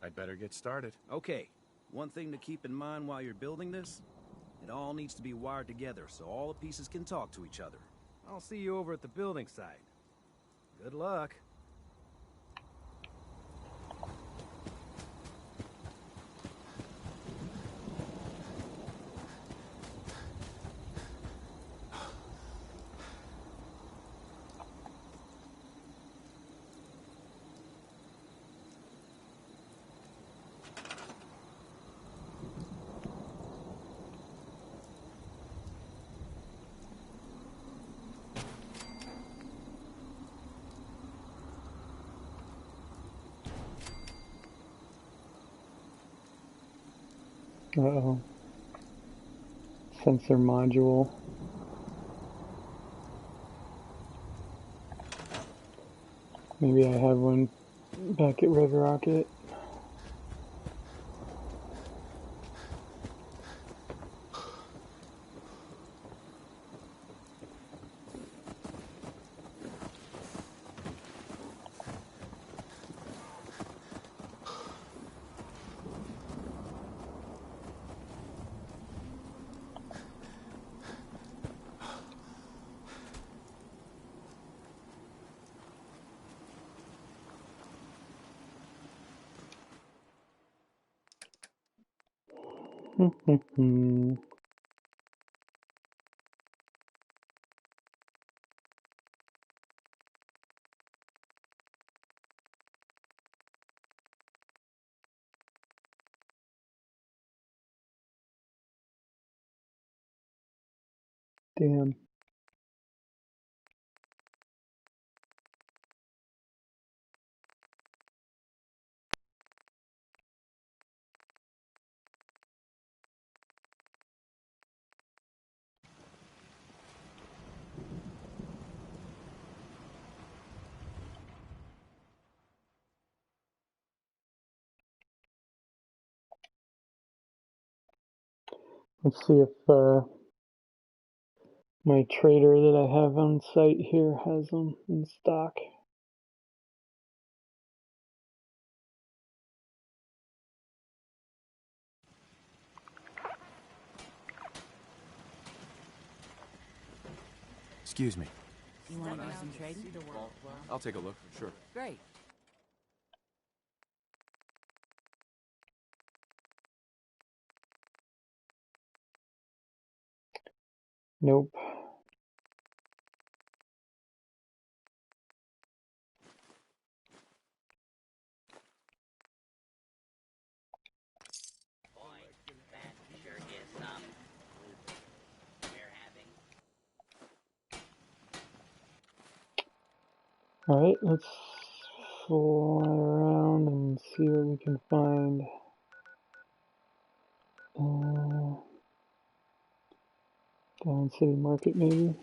I'd better get started. Okay, one thing to keep in mind while you're building this, it all needs to be wired together so all the pieces can talk to each other. I'll see you over at the building site. Good luck. Uh-oh. Sensor module. Maybe I have one back at Red Rocket. Damn. Let's see if my trader that I have on site here has them in stock. Excuse me. You want to do some trading? I'll take a look, sure. Great. Nope. Boy, that sure is some we're having. Alright, let's fly around and see what we can find. Down City Market, maybe.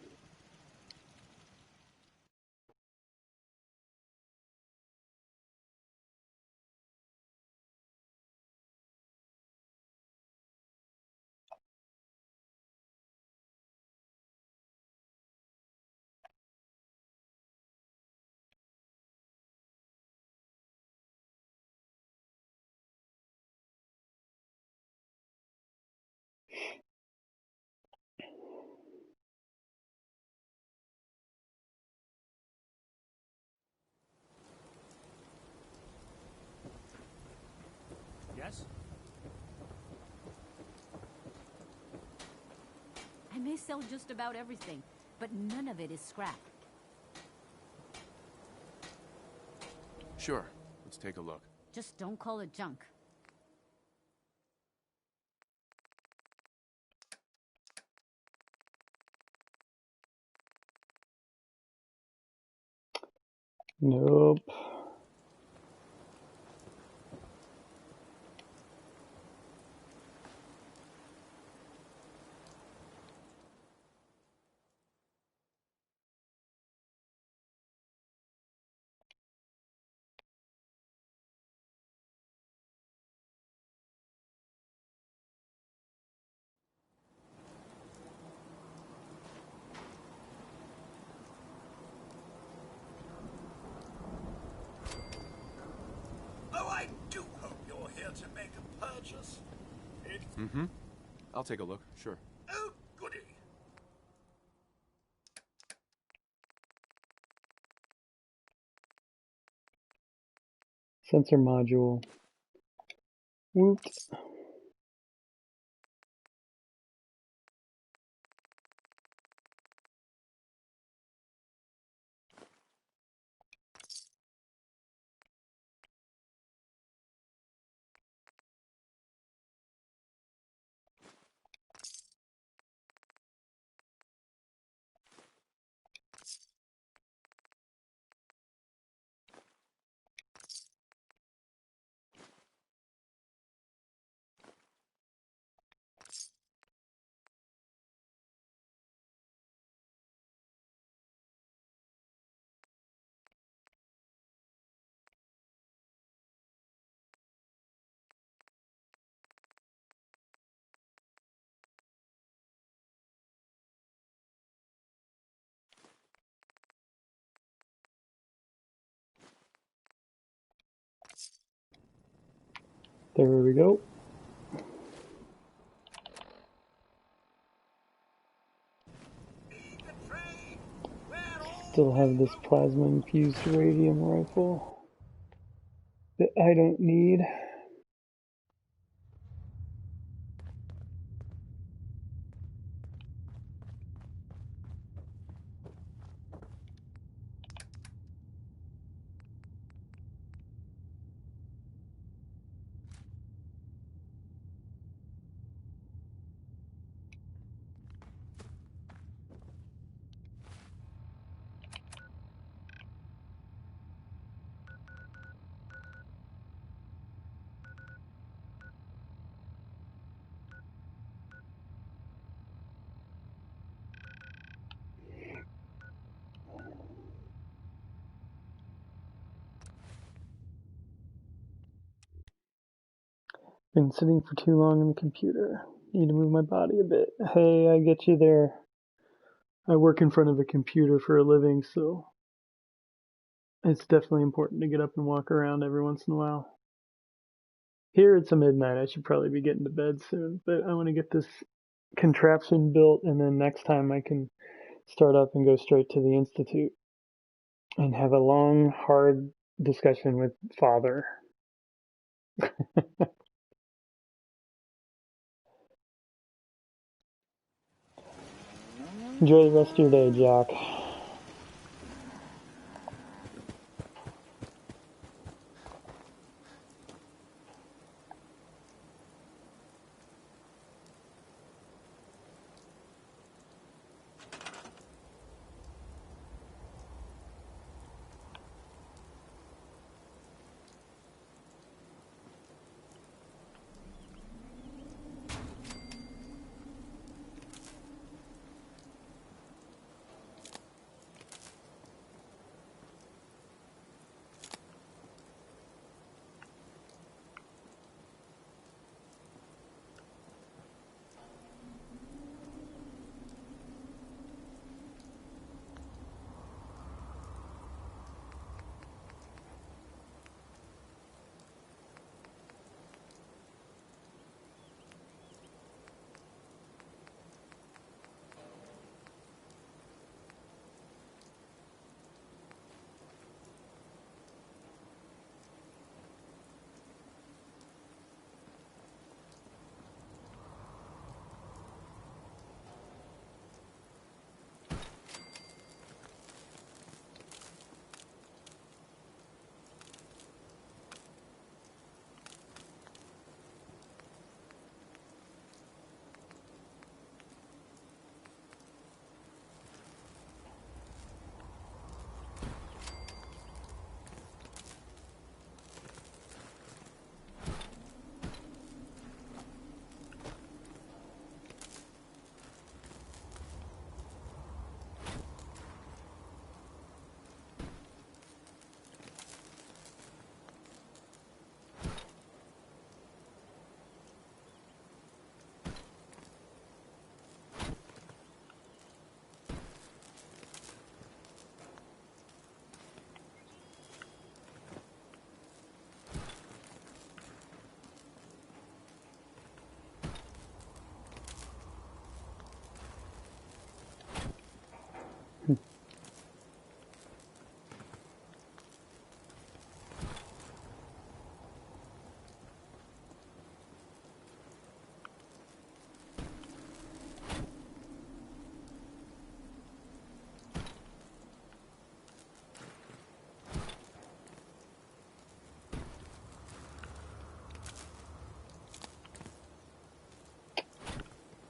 Yes? I may sell just about everything, but none of it is scrap. Sure. Let's take a look. Just don't call it junk. Nope. Oh, I do hope you're here to make a purchase. Mm-hmm. I'll take a look, sure. Oh, goody. Sensor module. Whoops. There we go. Still have this plasma infused radium rifle that I don't need. Been sitting for too long on the computer. Need to move my body a bit. Hey, I get you there. I work in front of a computer for a living, so it's definitely important to get up and walk around every once in a while. Here it's a midnight. I should probably be getting to bed soon, but I want to get this contraption built, and then next time I can start up and go straight to the Institute and have a long, hard discussion with Father. Enjoy the rest of your day, Jack.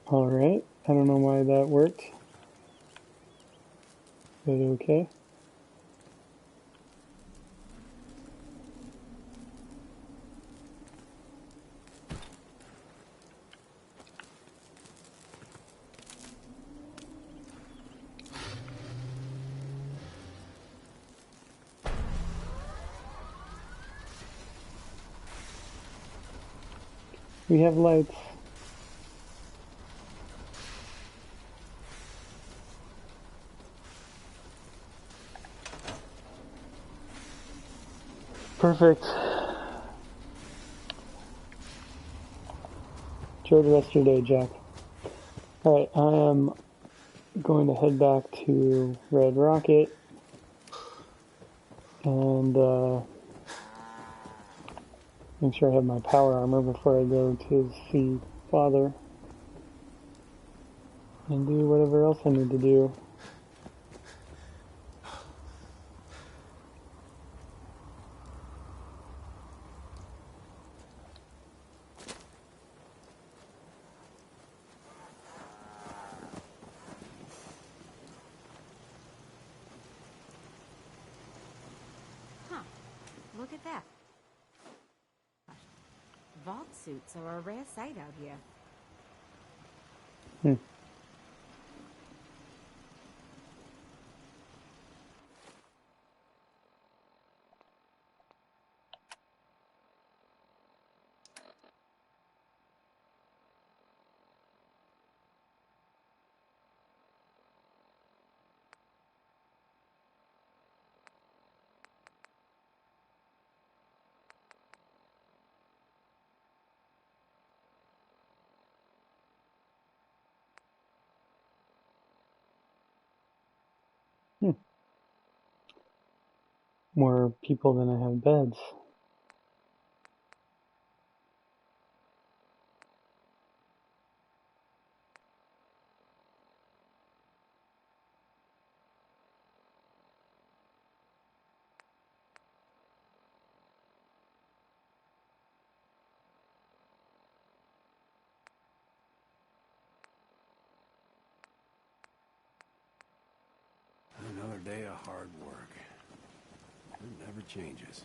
Alright, I don't know why that worked, but okay. We have lights. Perfect. Enjoy the rest of your day, Jack. Alright, I am going to head back to Red Rocket and make sure I have my power armor before I go to see Father and do whatever else I need to do. Look at that. Vault suits are a rare sight out here. More people than I have beds. Another day of hard work. It never changes.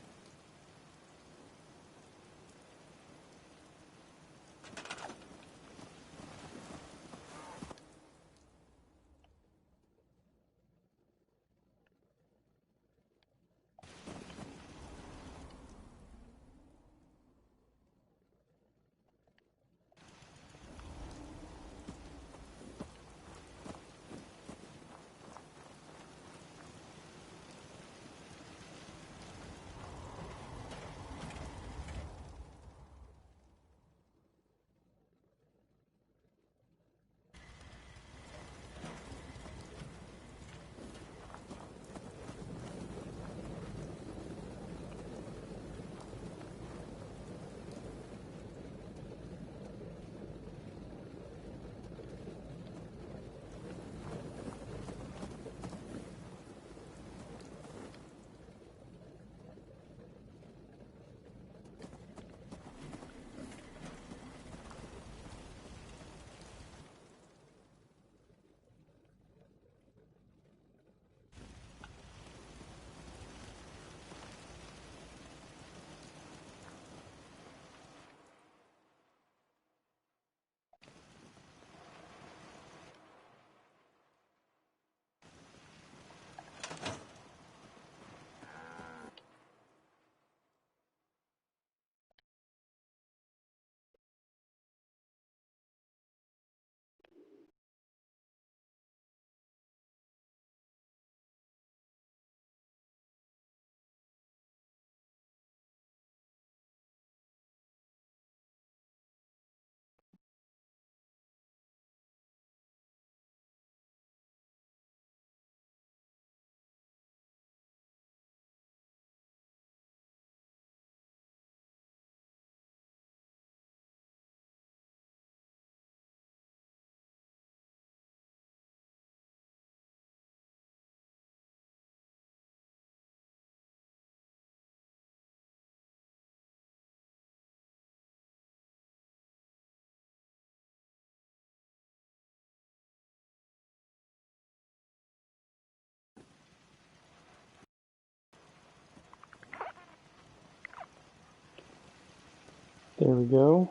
There we go.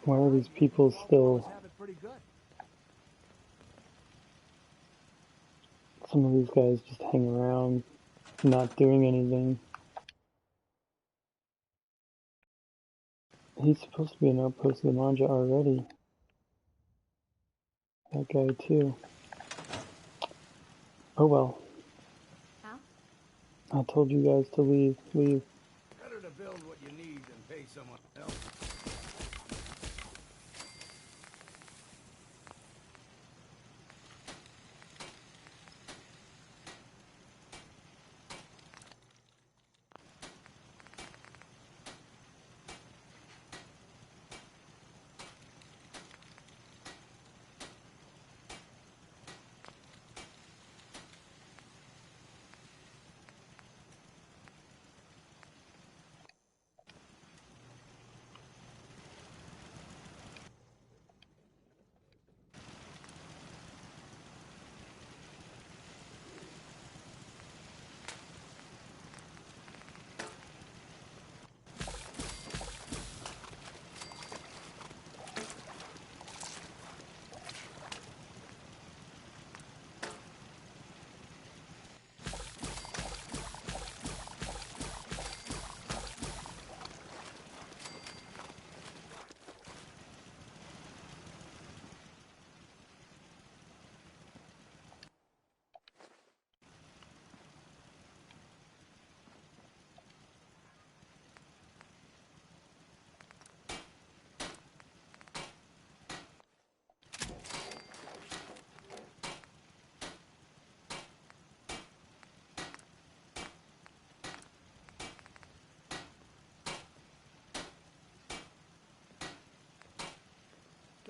Why are these people still... Some of these guys just hang around, not doing anything. He's supposed to be an outpost of the Manja already. That guy too. Oh well. How? I told you guys to leave. Leave. Better to build what you need than pay someone else.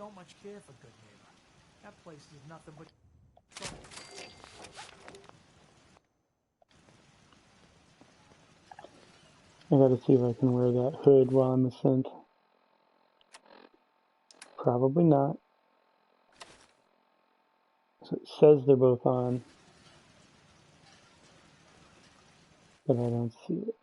don't much care for Good Neighbor. That place is nothing but trouble. I gotta see if I can wear that hood while I'm a synth. Probably not. So it says they're both on, but I don't see it.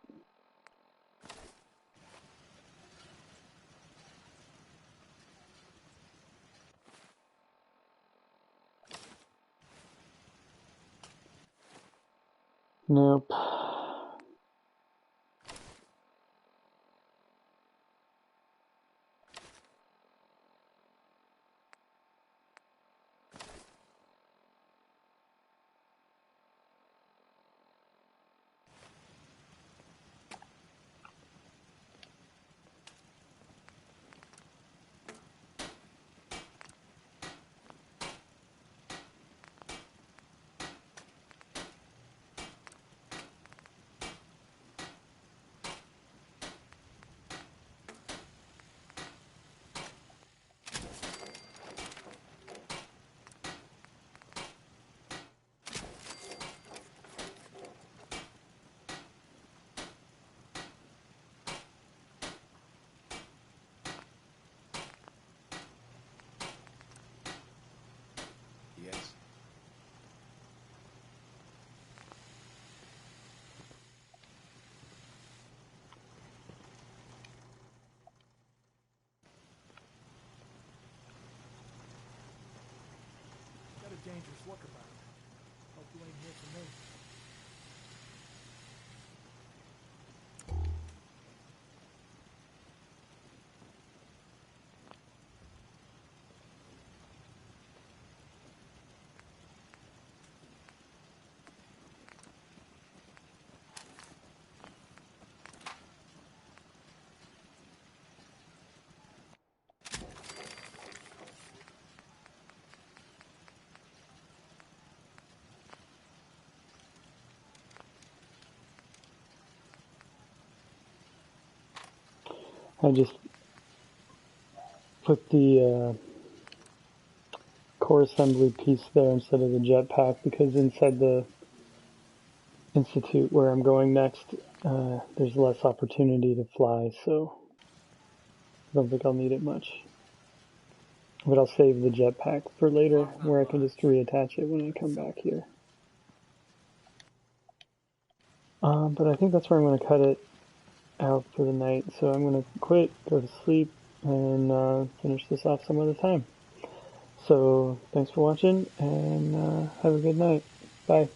Nope. Yes. Got a dangerous look about it. Hope you ain't here for me. I just put the core assembly piece there instead of the jetpack because inside the institute where I'm going next, there's less opportunity to fly, so I don't think I'll need it much. But I'll save the jetpack for later where I can just reattach it when I come back here. But I think that's where I'm going to cut it out for the night, so I'm going to quit, go to sleep, and finish this off some other time. So thanks for watching, and have a good night. Bye.